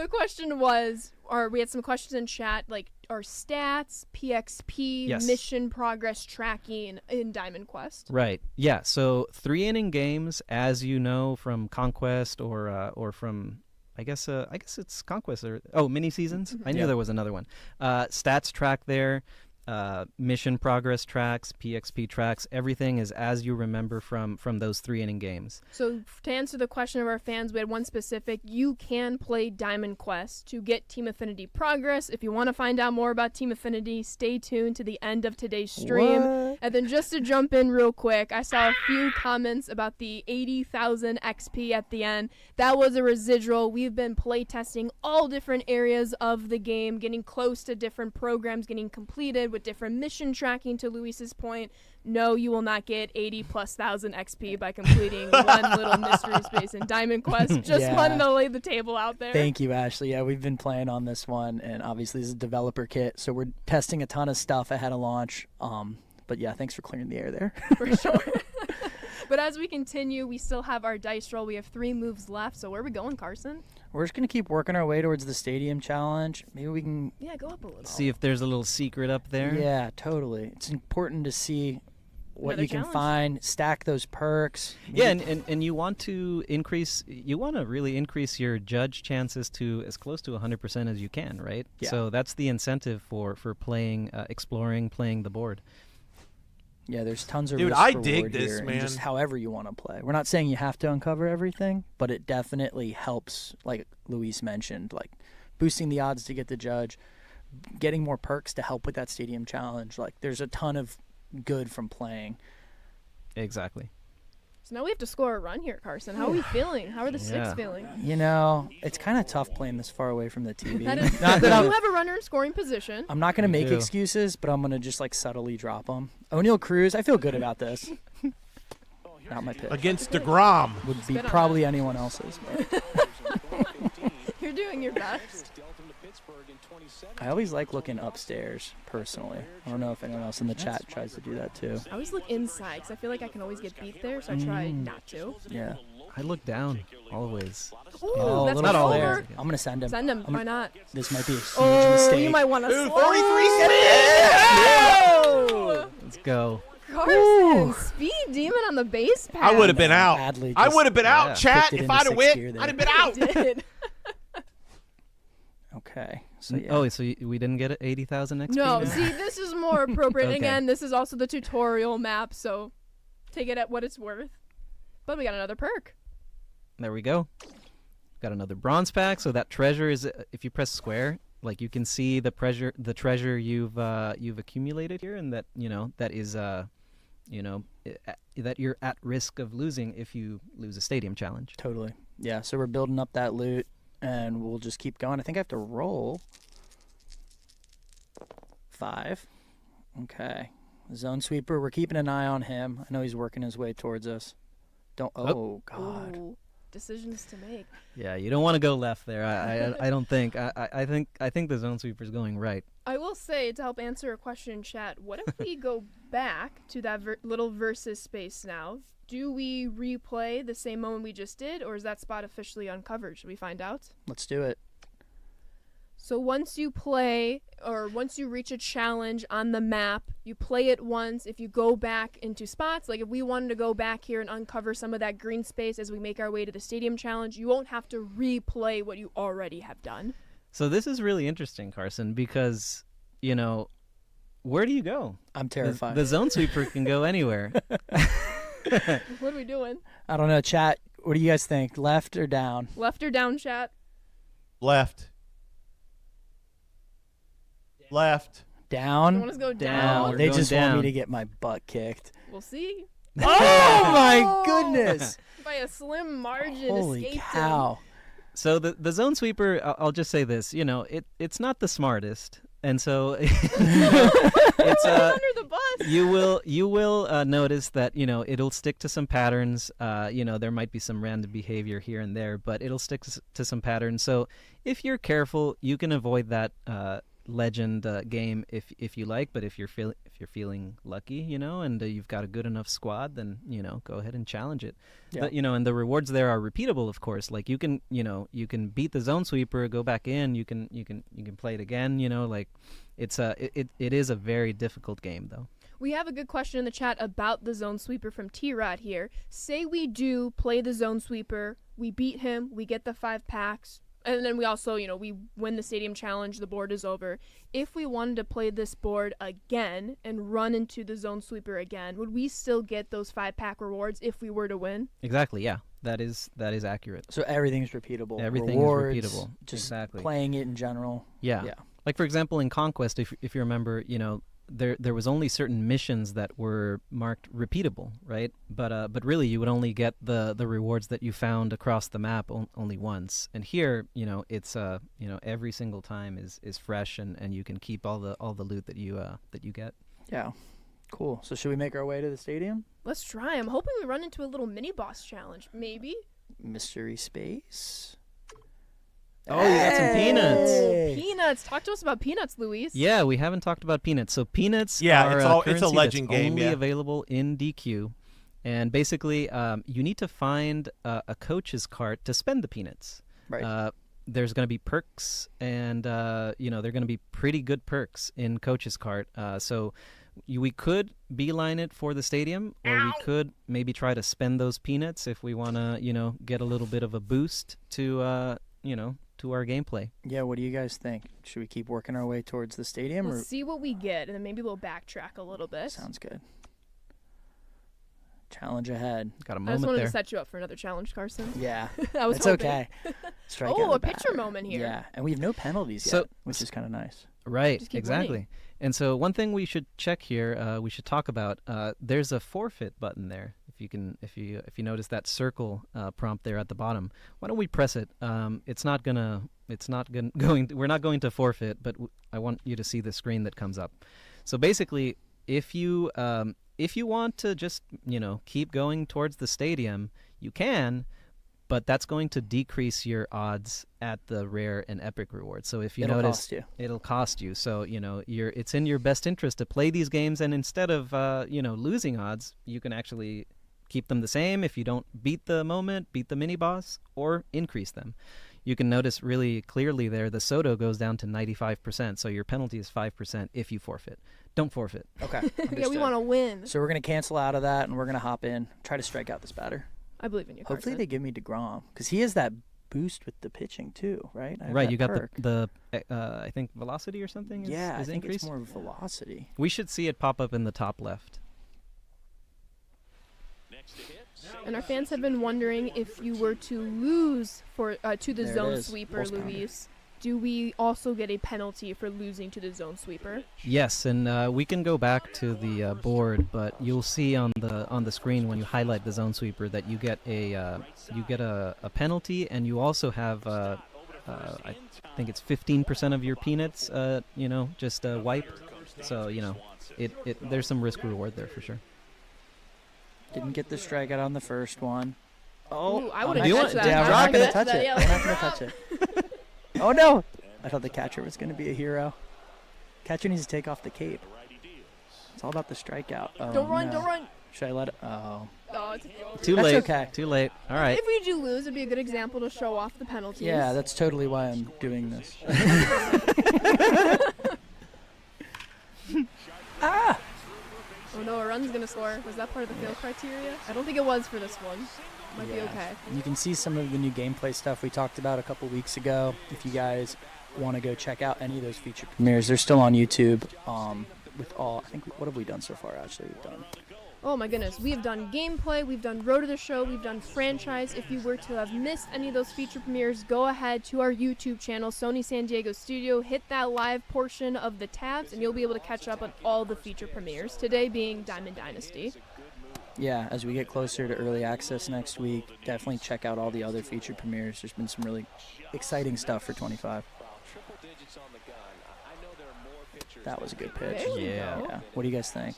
question was, or we had some questions in chat, like, are stats, PXP, Yes. mission progress tracking in Diamond Quest? Right. Yeah. So 3-inning games, as you know from Conquest or from I guess it's Conquest or mini seasons. I knew Yeah. there was another one. Stats track there. Mission progress tracks, PXP tracks, everything is as you remember from those 3-inning games. So to answer the question of our fans, we had one specific. You can play Diamond Quest to get Team Affinity progress. If you want to find out more about Team Affinity, stay tuned to the end of today's stream. What? And then just to jump in real quick, I saw a few comments about the 80,000 XP at the end. That was a residual. We've been playtesting all different areas of the game, getting close to different programs, getting completed with different mission tracking. To Luis's point, no, you will not get 80,000+ XP by completing one little mystery space in Diamond Quest. Just Yeah. wanted to lay the table out there. Thank you, Ashley. Yeah, we've been playing on this one, and obviously this is a developer kit, so we're testing a ton of stuff ahead of launch. But yeah, thanks for clearing the air there. For sure. But as we continue, we still have our dice roll. We have 3 moves left. So where are we going, Carson? We're just gonna keep working our way towards the stadium challenge. Maybe we can. Yeah, go up a little. See if there's a little secret up there. Yeah, totally. It's important to see what Another you can challenge. find, stack those perks. Yeah, Maybe- and you want to really increase your judge chances to as close to 100% as you can, right? Yeah. So that's the incentive for playing, exploring, playing the board. Yeah, there's tons of Dude, risk I reward dig this, here, and man. just however you want to play. We're not saying you have to uncover everything, but it definitely helps, like Luis mentioned, like boosting the odds to get the judge, getting more perks to help with that stadium challenge. Like there's a ton of good from playing. Exactly. So now we have to score a run here, Carson. How are we feeling? How are the sticks feeling? You know, it's kind of tough playing this far away from the TV. That is, Not that you have a runner in scoring position. I'm not going to make excuses, but I'm going to just like subtly drop them. O'Neal Cruz, I feel good about this. Not my pick. Against DeGrom. Would be probably anyone else's. But. You're doing your best. I always like looking upstairs, personally. I don't know if anyone else in the chat tries to do that too. I always look inside because I feel like I can always get beat there, so I try not to. Yeah. I look down always. Ooh, Oh, that's not all over. there. I'm going to send him. Send him. Why not? This might be a huge Oh, mistake. you might want to Ooh, slow. 43 Oh! Let's go. Carson, speed demon on the base pass. I would have been out. Badly I just would have been out, chat. kicked it If into I'd have sixth win, gear there. I'd have been out. Did. Okay. So yeah. Oh, so we didn't get 80,000 XP? No, now? see, this is more appropriate. Okay. Again, this is also the tutorial map, so take it at what it's worth. But we got another perk. There we go. Got another bronze pack. So that treasure is, if you press square, like you can see the treasure you've accumulated here, and that that is that you're at risk of losing if you lose a stadium challenge. Totally. Yeah, so we're building up that loot, and we'll just keep going. I think I have to roll 5. Okay. Zone sweeper, we're keeping an eye on him. I know he's working his way towards us. Don't. Oh, God. Ooh, decisions to make. Yeah, you don't want to go left there. I don't think. I think the zone sweeper's going right. I will say, to help answer a question in chat, what if we go back to that little versus space now? Do we replay the same moment we just did, or is that spot officially uncovered? Should we find out? Let's do it. So once you play, or once you reach a challenge on the map, you play it once. If you go back into spots, like if we wanted to go back here and uncover some of that green space as we make our way to the stadium challenge, you won't have to replay what you already have done. So this is really interesting, Carson, because, where do you go? I'm terrified. The zone sweeper can go anywhere. What are we doing? I don't know, chat. What do you guys think? Left or down? Left or down, chat? Left. Left. Down? You want us to go down? They just want down. me to get my butt kicked. We'll see. Oh, my goodness. By a slim margin, Holy escaped cow. him. So the zone sweeper, I'll just say this, it's not the smartest, and so it's Under the bus. you will notice that it'll stick to some patterns. There might be some random behavior here and there, but it'll stick to some patterns. So if you're careful, you can avoid that legend game if you like. But if you're feeling lucky, and you've got a good enough squad, then go ahead and challenge it. Yeah. And the rewards there are repeatable, of course. Like you can beat the zone sweeper, go back in, you can play it again. It is a very difficult game though. We have a good question in the chat about the zone sweeper from T-Rod here. Say we do play the zone sweeper, we beat him, we get the 5 packs, and then we also, we win the stadium challenge, the board is over. If we wanted to play this board again and run into the zone sweeper again, would we still get those 5-pack rewards if we were to win? Exactly, yeah. That is accurate. So everything's repeatable. Everything Rewards, is repeatable. Just exactly. playing it in general. Yeah. Like for example, in Conquest, if you remember, there was only certain missions that were marked repeatable, right? But really, you would only get the rewards that you found across the map only once. And here, it's every single time is fresh, and you can keep all the loot that you get. Yeah. Cool. So should we make our way to the stadium? Let's try. I'm hoping we run into a little mini boss challenge, maybe. Mystery space. Oh, you got some peanuts. Oh, peanuts. Talk to us about peanuts, Luis. Yeah, we haven't talked about peanuts. So peanuts Yeah, are it's a currency legend that's game, only yeah. available in DQ. And basically, you need to find a coach's cart to spend the peanuts. Right. There's going to be perks, and they're going to be pretty good perks in coach's cart. So we could beeline it for the stadium, or we could maybe try to spend those peanuts if we want to, get a little bit of a boost to our gameplay. Yeah, what do you guys think? Should we keep working our way towards the stadium? We'll or see what we get, and then maybe we'll backtrack a little bit. Sounds good. Challenge ahead. Got a I just moment wanted there. to set you up for another challenge, Carson. Yeah, I was it's hoping. okay. Strike Oh, out the a picture batter. moment here. Yeah, and we have no penalties So- yet, which is kind of nice. Right, Just keep exactly. winning. And so one thing we should check here, we should talk about, there's a forfeit button there. if you notice that circle prompt there at the bottom, why don't we press it? We're not going to forfeit, but I want you to see the screen that comes up. So basically, if you want to just keep going towards the stadium, you can, but that's going to decrease your odds at the rare and epic rewards. So if you notice, it'll cost you. So it's in your best interest to play these games, and instead of losing odds, you can actually keep them the same if you don't beat the moment, beat the mini boss, or increase them. You can notice really clearly there the Soto goes down to 95%, so your penalty is 5% if you forfeit. Don't forfeit. Okay. Yeah, we want to win. So we're going to cancel out of that, and we're going to hop in, try to strike out this batter. I believe in you, Hopefully Carson. they give me DeGrom, because he has that boost with the pitching too, right? Right, you got the I think velocity or something is I think increased? it's more velocity. We should see it pop up in the top left. And our fans have been wondering, if you were to lose to the There it zone is. sweeper, Pulse counter. Luis, do we also get a penalty for losing to the zone sweeper? Yes, and we can go back to the board, but you'll see on the screen when you highlight the zone sweeper that you get a penalty, and you also have I think it's 15% of your peanuts just wiped. So there's some risk reward there for sure. Didn't get the strikeout on the first one. Ooh, I would I'm have not touched gonna- that. Yeah, we're I not going to would've touch touched it. that, We're yeah. not going to touch it. Oh, no. I thought the catcher was going to be a hero. Catcher needs to take off the cape. It's all about the strikeout. Oh, Don't run, no. don't run. Should I let it? Oh. Oh, it's Too That's late. okay. Too late. All right. If we do lose, it'd be a good example to show off the penalties. Yeah, that's totally why I'm doing this. Ah! Oh no, a run's gonna score. Was that part of the fail criteria? I don't think it was for this one. Might be Yeah. okay. You can see some of the new gameplay stuff we talked about a couple weeks ago. If you guys want to go check out any of those feature premieres, they're still on YouTube. With all, I think, what have we done so far? Actually, we've done. Oh my goodness, we have done gameplay, we've done Road to the Show, we've done franchise. If you were to have missed any of those feature premieres, go ahead to our YouTube channel, Sony San Diego Studio, hit that live portion of the tabs, and you'll be able to catch up on all the feature premieres, today being Diamond Dynasty. Yeah, as we get closer to early access next week, definitely check out all the other feature premieres. There's been some really exciting stuff for 25. That was a good pitch. There we Yeah. go. Yeah. What do you guys think?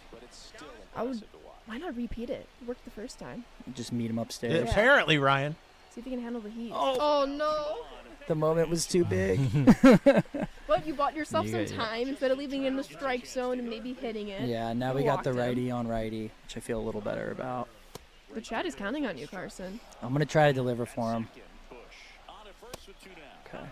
Why not repeat it? It worked the first time. Just meet him upstairs. Apparently, Ryan. See if you can handle the heat. Oh. No! The moment was too big. But you bought yourself You some got- time instead of leaving it in the strike zone and maybe hitting it. Yeah, now we You got the walked him. righty on righty, which I feel a little better about. The chat is counting on you, Carson. I'm going to try to deliver for him. Okay.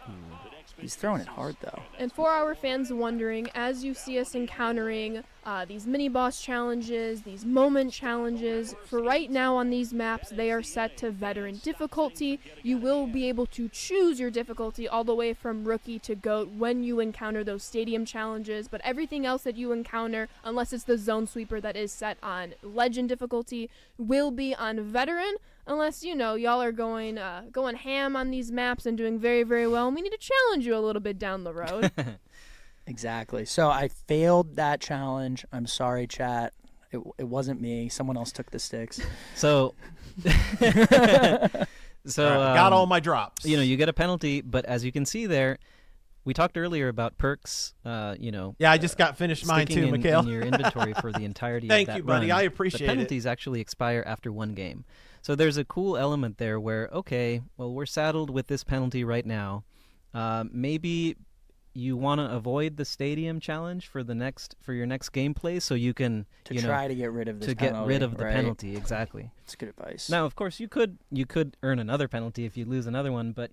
He's throwing it hard, though. And for our fans wondering, as you see us encountering these mini-boss challenges, these moment challenges, for right now on these maps, they are set to veteran difficulty. You will be able to choose your difficulty all the way from rookie to GOAT when you encounter those stadium challenges, but everything else that you encounter, unless it's the zone sweeper that is set on legend difficulty, will be on veteran, unless, y'all are going ham on these maps and doing very, very well, and we need to challenge you a little bit down the road. Exactly. So I failed that challenge. I'm sorry, chat. It wasn't me. Someone else took the sticks. So, Got all my drops. you get a penalty, but as you can see there, we talked earlier about perks. Yeah, I just got finished mine sticking too, in, Mikhail. in your inventory for the entirety Thank of that you, buddy. run. I appreciate the it. penalties actually expire after one game. So there's a cool element there where, okay, well, we're saddled with this penalty right now. Maybe you want to avoid the stadium challenge for your next gameplay, so you can Try to get rid of this get rid of the right? penalty. Exactly. That's good advice. Now, of course, you could earn another penalty if you lose another one, but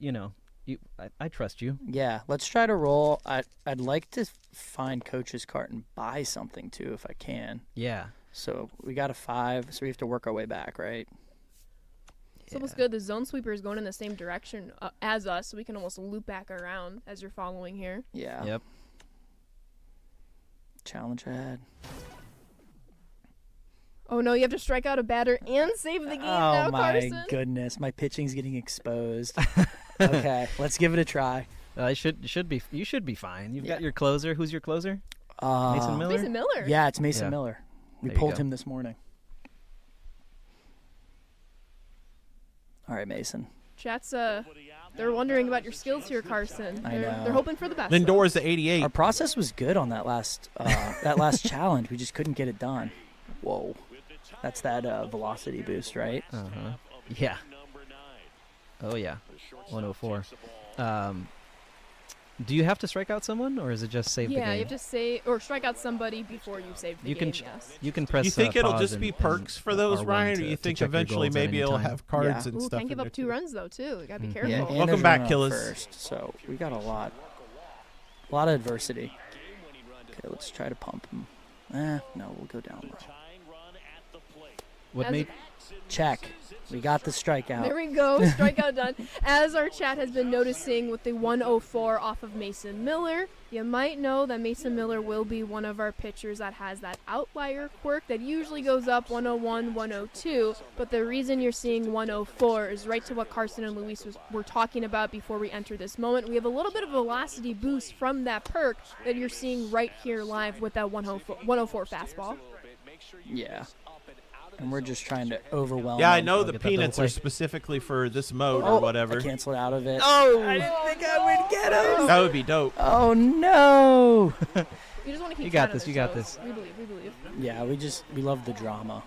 I trust you. Yeah, let's try to roll. I'd like to find Coach's cart and buy something too if I can. Yeah. So we got a 5, so we have to work our way back, right? It's almost good. The zone sweeper is going in the same direction as us, so we can almost loop back around as you're following here. Yeah. Yep. Challenge ahead. Oh no, you have to strike out a batter and save the game now, Oh my Carson. goodness, my pitching's getting exposed. Okay, let's give it a try. You should be fine. You've got your closer. Who's your closer? Uh, Mason Miller. Mason Miller. Yeah, it's Mason Yeah. Miller. We There you pulled go. him this morning. All right, Mason. Chat's they're wondering about your skills here, Carson. I know. They're hoping for the best. Lindor is the 88. Our process was good on that last challenge. We just couldn't get it done. Whoa. That's that velocity boost, right? Uh-huh. Yeah. Oh, yeah. 104. Do you have to strike out someone, or is it just save the game? Yeah, you have to say or strike out somebody before you save the game. Yes. You can press. Do you think it'll pause just be perks for those, Ryan, or you think eventually maybe it'll have cards and stuff? Can't give up 2 runs though, too. You gotta be careful. Yeah, welcome back, Killers. First, so we got a lot of adversity. Okay, let's try to pump him. No, we'll go down low. What made? Check. We got the strikeout. There we go. Strikeout done. As our chat has been noticing with the 104 off of Mason Miller, you might know that Mason Miller will be one of our pitchers that has that outlier quirk that usually goes up 101, 102. But the reason you're seeing 104 is right to what Carson and Luis were talking about before we enter this moment. We have a little bit of velocity boost from that perk that you're seeing right here live with that 104 fastball. Yeah. And we're just trying to overwhelm Yeah, I them. know the peanuts are specifically for this mode Oh, or whatever. I canceled out of it. Oh! I didn't think I would get him. That would be dope. Oh, no. You just want to keep You got Chad on this, their you got toes. this. We believe, we believe. Yeah, we love the drama.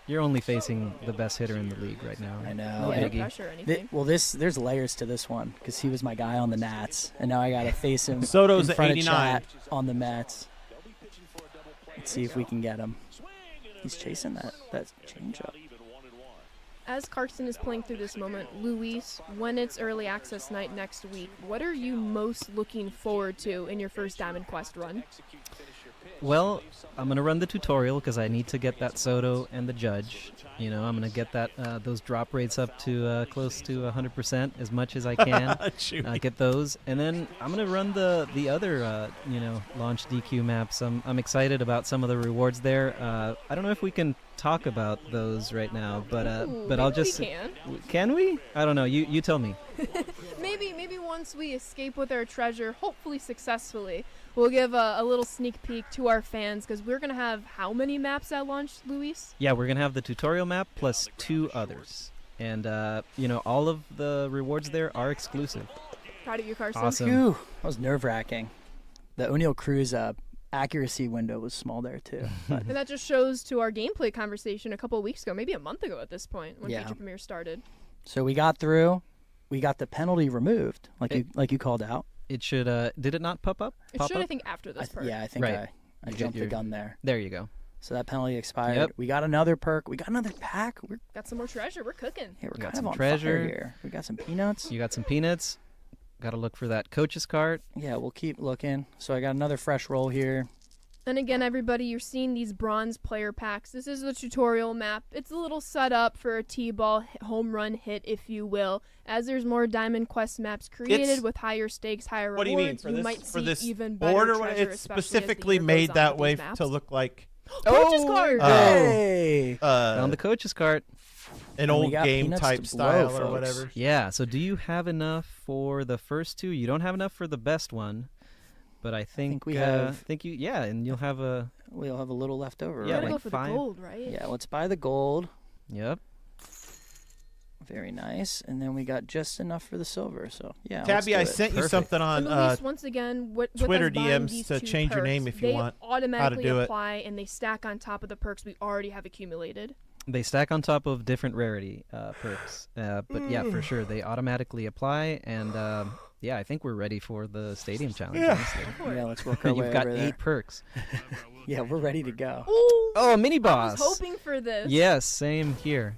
You're only facing the best hitter in the league right now. I know. No And pressure or anything. there's layers to this one because he was my guy on the Nats, and now I got to face him Soto's in front at of 89 chat on the Mets. Let's see if we can get him. He's chasing that changeup. As Carson is playing through this moment, Luis, when it's early access night next week, what are you most looking forward to in your first Diamond Quest run? Well, I'm going to run the tutorial because I need to get that Soto and the Judge. You know, I'm going to get that those drop rates up to close to 100% as much as I can. Get those. And then I'm going to run the other, launch DQ maps. I'm excited about some of the rewards there. I don't know if we can talk about those right now, but I'll just... We can. Can we? I don't know. You tell me. Maybe once we escape with our treasure, hopefully successfully, we'll give a little sneak peek to our fans because we're going to have how many maps at launch, Luis? Yeah, we're going to have the tutorial map plus 2 others. And, all of the rewards there are exclusive. Proud of you, Carson. Awesome. Phew, that was nerve-wracking. The O'Neill Cruz accuracy window was small there, too. But And that just shows to our gameplay conversation a couple of weeks ago, maybe a month ago at this point, when Yeah. Feature Premiere started. so we got through. We got the penalty removed, like you called out. It should, did it not pop up? It should, I think, after this part. Yeah, I think Right. I You jumped get the your- gun there. There you go. So that penalty expired. Yep. We got another perk. We got another pack. We're Got some more treasure. We're cooking. we're got kind some of on treasure. fire here. We got some peanuts. You got some peanuts. Got to look for that coach's cart. Yeah, we'll keep looking. So I got another fresh roll here. And again, everybody, you're seeing these bronze player packs. This is the tutorial map. It's a little set up for a T-ball home run hit, if you will. As there's more Diamond Quest maps created with higher stakes, higher What rewards, do you mean? might For see this even better board or treasure, what? It's especially as the specifically year goes made on that with way these maps. to look like Coach's card! Hey! Found the coach's cart. an And we old got game peanuts type to style blow, or folks. whatever. Yeah, so do you have enough for the first 2? You don't have enough for the best one. But I think we have- and you'll have a... We'll have a little left over. Yeah, Gotta right? go like for 5. the gold, right? Yeah, let's buy the gold. Yep. Very nice. And then we got just enough for the silver. So, yeah. let's Tabby, do I it. sent you Perfect. something And on Luis, once again, with Twitter us buying DMs these to 2 change your perks, name if you they want automatically do it. apply and they stack on top of the perks we already have accumulated. They stack on top of different rarity perks. But yeah, for sure. They automatically apply. And I think we're ready for the stadium challenge. honestly. Yeah, let's work our way You've got over 8 there. perks. Yeah, we're ready to go. Ooh, Oh, mini I boss. was hoping for this. Yes, same here.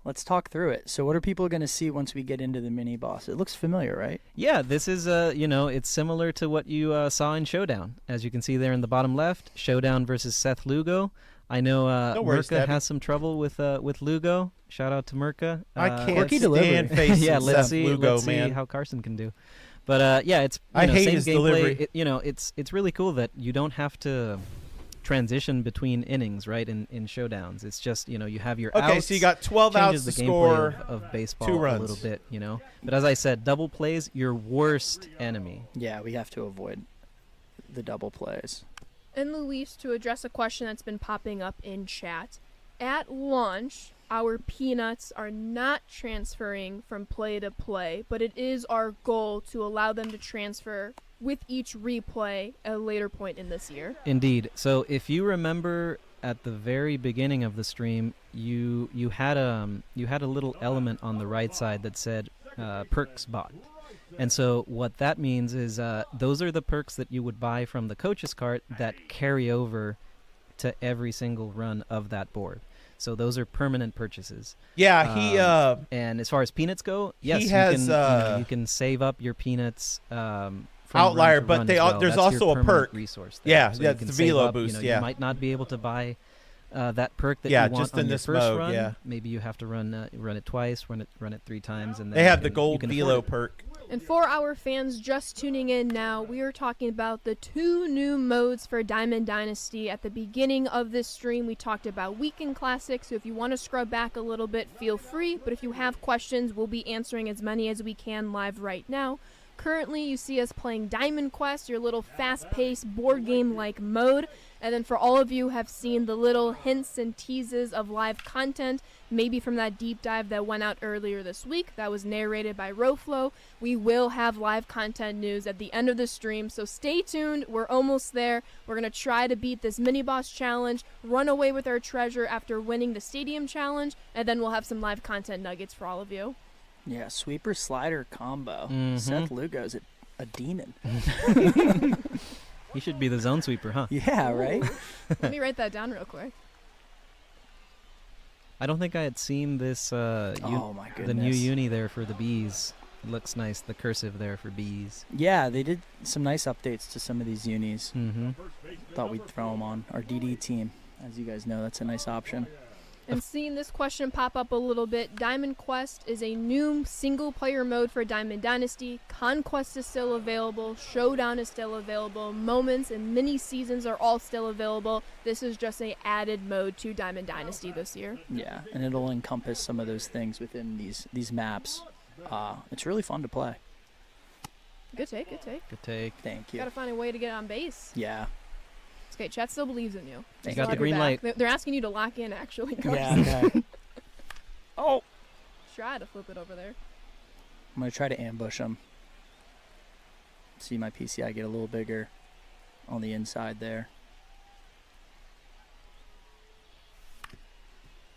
Let's talk through it. So, what are people going to see once we get into the mini boss? It looks familiar, right? Yeah, this is it's similar to what you saw in Showdown. As you can see there in the bottom left, Showdown versus Seth Lugo. I know No worries, Merca Debbie. has some trouble with Lugo. Shout out to Merca. I can't Quirky stand delivery. facing yeah, let's Seth see. Lugo, let's man. see how Carson can do. But it's I hate same his gameplay. delivery. It's really cool that you don't have to transition between innings, right? In showdowns, it's just you have your Okay, outs, so you got 12 changes outs the to gameplay score of baseball 2 runs. a little bit, But as I said, double plays your worst enemy. Yeah, we have to avoid the double plays. And Luis, to address a question that's been popping up in chat, at launch, our peanuts are not transferring from play to play, but it is our goal to allow them to transfer with each replay at a later point in this year. Indeed. So if you remember at the very beginning of the stream, you had a little element on the right side that said perks bought. And so what that means is those are the perks that you would buy from the coach's cart that carry over to every single run of that board. So those are permanent purchases. Yeah, he and as far as peanuts go, yes, he has, you can save up your peanuts from outlier, run to but run they as well. there's That's your also a permanent perk resource there. Yeah, so yeah, you can the save velo up, boost. You know, yeah, you might not be able to buy that perk that Yeah, you want just on in your this first mode, run. yeah. Maybe you have to run it twice, run it 3 times, and then they have the you gold can velo afford it. perk. And for our fans just tuning in now, we are talking about the 2 new modes for Diamond Dynasty. At the beginning of this stream, we talked about Weekend Classic, so if you want to scrub back a little bit, feel free. But if you have questions, we'll be answering as many as we can live right now. Currently, you see us playing Diamond Quest, your little fast-paced board game-like mode. And then for all of you who have seen the little hints and teases of live content, maybe from that deep dive that went out earlier this week, that was narrated by Roflo, we will have live content news at the end of the stream, so stay tuned. We're almost there. We're going to try to beat this mini-boss challenge, run away with our treasure after winning the stadium challenge, and then we'll have some live content nuggets for all of you. Yeah, sweeper slider combo. Mhm. Seth Lugo's a demon. He should be the zone sweeper, huh? Yeah, right? Let me write that down real quick. I don't think I had seen this. Oh my The new goodness. uni there for the bees. It looks nice. The cursive there for bees. Yeah, they did some nice updates to some of these unis. Mm-hmm. Thought we'd throw them on our DD team. As you guys know, that's a nice option. And seeing this question pop up a little bit, Diamond Quest is a new single-player mode for Diamond Dynasty. Conquest is still available. Showdown is still available. Moments and mini-seasons are all still available. This is just an added mode to Diamond Dynasty this year. Yeah, and it'll encompass some of those things within these maps. It's really fun to play. Good take, good take. Good take. Thank you. Gotta find a way to get on base. Yeah. It's okay, chat still believes in you. You Just got the love green your back. light. They're asking you to lock in, actually. Yeah, Carson. okay. Oh! Try to flip it over there. I'm going to try to ambush them. See my PCI get a little bigger on the inside there.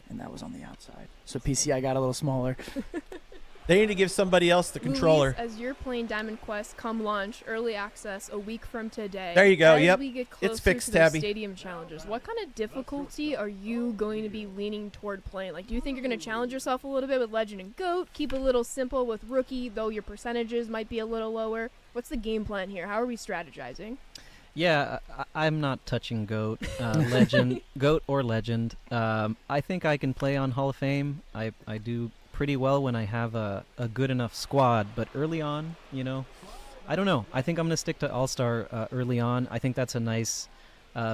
And that was on the outside. So PCI got a little smaller. They need to give somebody else the controller. Luis, as you're playing Diamond Quest, come launch early access a week from today. There you go, As yep. we get It's closer fixed, to those Tabby. stadium challenges, what kind of difficulty are you going to be leaning toward playing? Like, do you think you're going to challenge yourself a little bit with Legend and Goat? Keep it a little simple with Rookie, though your percentages might be a little lower. What's the game plan here? How are we strategizing? Yeah, I'm not touching Goat, Legend, Goat or Legend. I think I can play on Hall of Fame. I do pretty well when I have a good enough squad, but early on, you know, I don't know. I think I'm going to stick to All-Star early on. I think that's a nice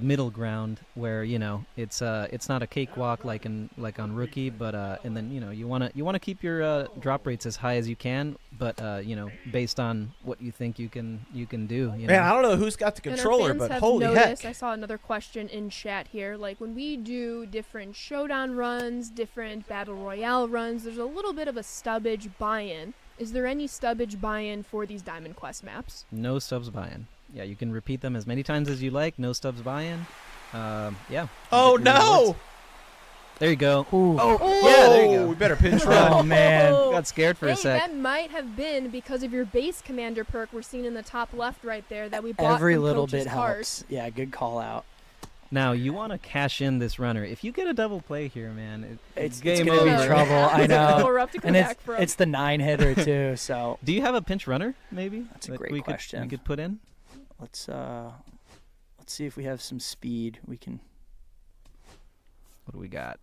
middle ground where, you know, it's not a cakewalk like on Rookie, but and then, you know, you want to keep your drop rates as high as you can, but you know, based on what you think you can do, you Man, know. I don't know who's got the controller, and our fans but have holy noticed, heck. I saw another question in chat here. Like, when we do different showdown runs, different battle royale runs, there's a little bit of a stubbage buy-in. Is there any stubbage buy-in for these Diamond Quest maps? No stubs buy-in. Yeah, you can repeat them as many times as you like. No stubs buy-in. Yeah. Oh, Get your no! rewards. There you go. Ooh. Oh, yeah, there you go. We better pinch run. Oh, man. Got scared for a Hey, sec. that might have been because of your base commander perk we're seeing in the top left right there that we bought Every from little Coach's bit cart. helps. Yeah, good call out. Now, you want to cash in this runner. If you get a double play here, man, It's game going to over. be trouble. I know. We're up to come And back from. it's the 9-hitter, too, so Do you have a pinch runner, maybe? That's a that great we question. We could put in? let's see if we have some speed. We can. What do we got?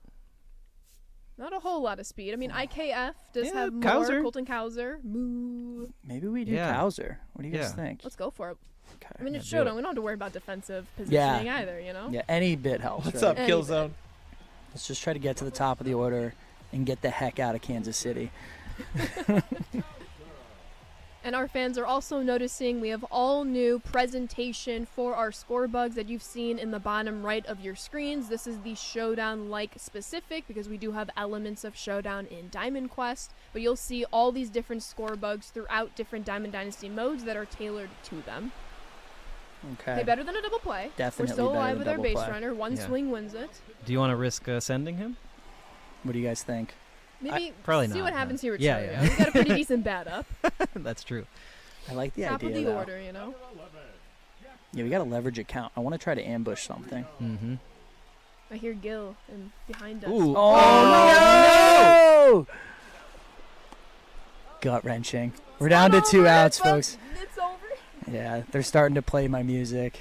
Not a whole lot of speed. I mean, IKF does Yeah, have more. Kowser. Colton Kowser. Moo. Maybe we do Yeah. Kowser. What do you guys Yeah. think? Let's go for it. Okay. I mean, it's do showdown. it. We don't have to worry about defensive Yeah. positioning either, you know? Yeah, any bit helps. What's right? up, Any Killzone? Let's just try to get to the top of the order and get the heck out of Kansas City. And our fans are also noticing we have all new presentation for our score bugs that you've seen in the bottom right of your screens. This is the Showdown-like specific because we do have elements of Showdown in Diamond Quest, but you'll see all these different score bugs throughout different Diamond Dynasty modes that are tailored to them. Okay. Okay, better than a double play. Definitely We're still better alive than with our double base play. runner. One Yeah. swing wins it. Do you want to risk sending him? What do you guys think? Maybe probably see not, what no. happens here. Yeah, yeah. We got a pretty decent bat up. That's true. I like the Top idea. of the though. order, you know. Yeah, we got to leverage account. I want to try to ambush something. Mm-hmm. I hear Gil behind us. Ooh. Oh, no! Gut wrenching. We're down to 2 outs, folks. It's over. Yeah, they're starting to play my music.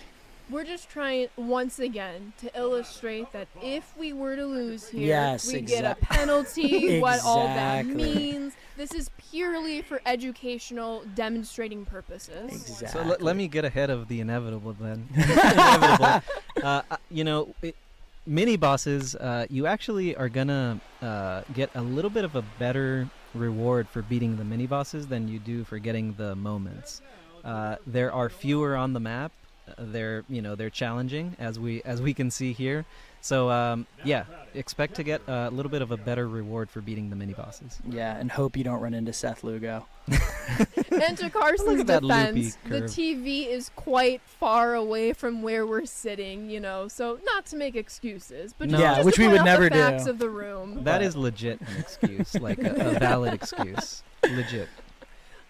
We're just trying once again to illustrate that if we were to lose here, Yes, we get a exact- penalty, what all that Exactly. means. This is purely for educational, demonstrating purposes. Exactly. So let me get ahead of the inevitable then. Inevitable. Mini bosses, you actually are gonna get a little bit of a better reward for beating the mini bosses than you do for getting the moments. There are fewer on the map. They're challenging as we can see here. So yeah, expect to get a little bit of a better reward for beating the mini bosses. Yeah, and hope you don't run into Seth Lugo. And to Carson's Look at that loopy defense, the curve. TV is quite far away from where we're sitting, so not to make excuses, but No. just, Yeah, just which to we point would out never the facts do. of the room. That is legit an excuse, like a valid excuse, legit.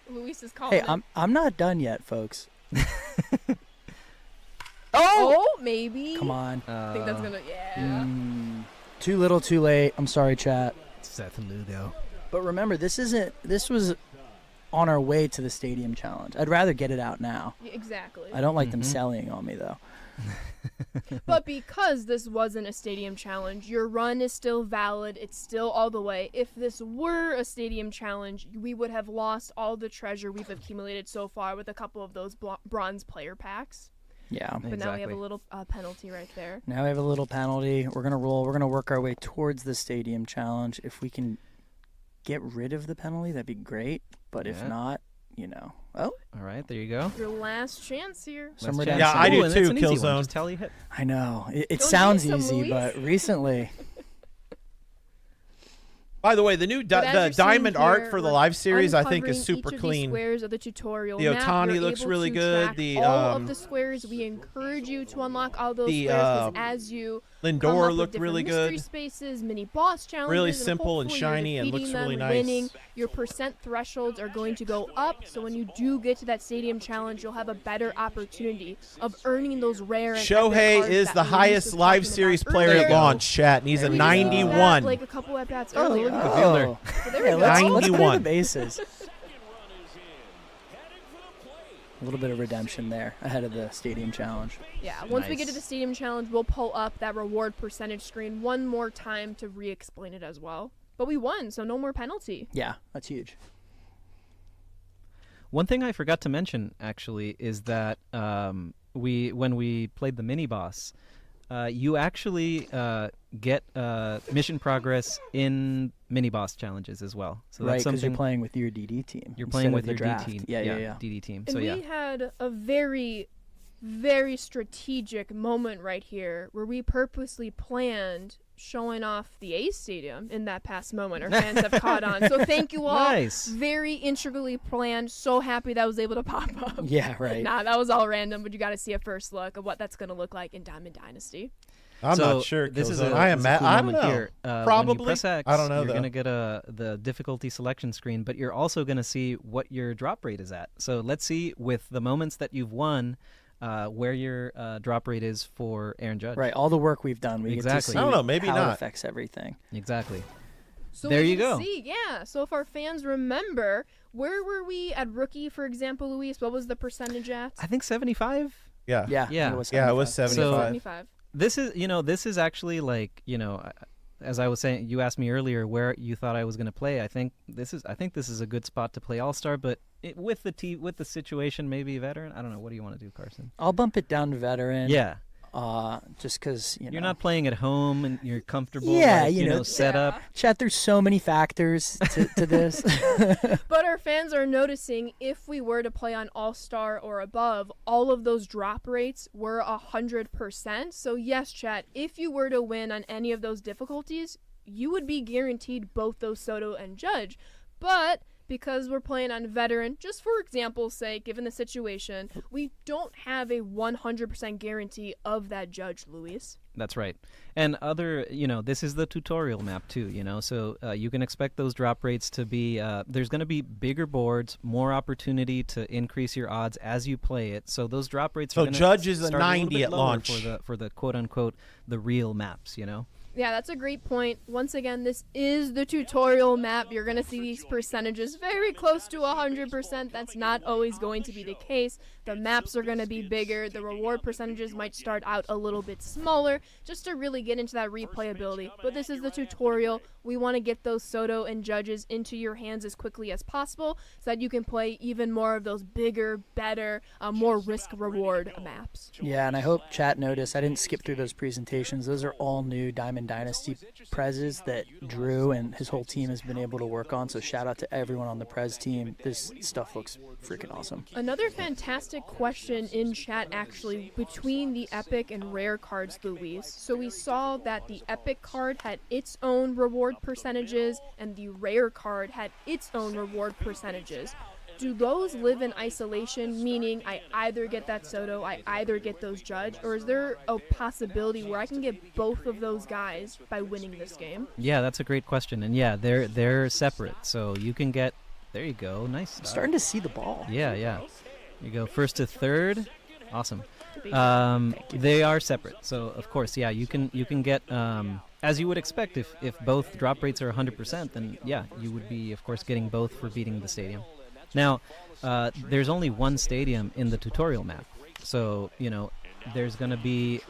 Luis is calling. Hey, I'm not done yet, folks. Oh, maybe. Come on. I think that's gonna. Yeah. Too little, too late. I'm sorry, chat. Seth Lugo. But remember, this was on our way to the stadium challenge. I'd rather get it out now. Yeah, exactly. I don't like them selling on me though. But because this wasn't a stadium challenge, your run is still valid. It's still all the way. If this were a stadium challenge, we would have lost all the treasure we've accumulated so far with a couple of those bronze player packs. Yeah. But now we have a little penalty right there. Now we have a little penalty. We're gonna roll. We're gonna work our way towards the stadium challenge. If we can get rid of the penalty, that'd be great. But if Yeah. not, Oh, All right, there you go. Your last chance here. some Let's redemption. chance. Yeah, I do Ooh, and it's too, an easy one. Killzone. Just tell you hit. I know. It Don't sounds need some, easy, Luis. but recently, By the way, the new But as you're the diamond seeing art here, for the we're live series, I think, is uncovering super each clean. Of these squares of the tutorial The map. Otani You're looks able really to good. track The, all of the squares. We encourage you to unlock all those the, squares 'cause as you come up Lindor with looked different really mystery good. spaces, mini boss challenges, Really and simple and hopefully you're shiny and looks defeating really them, nice. winning. Your percent thresholds are going to go up, so when you do get to that stadium challenge, you'll have a better opportunity of earning those rare. And epic Shohei cards is that the Luis highest was live talking series about player earlier. at launch, chat, and he's a We just saw that, 91. like a couple at bats oh, earlier. oh. So there Hey, we let's go. clear the 91. bases. A little bit of redemption there ahead of the stadium challenge. Yeah, once we get to Nice. the stadium challenge, we'll pull up that reward percentage screen one more time to re-explain it as well. But we won, so no more penalty. Yeah, that's huge. One thing I forgot to mention actually is that when we played the mini boss, you actually get mission progress in mini boss challenges as well. So Right, that's because you're something playing with your DD team. you're instead playing of with the your draft. D team. Yeah. DD team. And So we yeah, had a very, very strategic moment right here where we purposely planned showing off the A Stadium in that past moment. Our fans have caught on. So thank you all. Nice. Very integrally planned. So happy that was able to pop up. Yeah, right. Nah, that was all random, but you got to see a first look of what that's going to look like in Diamond Dynasty. I'm So not sure. This is Killzone. a, I am this is a mad. cool I don't moment know. here. When you Probably. press X, I don't know, you're though. gonna get the difficulty selection screen, but you're also gonna see what your drop rate is at. So let's see with the moments that you've won, where your drop rate is for Aaron Judge. Right, all the work we've done, we get to Exactly. see I don't know, maybe how not. it affects everything. Exactly. So There we you can go. See, yeah. So if our fans remember, where were we at rookie, for example, Luis? What was the percentage at? I think 75. Yeah. Yeah, Yeah. It was Yeah, it was 75. 75. 75. This is actually like, as I was saying, you asked me earlier where you thought I was going to play. I think this is a good spot to play All-Star, but with the situation, maybe veteran. I don't know. What do you want to do, Carson? I'll bump it down to veteran. Yeah. just because you're not playing at home and you're comfortable. Yeah, like, you know, set up. Chat, there's so many factors to this. But our fans are noticing if we were to play on All-Star or above, all of those drop rates were 100%. So yes, chat, if you were to win on any of those difficulties, you would be guaranteed both those Soto and Judge. But because we're playing on veteran, just for example's sake, given the situation, we don't have a 100% guarantee of that Judge, Luis. That's right. And this is the tutorial map too, so you can expect those drop rates to be, there's going to be bigger boards, more opportunity to increase your odds as you play it. So those drop rates are going to Judge is a start 90 at lower launch. for the quote unquote, the real maps, Yeah, that's a great point. Once again, this is the tutorial map. You're going to see these percentages very close to 100%. That's not always going to be the case. The maps are going to be bigger. The reward percentages might start out a little bit smaller just to really get into that replayability. But this is the tutorial. We want to get those Soto and Judges into your hands as quickly as possible so that you can play even more of those bigger, better, more risk-reward maps. Yeah, and I hope chat noticed I didn't skip through those presentations. Those are all new Diamond Dynasty prezes that Drew and his whole team has been able to work on. So shout out to everyone on the Prez team. This stuff looks freaking awesome. Another fantastic question in chat, actually, between the Epic and Rare cards, Luis. So we saw that the Epic card had its own reward percentages and the Rare card had its own reward percentages. Do those live in isolation, meaning I either get that Soto, I either get those Judge, or is there a possibility where I can get both of those guys by winning this game? Yeah, that's a great question. And yeah, they're separate. So you can get, there you go, nice. I'm starting to see the ball. Yeah. You go first to third. Awesome. They are separate. So of course, yeah, you can get as you would expect if both drop rates are 100%, then yeah, you would be of course getting both for beating the stadium. Now, there's only one stadium in the tutorial map. So, there's going to be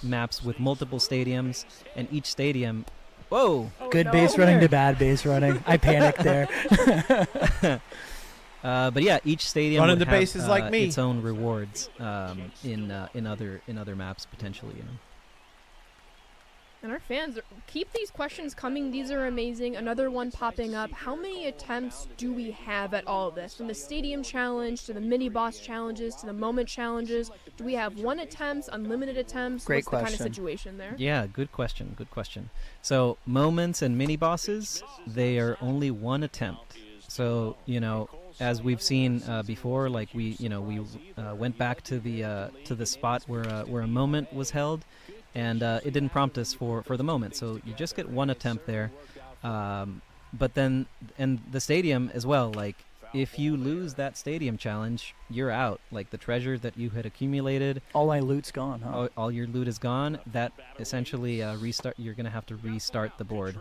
maps with multiple stadiums, and each stadium... Whoa! Good base running to bad base running. I panicked there. But yeah, each stadium Running would the have bases like me. its own rewards in other maps, potentially, And our fans, keep these questions coming. These are amazing. Another one popping up. How many attempts do we have at all of this? From the Stadium Challenge to the mini-boss challenges to the moment challenges. Do we have one attempts, unlimited attempts? Great What's the kind of question. situation there? Yeah, good question. So moments and mini-bosses, they are only one attempt. So, as we've seen before, like we went back to the spot where a moment was held. And it didn't prompt us for the moment, so you just get one attempt there. But then, and the stadium as well, like, if you lose that stadium challenge, you're out. Like, the treasure that you had accumulated... All my loot's gone, huh? All your loot is gone. That essentially you're going to have to restart the board.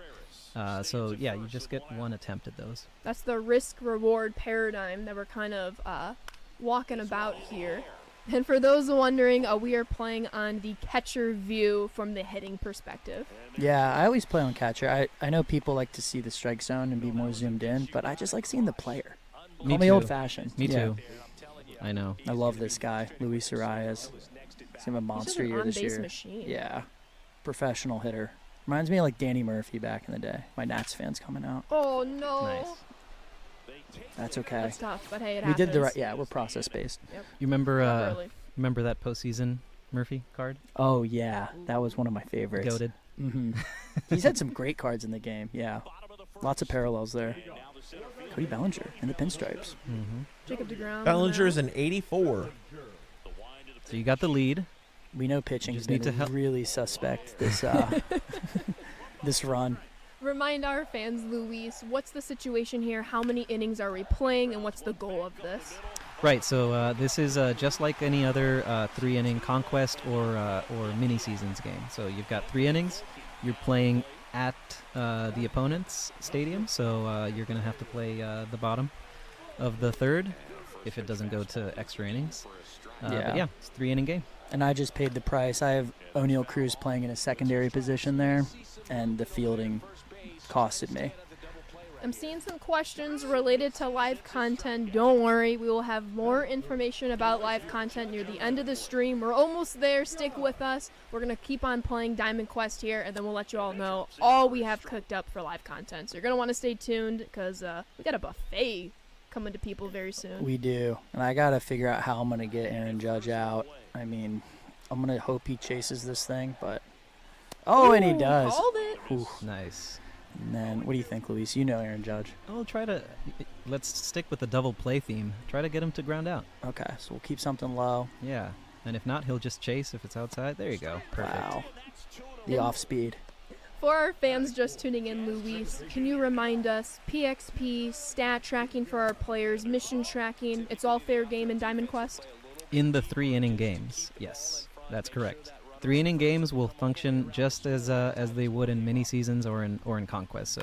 So, yeah, you just get one attempt at those. That's the risk-reward paradigm that we're kind of walking about here. And for those wondering, we are playing on the catcher view from the hitting perspective. Yeah, I always play on catcher. I know people like to see the strike zone and be more zoomed in, but I just like seeing the player. Call me old-fashioned. Me too. I know. I love this guy, Luis Arias. He's a monster year this year. Machine. Yeah, professional hitter. Reminds me of like Danny Murphy back in the day. My Nats fans coming out. Oh, no. Nice. That's okay. That's tough, but hey, it We happens. did the right. Yeah, we're process based. Yep. You remember that postseason Murphy card? Oh yeah, that was one of my favorites. Goated. Mm-hmm. He's had some great cards in the game. Yeah, lots of parallels there. Cody Bellinger in the pinstripes. Mm-hmm. Jacob DeGrom. Bellinger is an 84. So you got the lead. We know pitching has been really suspect this this run. Remind our fans, Luis, what's the situation here? How many innings are we playing, and what's the goal of this? Right, so this is just like any other 3-inning conquest or mini seasons game. So you've got 3 innings. You're playing at the opponent's stadium, so you're going to have to play the bottom of the third if it doesn't go to extra innings. But yeah, it's a 3-inning game. And I just paid the price. I have O'Neal Cruz playing in a secondary position there, and the fielding costed me. I'm seeing some questions related to live content. Don't worry, we will have more information about live content near the end of the stream. We're almost there. Stick with us. We're going to keep on playing Diamond Quest here, and then we'll let you all know all we have cooked up for live content. So you're going to want to stay tuned because we got a buffet coming to people very soon. We do. And I got to figure out how I'm going to get Aaron Judge out. I mean, I'm going to hope he chases this thing, but... Oh, and he does. Called it. Ooh. Nice. And then, what do you think, Luis? You know Aaron Judge. I'll try to... Let's stick with the double play theme. Try to get him to ground out. Okay, so we'll keep something low. Yeah. And if not, he'll just chase if it's outside. There you go. Perfect. Wow. The off speed. For our fans just tuning in, Luis, can you remind us, PXP, stat tracking for our players, mission tracking, it's all fair game in Diamond Quest? In the 3-inning games, yes, that's correct. 3-inning games will function just as they would in mini seasons or in Conquest. So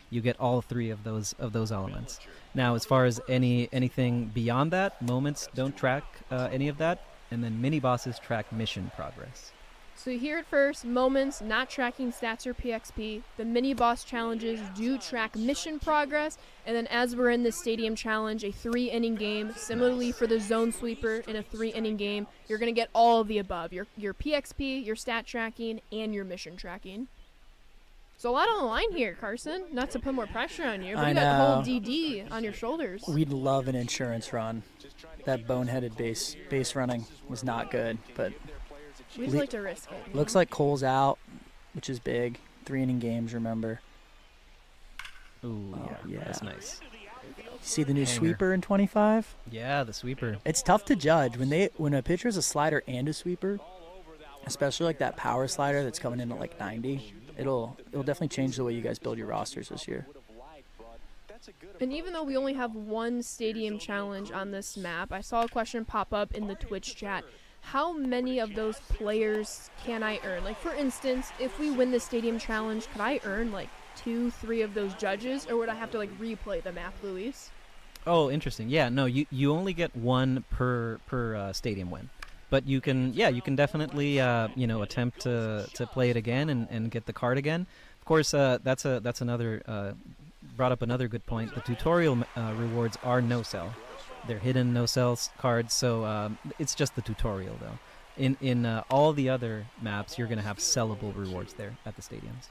you get all three of those elements. Now, as far as anything beyond that, moments don't track any of that, and then mini bosses track mission progress. So you hear it first, moments not tracking stats or PXP. The mini boss challenges do track mission progress, and then as we're in the stadium challenge, a 3-inning game, similarly for the zone sweeper in a 3-inning game, you're going to get all of the above, your PXP, your stat tracking, and your mission tracking. So a lot on the line here, Carson. Not to put more pressure on you, but you got the whole DD on your shoulders. We'd love an insurance run. That boneheaded base running was not good, but... We just like to risk it. Looks like Cole's out, which is big. 3-inning games, remember. Ooh, oh, yeah. That's nice. You see the new sweeper in 25? Yeah, the sweeper. It's tough to judge. When a pitcher is a slider and a sweeper, especially like that power slider that's coming in at like 90, it'll definitely change the way you guys build your rosters this year. And even though we only have one stadium challenge on this map, I saw a question pop up in the Twitch chat. How many of those players can I earn? Like, for instance, if we win the stadium challenge, could I earn like 2-3 of those judges, or would I have to like replay the map, Luis? Oh, interesting. Yeah, no, you only get one per stadium win, but you can definitely attempt to play it again and get the card again. Of course, that's another brought up another good point. The tutorial rewards are no sell. They're hidden no-sell cards, so it's just the tutorial, though. In all the other maps, you're going to have sellable rewards there at the stadiums.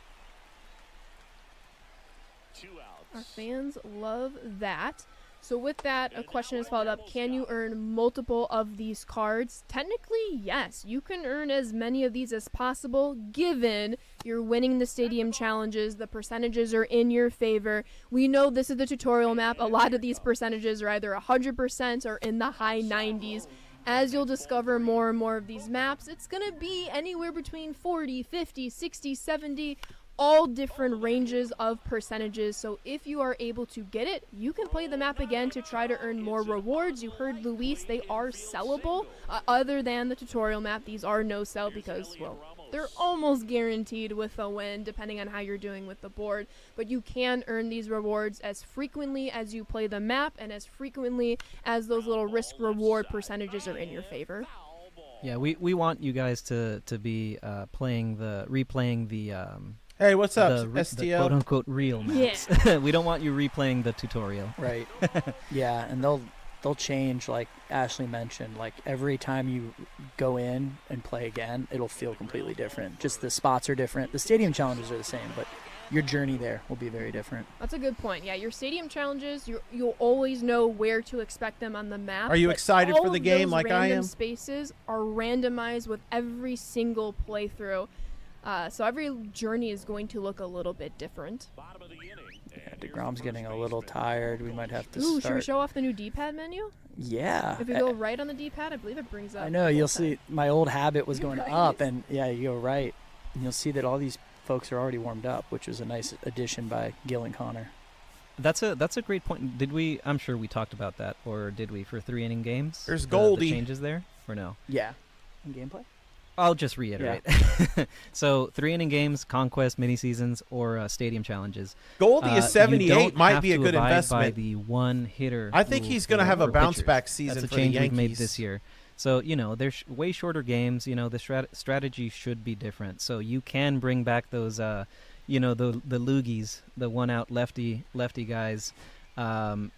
Our fans love that. So with that, a question is followed up. Can you earn multiple of these cards? Technically, yes. You can earn as many of these as possible, given you're winning the stadium challenges. The percentages are in your favor. We know this is the tutorial map. A lot of these percentages are either 100% or in the high 90s. As you'll discover more and more of these maps, it's going to be anywhere between 40, 50, 60, 70, all different ranges of percentages. So if you are able to get it, you can play the map again to try to earn more rewards. You heard Luis, they are sellable. Other than the tutorial map, these are no sell because, well, they're almost guaranteed with a win depending on how you're doing with the board. But you can earn these rewards as frequently as you play the map and as frequently as those little risk reward percentages are in your favor. Yeah, we want you guys to be replaying the hey, what's up, the STL? quote-unquote real maps. Yeah. We don't want you replaying the tutorial. Right. Yeah, and they'll change, like Ashley mentioned. Like, every time you go in and play again, it'll feel completely different. Just the spots are different. The stadium challenges are the same, but your journey there will be very different. That's a good point. Yeah, your stadium challenges, you'll always know where to expect them on the map. Are you excited for the game like I am? Random spaces are randomized with every single playthrough. So every journey is going to look a little bit different. Yeah, DeGrom's getting a little tired. We might have to Ooh, start. should we show off the new D-pad menu? Yeah. If you go right on the D-pad, I believe it brings up. I know, you'll see my old habit was going Right. up, and yeah, you go right. And you'll see that all these folks are already warmed up, which was a nice addition by Gil and Connor. That's a great point. Did we? I'm sure we talked about that, or did we for 3-inning games? There's the Goldie. changes there, or no? Yeah. In gameplay? I'll just reiterate. Yeah. So 3-inning games, conquest, mini seasons, or stadium challenges. Goldie is 78. Might be a good abide investment. By the one hitter. I think he's going to have a bounce pitchers. back season That's for a change the Yankees. we've made this year. So they're way shorter games. The strategy should be different. So you can bring back those you know, the loogies, the one out lefty guys, and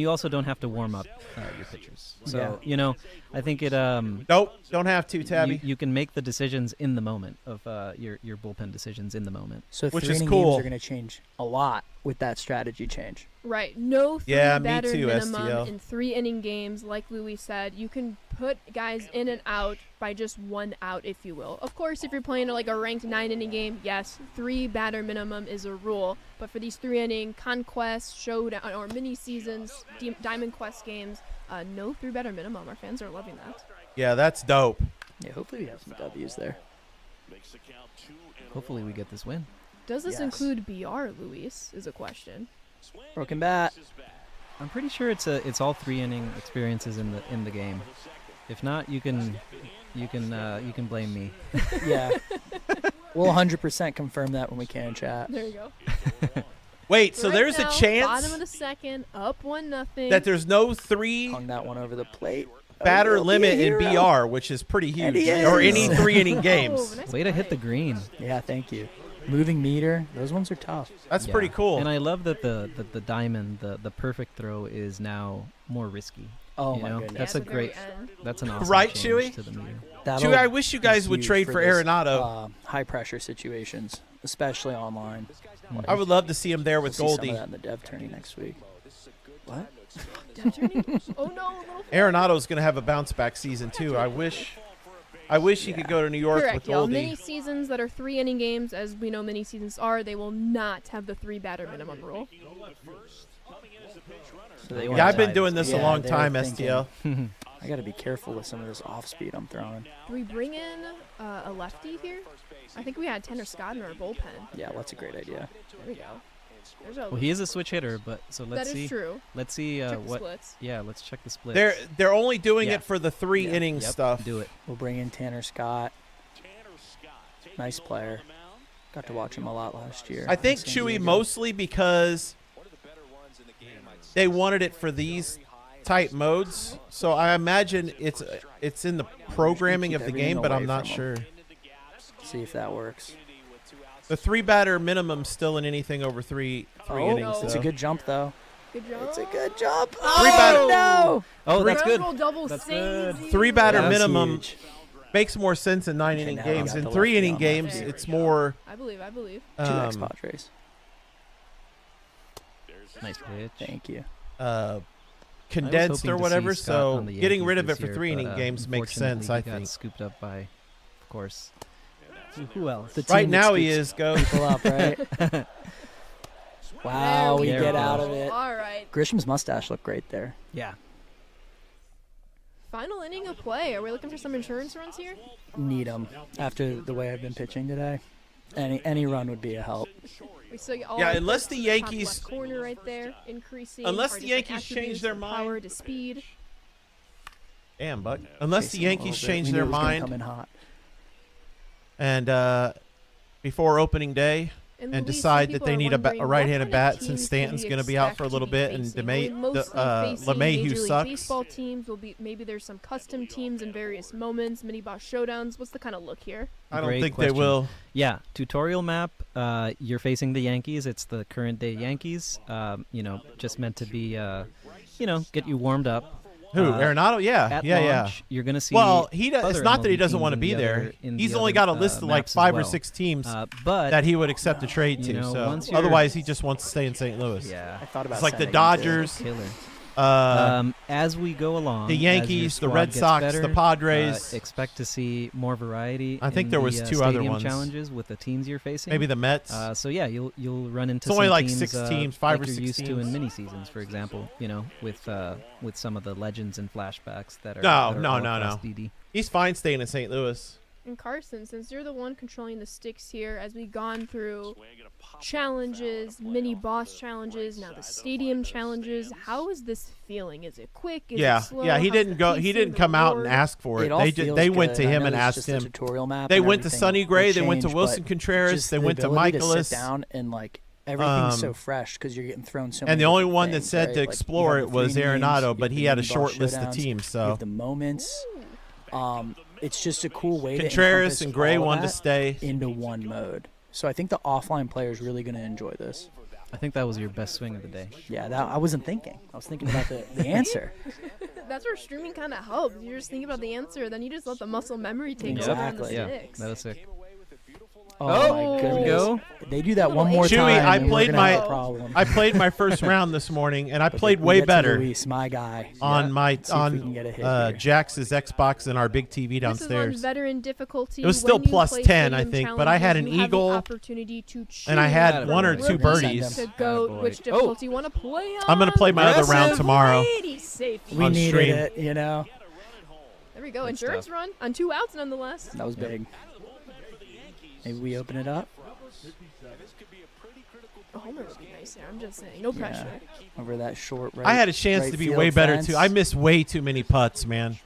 you also don't have to warm up your pitchers. So you know, I think it. Nope, don't have to, Tabby. You can make the decisions in the moment of your bullpen decisions in the moment. So which 3 is inning cool. games are going to change a lot with that strategy change. Right. No three Yeah, me batter too, minimum STL. in 3 inning games. Like Louis said, you can put guys in and out by just 1 out, if you will. Of course, if you're playing like a ranked 9 inning game, yes, 3 batter minimum is a rule. But for these 3 inning conquest, showdown, or mini seasons, Diamond Quest games, no 3 batter minimum. Our fans are loving that. Yeah, that's dope. Yeah, hopefully we have some W's there. Hopefully, we get this win. Does this Yes. include BR, Luis? Is a question. Broken bat. I'm pretty sure it's all 3 inning experiences in the game. If not, you can blame me. Yeah. We'll 100% confirm that when we can, chat. There you go. Wait, so Right there's now, a chance Bottom of the second, up 1-0. that there's no 3 Hung that one over the plate. batter he'll be a limit in hero. BR, which is pretty And huge, he or is. any 3 inning games. Nice Way to hit play. the green. Yeah, thank you. Moving meter. Those ones are tough. That's Yeah. pretty cool. And I love that the diamond, the perfect throw is now more risky. Oh, you my know? goodness. That's Yeah, a at the very great. end. That's an awesome Right, change Chewy? to the meter. That'll Chewy, I wish you be guys would huge trade for this, Arenado. high pressure situations, especially online. I would love to see him there with We'll see Goldie. some of that in the dev tourney next week. What? Dev tourney? Oh no, little Arenado's going to have a bounce back season too. I wish he could go to New York Correct, with y'all. Goldie. Mini seasons that are 3 inning games, as we know mini seasons are, they will not have the 3 batter minimum rule. So they Yeah, want Yeah, I've been to- doing this a yeah, long they're time, thinking, STL. I got to be careful with some of this off speed I'm throwing. Do we bring in a lefty here? I think we had Tanner Scott in our bullpen. Yeah, that's a great idea. There we go. There's a Well, he is a switch hitter, but so let's that see. is true. Let's see Check the what. splits. Yeah, let's check the split. They're only doing Yeah. it for the 3 Yeah, inning yep, stuff. Do it. We'll bring in Tanner Scott. Nice player. Got to watch him a lot last year. I think in San Chewy Diego. mostly because they wanted it for these type modes. So I imagine it's in the programming of the everything game, but I'm away not from sure. See if that works. The 3 batter minimum still in anything over 3 innings. no. It's though. a good jump though. Good job. It's a good jump. 3 batter, No. Oh, that's good. Round roll double That's saves good. you. 3 batter That's minimum huge. makes more sense in 9 inning now we games. got In the 3 lefty inning on games, lefty. it's more I believe. 2x um, Padres. Nice pitch. Thank you. condensed hoping or to see whatever. Scott So on the getting rid Yankees of it this for year, 3 inning but, games makes sense, unfortunately, I he got think. scooped up by, of course. Who else? The Right team that now he scoops is, go. people up, right? Wow, we There get go. out of it. All right. Grisham's mustache looked great there. Yeah. Final inning of play. Are we looking for some insurance runs here? Need him after the way I've been pitching today. Any run would be a help. We still get all Yeah, our unless points the to top Yankees- left corner right there, increasing. Unless our the different Yankees change attributes their from power mind. to speed. Damn, Buck. Unless the Chasing him a Yankees little bit. change We knew their it was gonna mind come in hot. and before opening day and Luis, some decide that people they are need a wondering, right-handed what bat kind of since teams Stanton's can we going to be out expect for a to little be bit and facing? Will we mostly facing LeMay, Major who League sucks. Baseball teams will be maybe there's some custom teams in various moments, mini boss showdowns. What's the kind of look here? I don't Great think question. they will. Yeah, tutorial map. You're facing the Yankees. It's the current day Yankees. Just meant to be, get you warmed up. Who? Arenado? Yeah, At yeah. launch, you're gonna see. Well, it's other not that he MLB doesn't want to teams be in the there. other- in He's the only other, got a list of like maps as 5 or well. 6 teams But that he would accept to trade you to. know, So once you're- otherwise, he just wants to stay in St. Louis. yeah, I thought about It's like the sending him to- Dodgers, killer. uh, As we go along, the as your Yankees, the squad Red gets Sox, better, the Padres. expect to see more variety. I think in there was the, 2 other stadium ones. challenges with the teams you're facing. Maybe the Mets. So yeah, you'll run into. It's only some like teams, 6 teams, 5 like or you're 6 used to teams. in mini seasons, for example. With some of the legends and flashbacks that are. No, that are no, all no, across no. DD. He's fine staying in St. Louis. And Carson, since you're the one controlling the sticks here, as we've gone through challenges, mini boss challenges, now the stadium challenges, how is this feeling? Is it quick? Is Yeah, it slow? yeah. He How's the didn't go. He pacing, didn't the come out and reward? ask for it. all They feels they went good. to I him know and it's asked just a him. tutorial map They and went to everything Sonny will Gray. They went to change, Wilson but Contreras. just They the went to ability to Michaelis. sit down and like everything's so Um, fresh because you're getting thrown so. And many the only different one that things, said right? to Like, you explore have it the was 3 innings, you Arenado, have but the he had a mini short boss list of showdowns, teams. You So have the moments. It's just a cool way Contreras to and Gray encompass all wanted to that stay. into one mode. So I think the offline player is really going to enjoy this. I think that was your best swing of the day. Yeah, I wasn't thinking. I was thinking about the answer. That's where streaming kind of helps. You're just thinking about the answer, then you just let the muscle memory take over on the Exactly. Yeah, sticks. that was sick. Oh, Oh, my there we goodness. go. They do that one more Chewy, time. I and we're played gonna my- have a problem. I played my first round this morning, and I But played we way get to better Luis, my guy. on my Let's see if we can get a hit here. Jax's Xbox and our big TV This is on downstairs. veteran difficulty. It was still When you plus play 10, I stadium think, but I had challenges, an you have the eagle, opportunity to and I choose had one or from two rookies birdies. to go Attaboy. which difficulty you want to play on. I'm gonna play my other round Aggressive. tomorrow. Pretty safe. We on needed stream. it, you know. There we go. Good Insurance stuff. run on 2 outs nonetheless. That was big. Maybe we open it up. A homer would be nice there. I'm just saying. No pressure. Yeah. Over that short right. I had a chance right to be field way better fence. too. I missed way too many putts, man.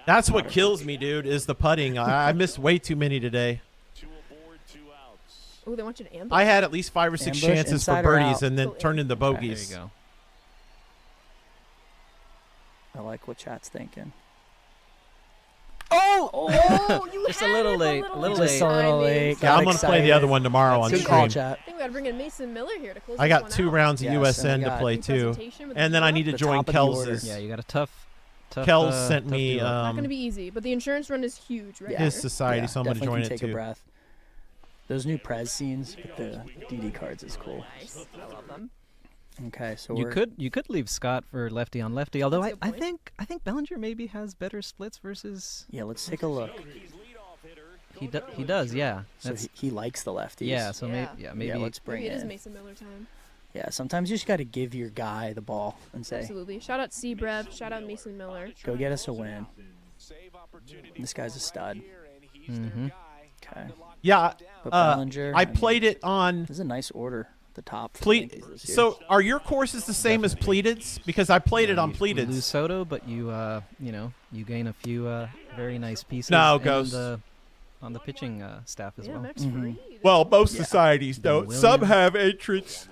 That's what kills me, dude, is the putting. I missed way too many today. Oh, they want you to ambush. I had at least 5 or 6 Ambush, chances for inside or birdies out? and then Go turned into There you bogeys. go. I like what chat's thinking. Oh, you Just a had little it late, a little Just late. a little timing. late. Yeah, Got I'm gonna play the other excited. one tomorrow on Good call, stream. chat. I think we got to bring in Mason Miller here to close I this got one 2 out. rounds of Yes, USN and we to got play Good too, presentation with and then I need to The join top of the order. Kels's. Yeah, you got a tough. Kells sent tough me duo. Not going to be easy, but the insurance run is huge right Yeah. his here. society, Yeah, so I'm gonna definitely join can it take a too. breath. Those new Prez scenes with the DD cards is cool. Nice. I love them. Okay, so You we're could leave Scott for lefty on lefty. Although That's a I good point. think Bellinger maybe has better splits versus yeah. Let's take a look. he does. Yeah. So That's he likes the lefties. yeah. So Yeah. maybe yeah. Let's bring Maybe it it is in. Mason Miller time. Yeah, sometimes you just got to give your guy the ball and say, Absolutely. Shout out Seabrev. Shout out Mason Miller. "Go get us a win." This guy's a stud. Mm-hmm. Okay, Yeah, but Bellinger. I mean, played it on This is a nice order. The top. for Ple- Yankees this year. So are your courses the same as pleateds? Because I played it on You lose pleateds. Soto, but you you gain a few very nice pieces. No, and, Ghost. on the pitching staff as Yeah, well. Max Mhm. Fried. Well, most Yeah. societies Then don't. Some Williams. have entrants,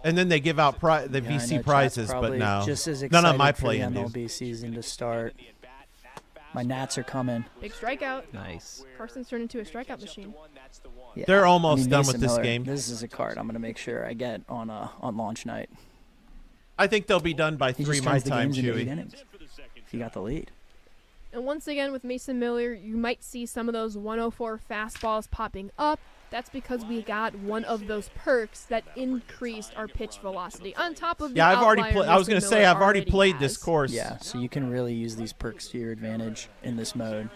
and then they give out the Yeah, I know VC chat's prizes, but probably no, Just as none of excited my for the playing do. MLB season to start. My Nats are coming. Big strikeout. Nice. Carson's turned into a strikeout machine. Yeah. They're I almost mean, done Mason with this Miller, game. This is a card I'm gonna make sure I get on launch night. I think they'll be done by He 3 just my turns the time, games into 8 Chewy. innings. If you got the lead. And once again, with Mason Miller, you might see some of those 104 fastballs popping up. That's because we got one of those perks that increased our pitch velocity on top of the Yeah, I've already outlier played. I was Mason gonna say Miller I've already already played this has. course. Yeah, so you can really use these perks to your advantage in this mode,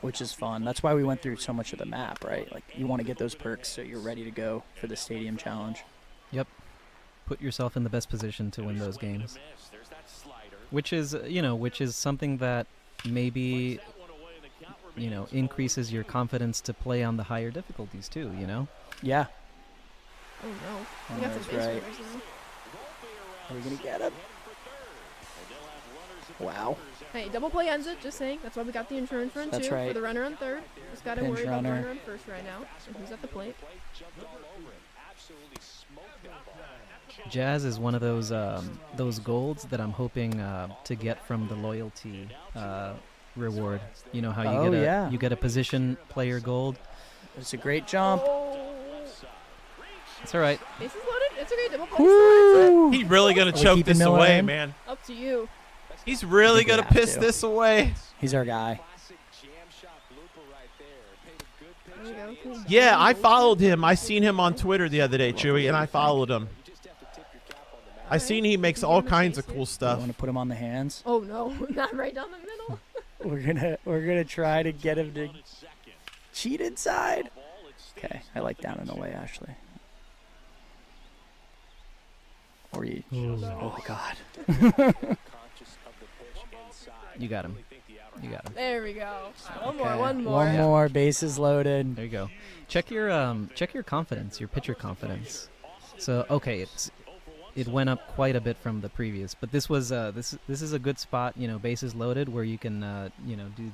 which is fun. That's why we went through so much of the map, right? Like you want to get those perks so you're ready to go for the stadium challenge. Yep. Put yourself in the best position to win those games. Which is something that maybe increases your confidence to play on the higher difficulties too, Yeah. Oh no. Oh, We got some that's base right. runners now. Are we gonna get him? Wow. Hey, double play ends it, just saying. That's why we got the insurance run That's too. right. For the runner on third. Just gotta Pinch worry about the runner. runner on first right now. And who's at the plate? Jazz is one of those golds that I'm hoping to get from the loyalty reward. You know how you Oh, get a position player gold. It's a great jump. It's all right. Bases loaded. It's a great double play. Still, He's really gonna Are we choke keeping this Miller away, in? man. Up to you. He's really think we gonna have piss to. this away. He's our guy. There we go. Cool. Yeah, I followed him. I seen him on Twitter the other day, Chewy, and I followed him. I seen he makes all kinds of cool You stuff. want to put him on the hands? Oh no, not right down the middle. We're gonna try to get him to cheat inside. Okay, I like down and away, Ashley. Or you. Oh God. You got him. You got him. There we go. One Okay, more. One more. One more. Bases loaded. There you go. Check your confidence, your pitcher confidence. So it went up quite a bit from the previous, but this was this is a good spot, bases loaded, where you can do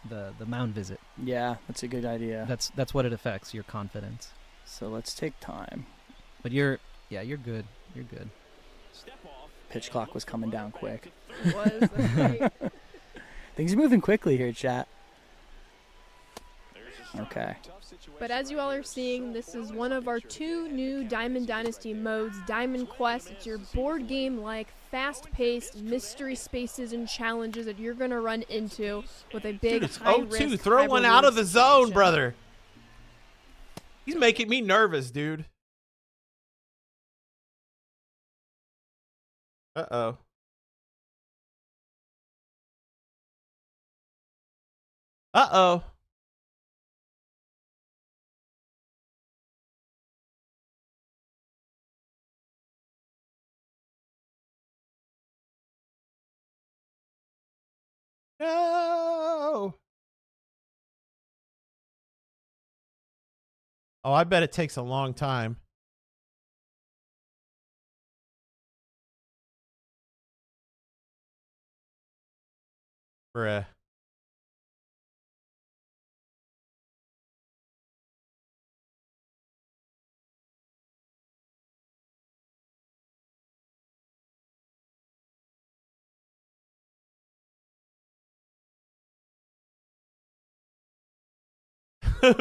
the mound visit. Yeah, that's a good idea. That's what it affects, your confidence. So let's take time. But you're good. You're good. Pitch clock was coming down quick. It was. That's great. Things are moving quickly here, chat. Okay. But as you all are seeing, this is one of our 2 new Diamond Dynasty modes, Diamond Quest. It's your board game-like, fast-paced mystery spaces and challenges that you're going to run into with a big, Dude, it's high-risk, 0-2. Throw one out of the zone, brother. He's making me nervous, dude. Uh-oh. Uh-oh. No. Oh, I bet it takes a long time. Bruh.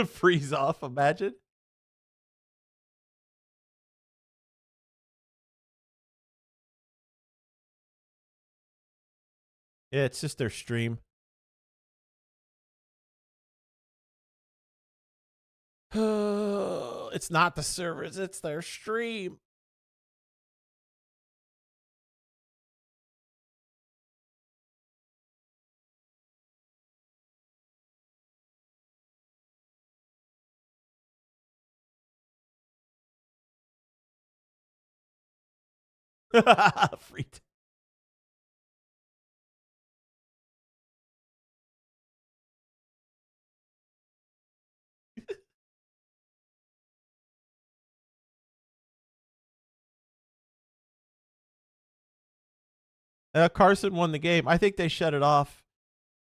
Freeze off, imagine. Yeah, it's just their stream. It's not the servers, it's their stream. Free. Carson won the game. I think they shut it off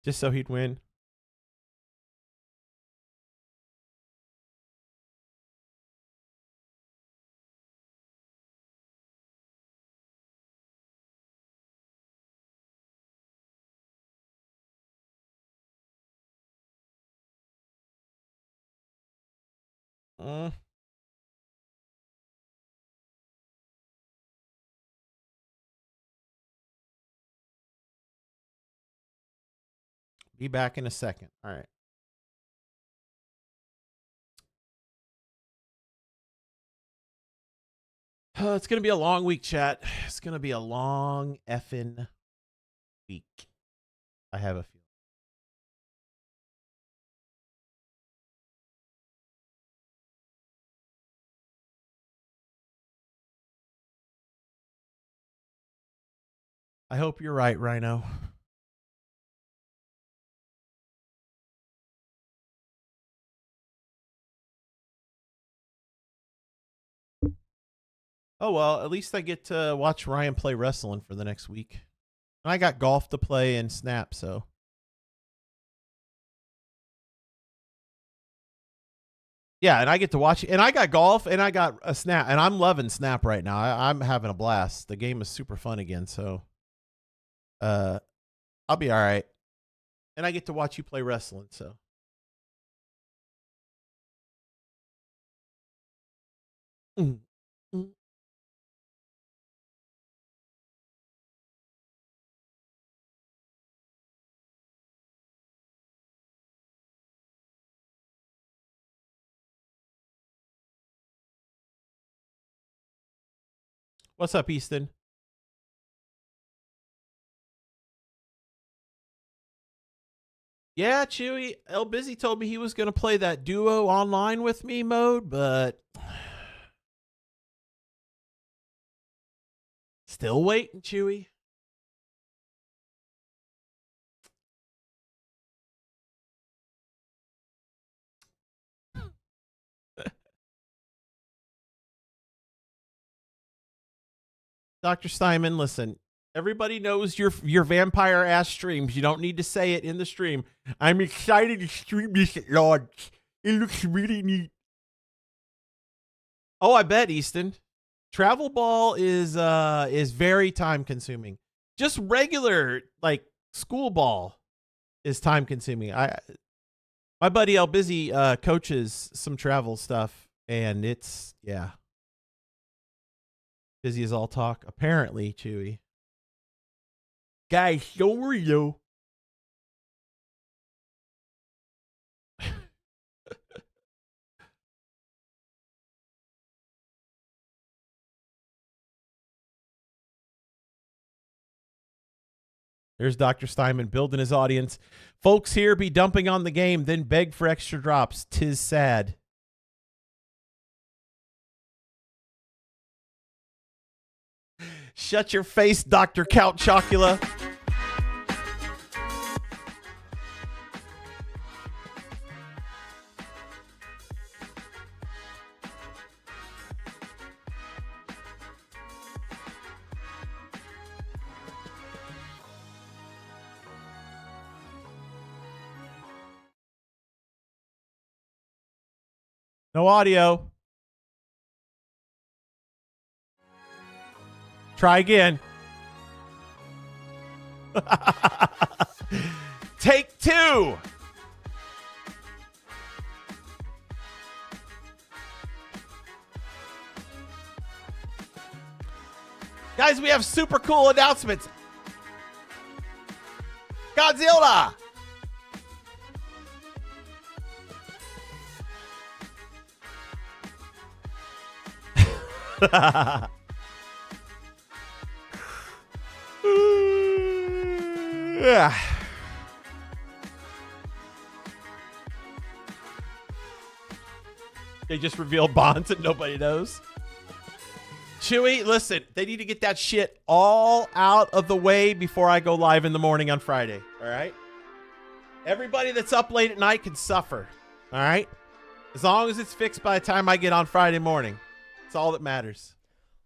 just so he'd win. Be back in a second. All right. It's going to be a long week, chat. It's going to be a long effing week. I have a feeling. I hope you're right, Rhino. Oh, well, at least I get to watch Ryan play wrestling for the next week. And I got golf to play and Snap, so. Yeah, and I get to watch, and I got golf and I got a Snap, and I'm loving Snap right now. I'm having a blast. The game is super fun again, so I'll be all right. And I get to watch you play wrestling, so. What's up, Easton? Yeah, Chewy. El Busy told me he was going to play that duo online with me mode, but still waiting, Chewy. Dr. Steinman, listen. Everybody knows your vampire ass streams. You don't need to say it in the stream. I'm excited to stream this at launch. It looks really neat. Oh, I bet, Easton. Travel ball is very time consuming. Just regular like school ball is time consuming. My My buddy El Busy coaches some travel stuff, and it's, yeah. Busy as all talk, apparently, Chewy. Guys, so are you? There's Dr. Steinman building his audience. Folks here be dumping on the game, then beg for extra drops. 'Tis sad. Shut your face, Dr. Count Chocula. No audio. Try again. Take two. Guys, we have super cool announcements. Godzilla. Yeah. They just revealed bonds and nobody knows. Chewy, listen, they need to get that shit all out of the way before I go live in the morning on Friday. All right? Everybody that's up late at night can suffer. All right? As long as it's fixed by the time I get on Friday morning. That's all that matters.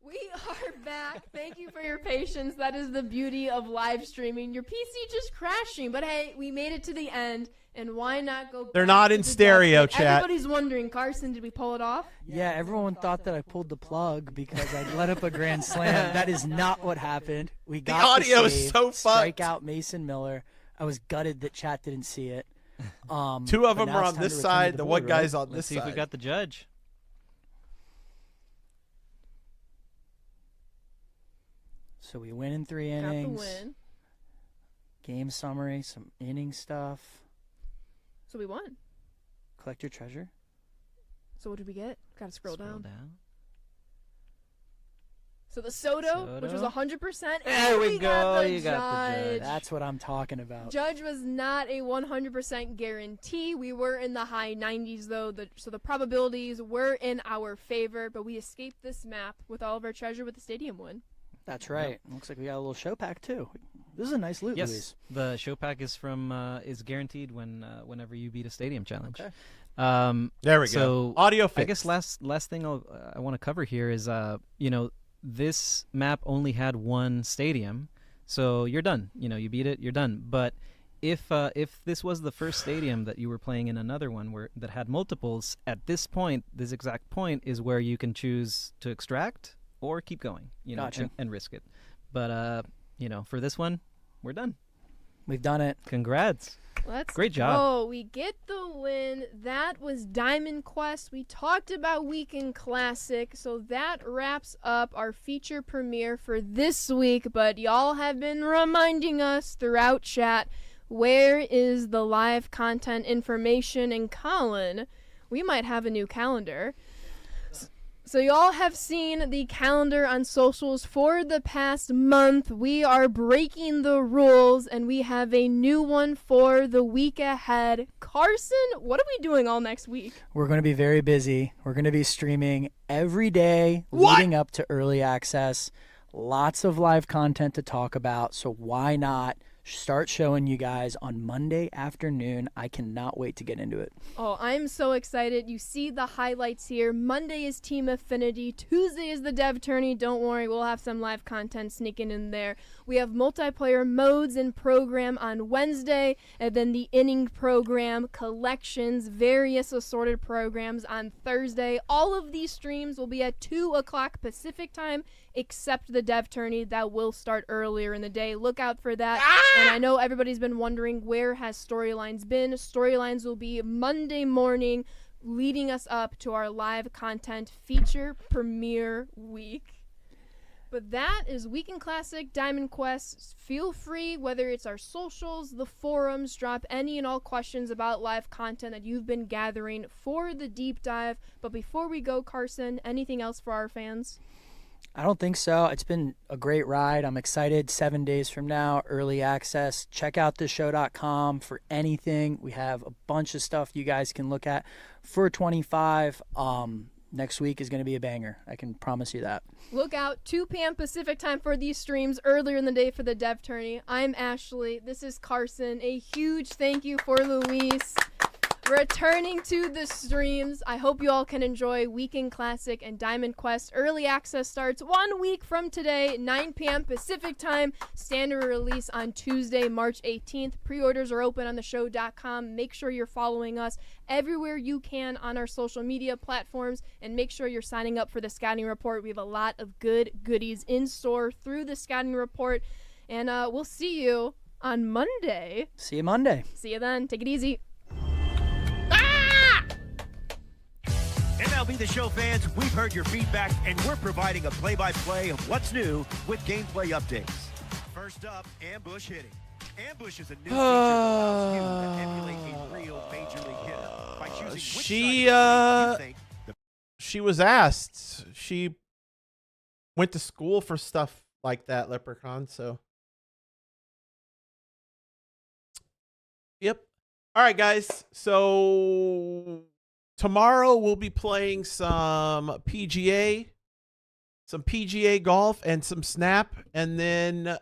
We are back. Thank you for your patience. That is the beauty of live streaming. Your PC just crashing, but hey, we made it to the end, and why not go back? They're not in stereo, chat. Everybody's wondering, Carson, did we pull it off? Yeah, everyone thought that I pulled the plug because I let up a grand slam. That is not what happened. We got the audio the is save, so fun. Strike out Mason Miller. I was gutted that chat didn't see it. Two of them are on this side. The one guy's on this Let's see side. if we got the judge. So we win in 3 Got the innings. win. Game summary, some inning stuff. So we won. Collect your treasure. So what did we get? Gotta scroll down. down. So the Soto, which was 100%. There we got go. the You got the judge. That's what I'm talking about. Judge was not a 100% guarantee. We were in the high 90s, though, so the probabilities were in our favor, but we escaped this map with all of our treasure with the stadium win. That's right. Looks like we got a little show pack, too. This is a nice loot, Yes, Luis. the show pack is from is guaranteed whenever you beat a stadium challenge. Okay. There we so go. Audio fixed. I guess last thing I want to cover here is this map only had one stadium, so you're done. You beat it, you're done. But if this was the first stadium that you were playing in another one that had multiples, at this exact point is where you can choose to extract or keep going, Gotcha. and risk it. But for this one, we're done. We've done it. Congrats. Great job. Oh, we get the win. That was Diamond Quest. We talked about Weekend Classic, so that wraps up our feature premiere for this week. But y'all have been reminding us throughout chat, where is the live content information? And Colin, we might have a new calendar. So y'all have seen the calendar on socials for the past month. We are breaking the rules, and we have a new one for the week ahead. Carson, what are we doing all next week? We're going to be very busy. We're going to be streaming every day leading up to early access. Lots of live content to talk about, so why not start showing you guys on Monday afternoon? I cannot wait to get into it. Oh, I'm so excited. You see the highlights here. Monday is Team Affinity. Tuesday is the Dev Tourney. Don't worry, we'll have some live content sneaking in there. We have multiplayer modes and program on Wednesday, and then the inning program, collections, various assorted programs on Thursday. All of these streams will be at 2 o'clock Pacific time, except the Dev Tourney that will start earlier in the day. Look out for that. And I know everybody's been wondering, where has Storylines been? Storylines will be Monday morning, leading us up to our live content feature premiere week. But that is Weekend Classic Diamond Quest. Feel free, whether it's our socials, the forums, drop any and all questions about live content that you've been gathering for the deep dive. But before we go, Carson, anything else for our fans? I don't think so. It's been a great ride. I'm excited. 7 days from now, early access. Check out theshow.com for anything. We have a bunch of stuff you guys can look at for 25. Next week is going to be a banger. I can promise you that. Look out, 2 p.m. Pacific time for these streams earlier in the day for the Dev Tourney. I'm Ashley. This is Carson. A huge thank you for Luis returning to the streams. I hope you all can enjoy Weekend Classic and Diamond Quest. Early access starts 1 week from today, 9 p.m. Pacific time. Standard release on Tuesday, March 18th. Pre-orders are open on theshow.com. Make sure you're following us everywhere you can on our social media platforms, and make sure you're signing up for the scouting report. We have a lot of good goodies in store through the scouting report, and we'll see you on Monday. See you Monday. See you then. Take it easy. MLB The Show fans, we've heard your feedback, and we're providing a play-by-play of what's new with gameplay updates. First up, ambush hitting. Ambush is a new feature that allows you to emulate a real major league hitter by choosing which side of the plate you think she was asked. She went to school for stuff like that, Leprechaun, so. Yep. All right, guys. So tomorrow we'll be playing some PGA golf, and some Snap, and then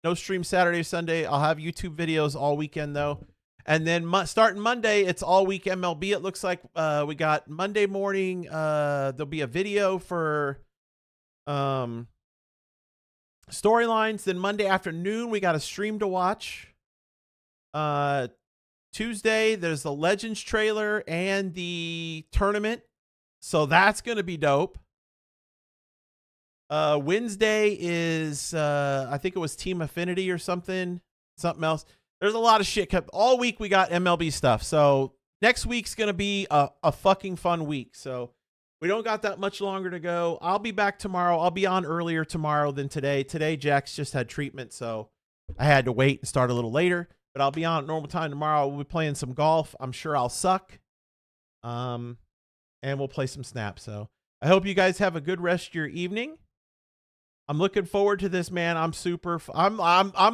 no stream Saturday, Sunday. I'll have YouTube videos all weekend though. And then starting Monday, it's all week MLB. It looks like we got Monday morning. There'll be a video for storylines. Then Monday afternoon, we got a stream to watch. Tuesday, there's the Legends trailer and the tournament. So that's going to be dope. Wednesday is, I think it was Team Affinity or something else. There's a lot of shit. All week we got MLB stuff. So next week's going to be a fucking fun week. So we don't got that much longer to go. I'll be back tomorrow. I'll be on earlier tomorrow than today. Today, Jax just had treatment, so I had to wait and start a little later. But I'll be on at normal time tomorrow. We'll be playing some golf. I'm sure I'll suck. And we'll play some Snap. So I hope you guys have a good rest of your evening. I'm looking forward to this, man. I'm super. I'm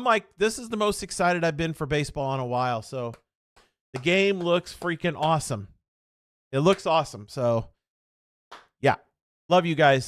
like, this is the most excited I've been for baseball in a while. So the game looks freaking awesome. It looks awesome. So yeah, love you guys.